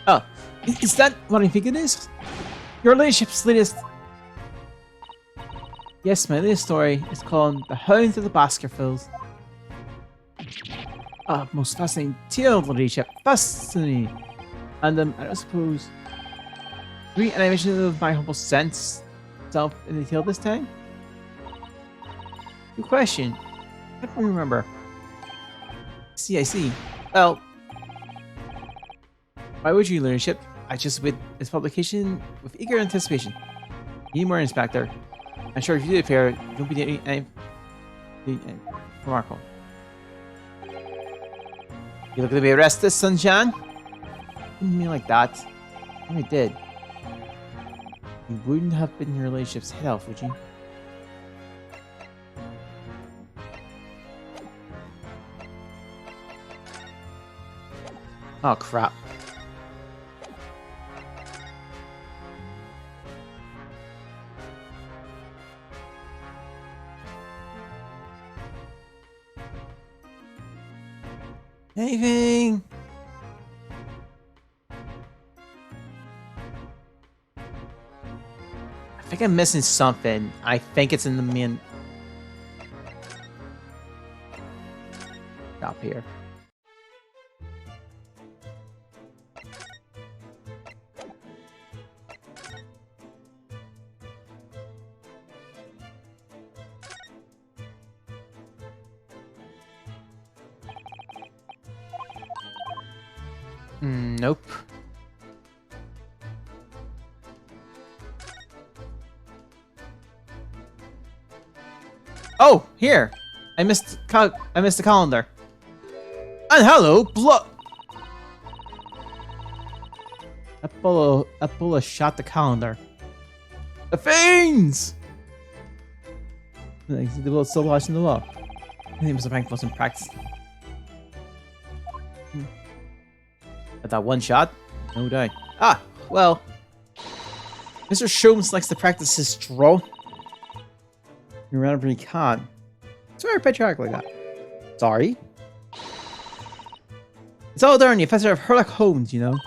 Oh, is that what I think it is? Your relationship's latest. Yes, my latest story is called The Hounds of the Baskervilles. Ah, most fascinating tale of the relationship. Fascinating. And I suppose animation of my humble sense self in the tale this time? Good question. I don't remember. I see. Well, why would you, leadership? I just wait its publication with eager anticipation. Need more, Inspector. I'm sure if you do appear, you don't be any remarkable. You looking to be arrested, Sunshine? Didn't mean like that. If I did, you wouldn't have been your relationship's head elf, would you? Oh crap. Anything? I think I'm missing something. I think it's in the main shop here. Nope. Oh, here. I missed the calendar. And hello, blood. Apollo shot the calendar. The fiends! The bullet still lodged in the wall. I think Mr. Bank wasn't practicing. At that one shot? No doubt. Ah, well. Mr. Sholmes likes to practice his draw. You're around pretty con. It's very patriotic like that. Sorry. It's all darn you, Professor of Herlock Holmes, you know.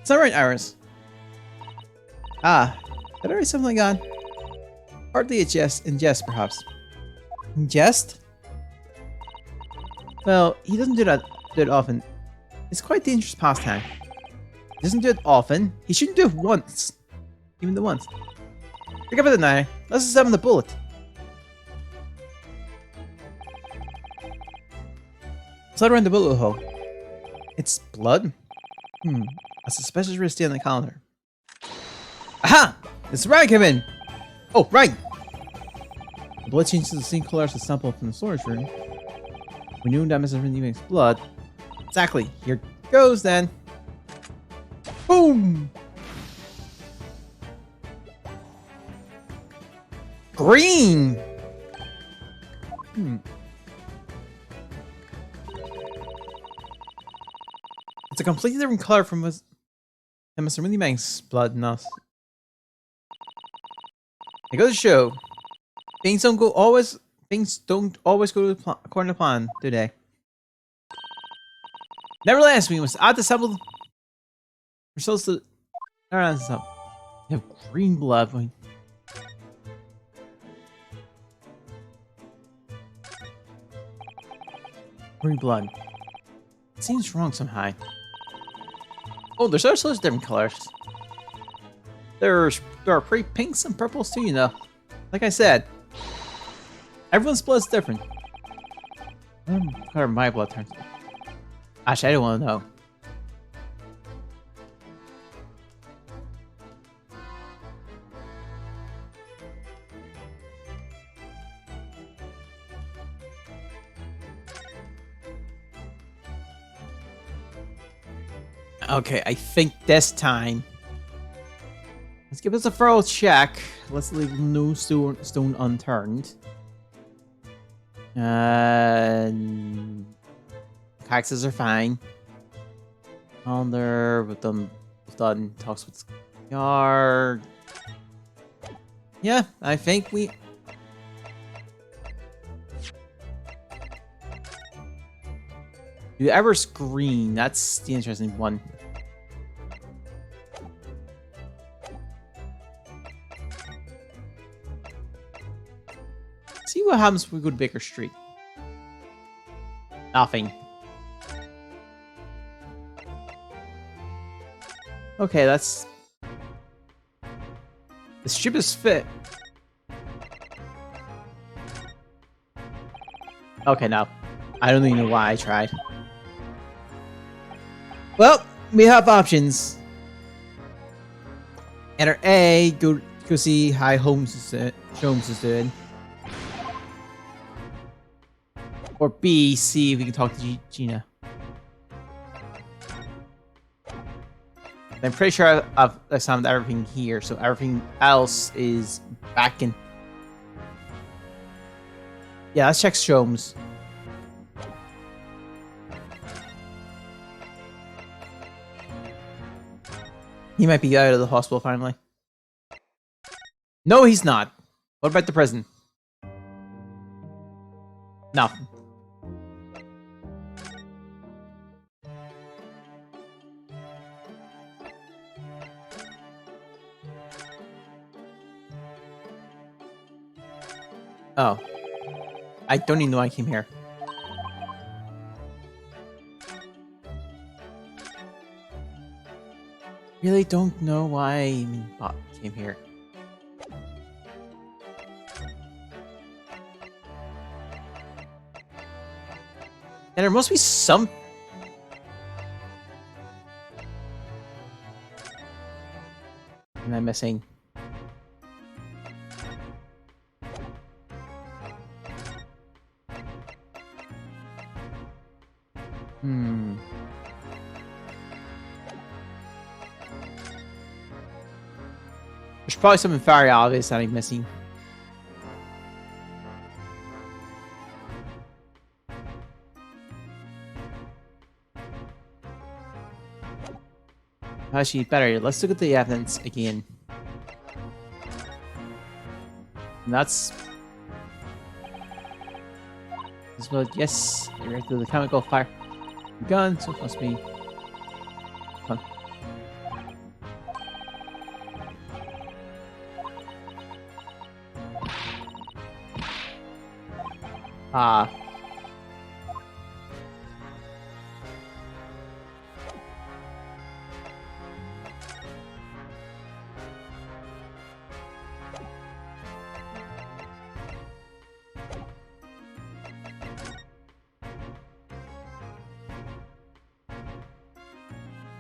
It's not right, Iris. Ah, did I write something on? Hardly a jest, in jest, perhaps. In jest? Well, he doesn't do it often. It's quite dangerous pastime. He doesn't do it often. He shouldn't do it once. Even the once. Forget about it now. Let's examine the bullet. Blood around the bullet hole. It's blood? A suspicious risk on the calendar. Aha! It's right, come in! Oh, right! The blood changes the same color as the sample from the storage room. We knew that Mr. Rindy makes blood. Exactly. Here goes then. Boom! Green! It's a completely different color from Mr. Mindy Bank's blood and us. It goes to show, things don't always go according to plan, do they? Nevertheless, we must add the sample results to our You have green blood. Green blood. It seems wrong somehow. Oh, there's also different colors. There are pretty pinks and purples too, you know. Like I said, everyone's blood's different. What color my blood turns to? Actually, I don't want to know. Okay, I think this time. Let's give this a thorough check. Let's leave no stone unturned. Taxes are fine. On there, with them done. Talks with yard. Yeah, I think we. Do ever screen? That's the interesting one. See what happens if we go to Baker Street. Nothing. Okay, that's the stupidest fit. Okay, no. I don't even know why I tried. Well, we have options. Enter A, go see how Holmes is doing. Or B, see if we can talk to Gina. I'm pretty sure I've examined everything here, so everything else is back in. Yeah, let's check Sholmes. He might be out of the hospital finally. No, he's not. What about the prison? No. Oh. I don't even know I came here. Really don't know why I came here. And there must be some... missing? There's probably something very obvious that I'm missing. Actually, better. Let's look at the evidence again. And that's... Well, yes, directed the chemical fire gun, so it must be... Fun. Ah.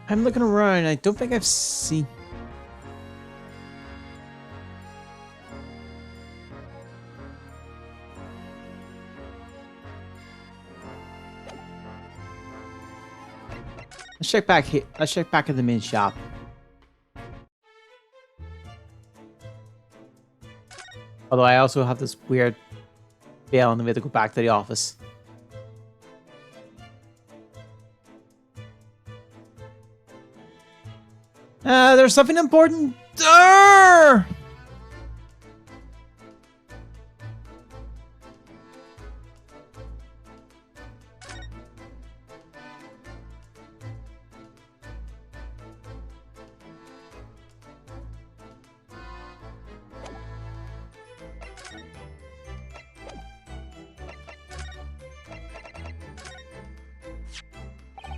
I'm looking around. I don't think I've seen... Let's check back here. Let's check back at the main shop. Although I also have this weird bail on the way to go back to the office. There's something important. Arrgh!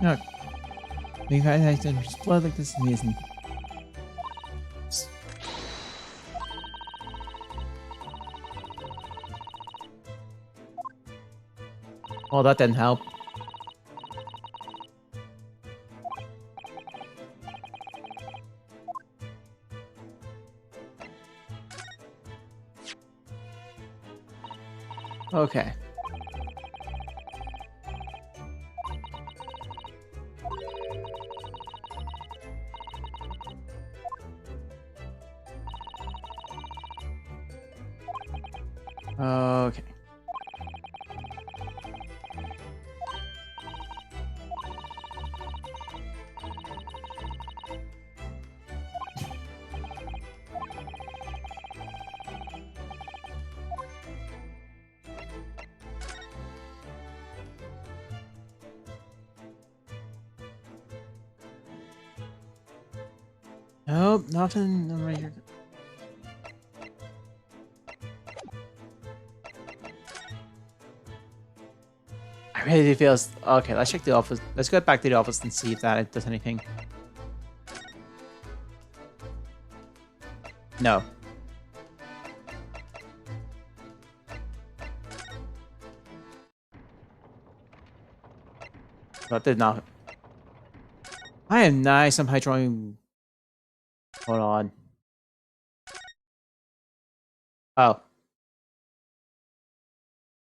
No. We've had blood like this is amazing. Oh, that didn't help. Okay. Okay. Nope, nothing right here. I really do feel... Okay, let's check the office. Let's go back to the office and see if that does anything. No. That did not... I am nice. I'm high drawing... Hold on. Oh.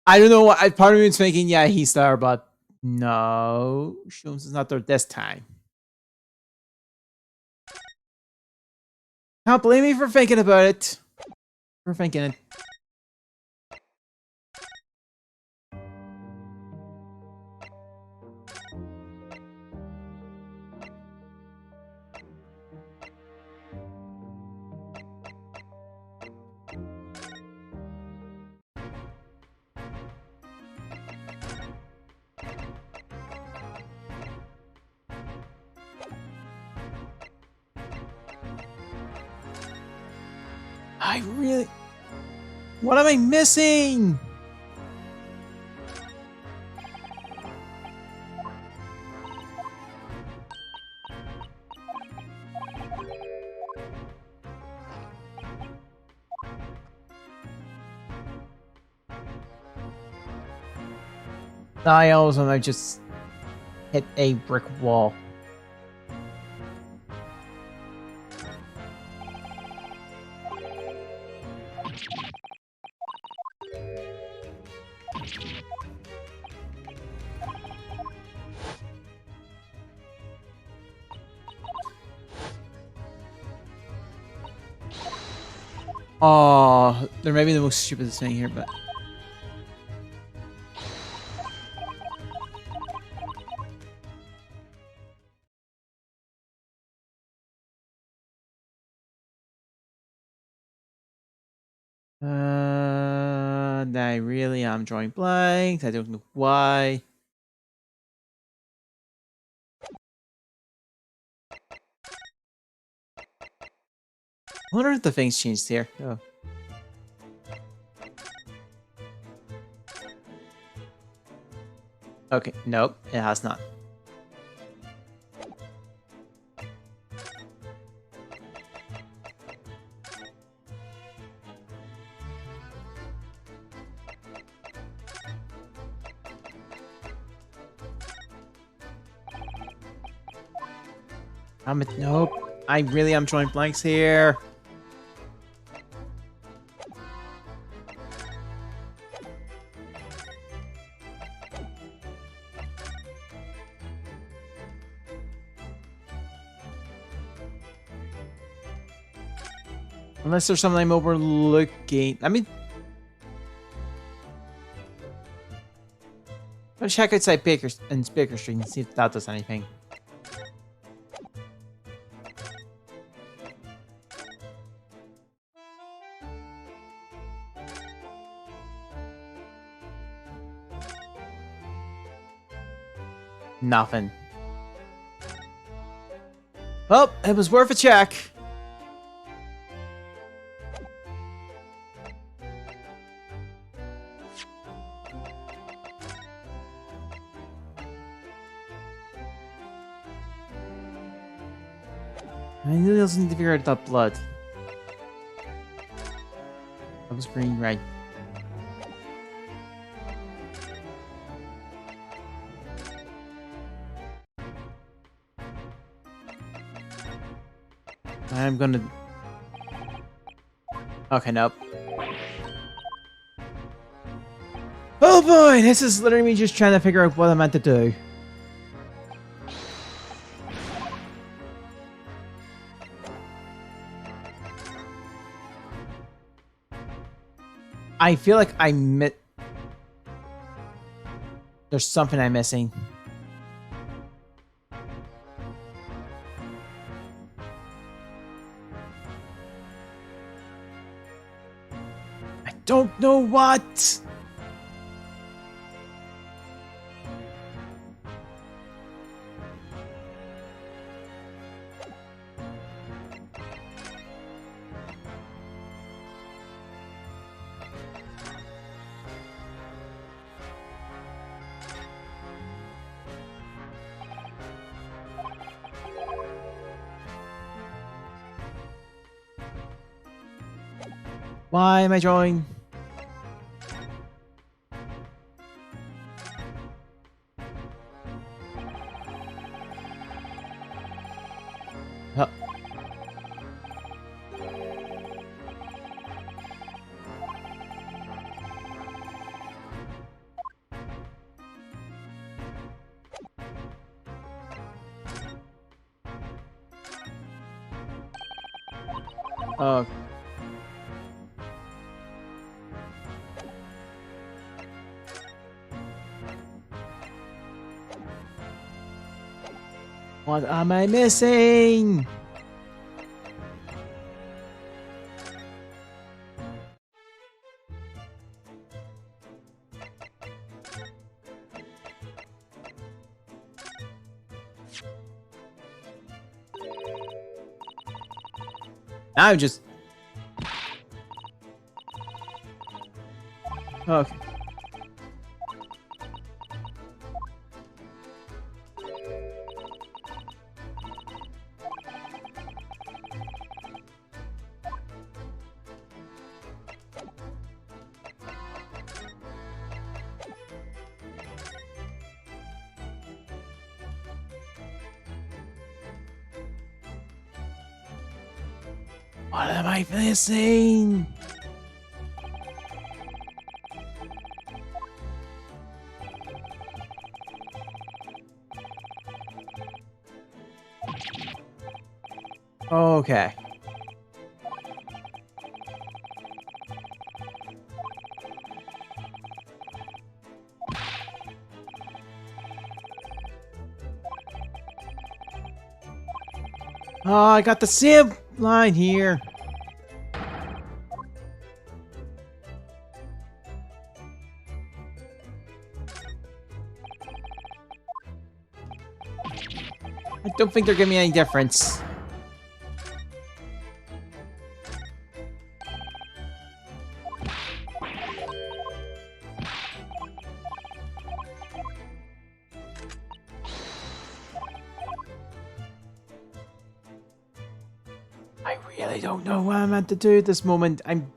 I don't know what... Part of me is thinking, yeah, he's there, but... No. Sholmes is not there this time. Can't blame me for thinking about it. For thinking it. I really... What am I missing? I also just hit a brick wall. Oh, there may be the most stupidest thing here, but... I really am drawing blanks. I don't know why. I wonder if the things changed here. Oh. Okay, nope, it has not. Nope. I really am drawing blanks here. Unless there's something I'm overlooking. I mean... Let's check outside Baker Street and see if that does anything. Nothing. Well, it was worth a check. I really also need to figure out that blood. That was green, right? I'm gonna... Okay, nope. Oh boy, this is literally me just trying to figure out what I'm meant to do. I feel like there's something I'm missing. I don't know what. Why am I drawing? Oh. Oh. What am I missing? Now just... Okay. What am I missing? Okay. Oh, I got the same line here. I don't think they're giving me any difference. I really don't know what I'm meant to do at this moment. I'm...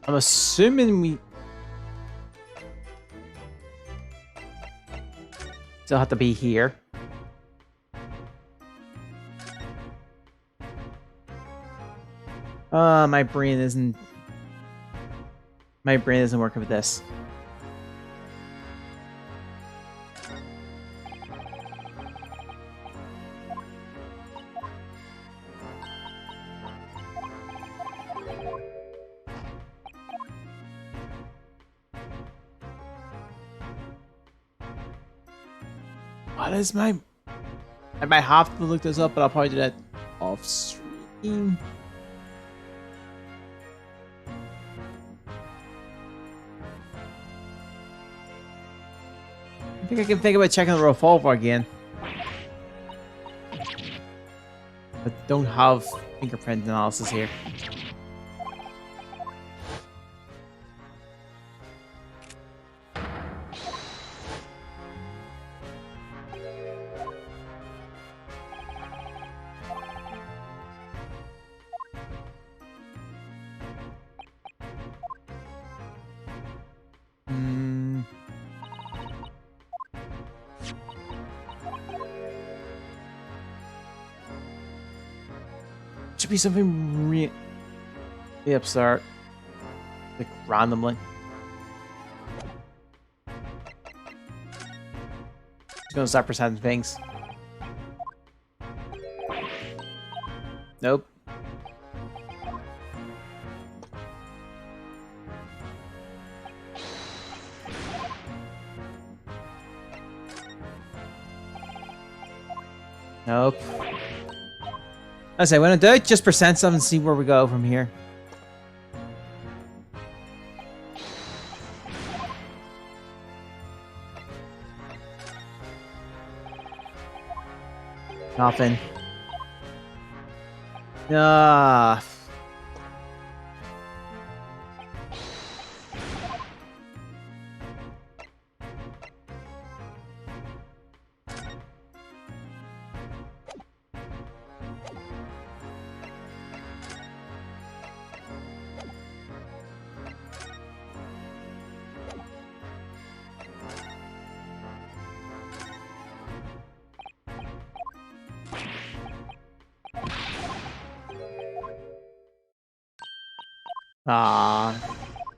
I'm assuming we still have to be here. My brain isn't... My brain isn't working with this. What is my... I might have to look this up, but I'll probably do that off stream. I think I can think about checking the revolver again. But don't have fingerprint analysis here. Should be something really absurd, like randomly. Just gonna start presenting things. Nope. Nope. I say, when I do it, just present something and see where we go from here. Nothing. Ah.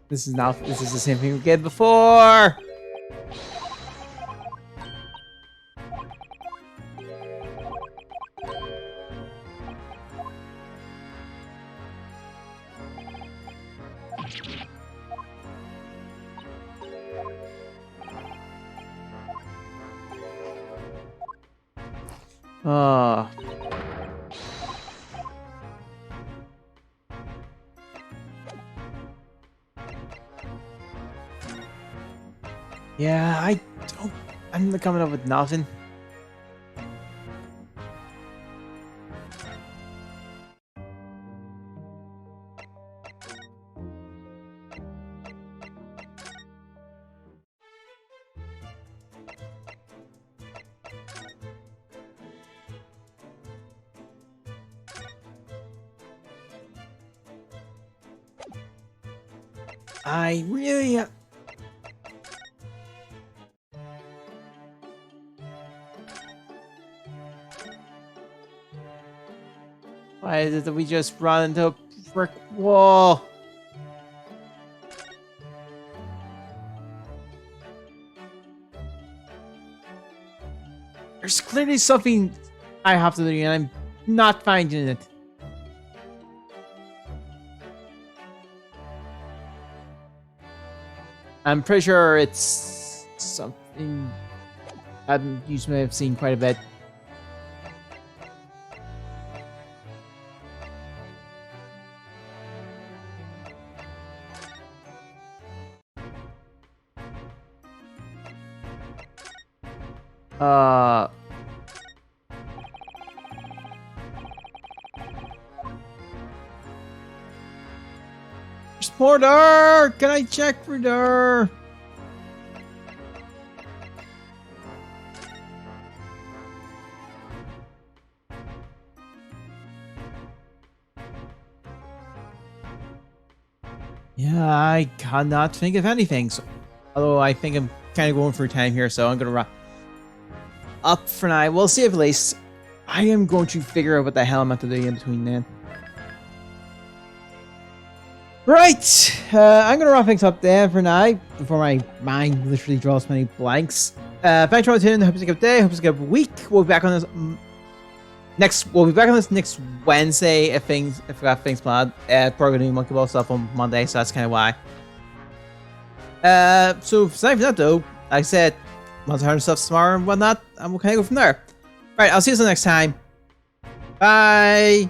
This is the same thing we did before. Oh. Yeah, I'm not coming up with nothing. I really... Why is it that we just run into a brick wall? There's clearly something I have to do, and I'm not finding it. I'm pretty sure it's something you may have seen quite a bit. There's more there! Can I check for there? Yeah, I cannot think of anything. So, although I think I'm kind of going for time here, so I'm gonna wrap up for now. We'll see if at least I am going to figure out what the hell I'm going to do in between then. Right, I'm gonna wrap things up there for now before my mind literally draws many blanks. Thanks for tuning in. Hope it's a good day. Hope it's a good week. We'll be back on this We'll be back on this next Wednesday if we got things planned. Probably gonna do Monkey Ball stuff on Monday, so that's kind of why. So aside from that though, like I said, lots of hard stuff tomorrow and whatnot, and we'll kind of go from there. Right, I'll see you next time. Bye.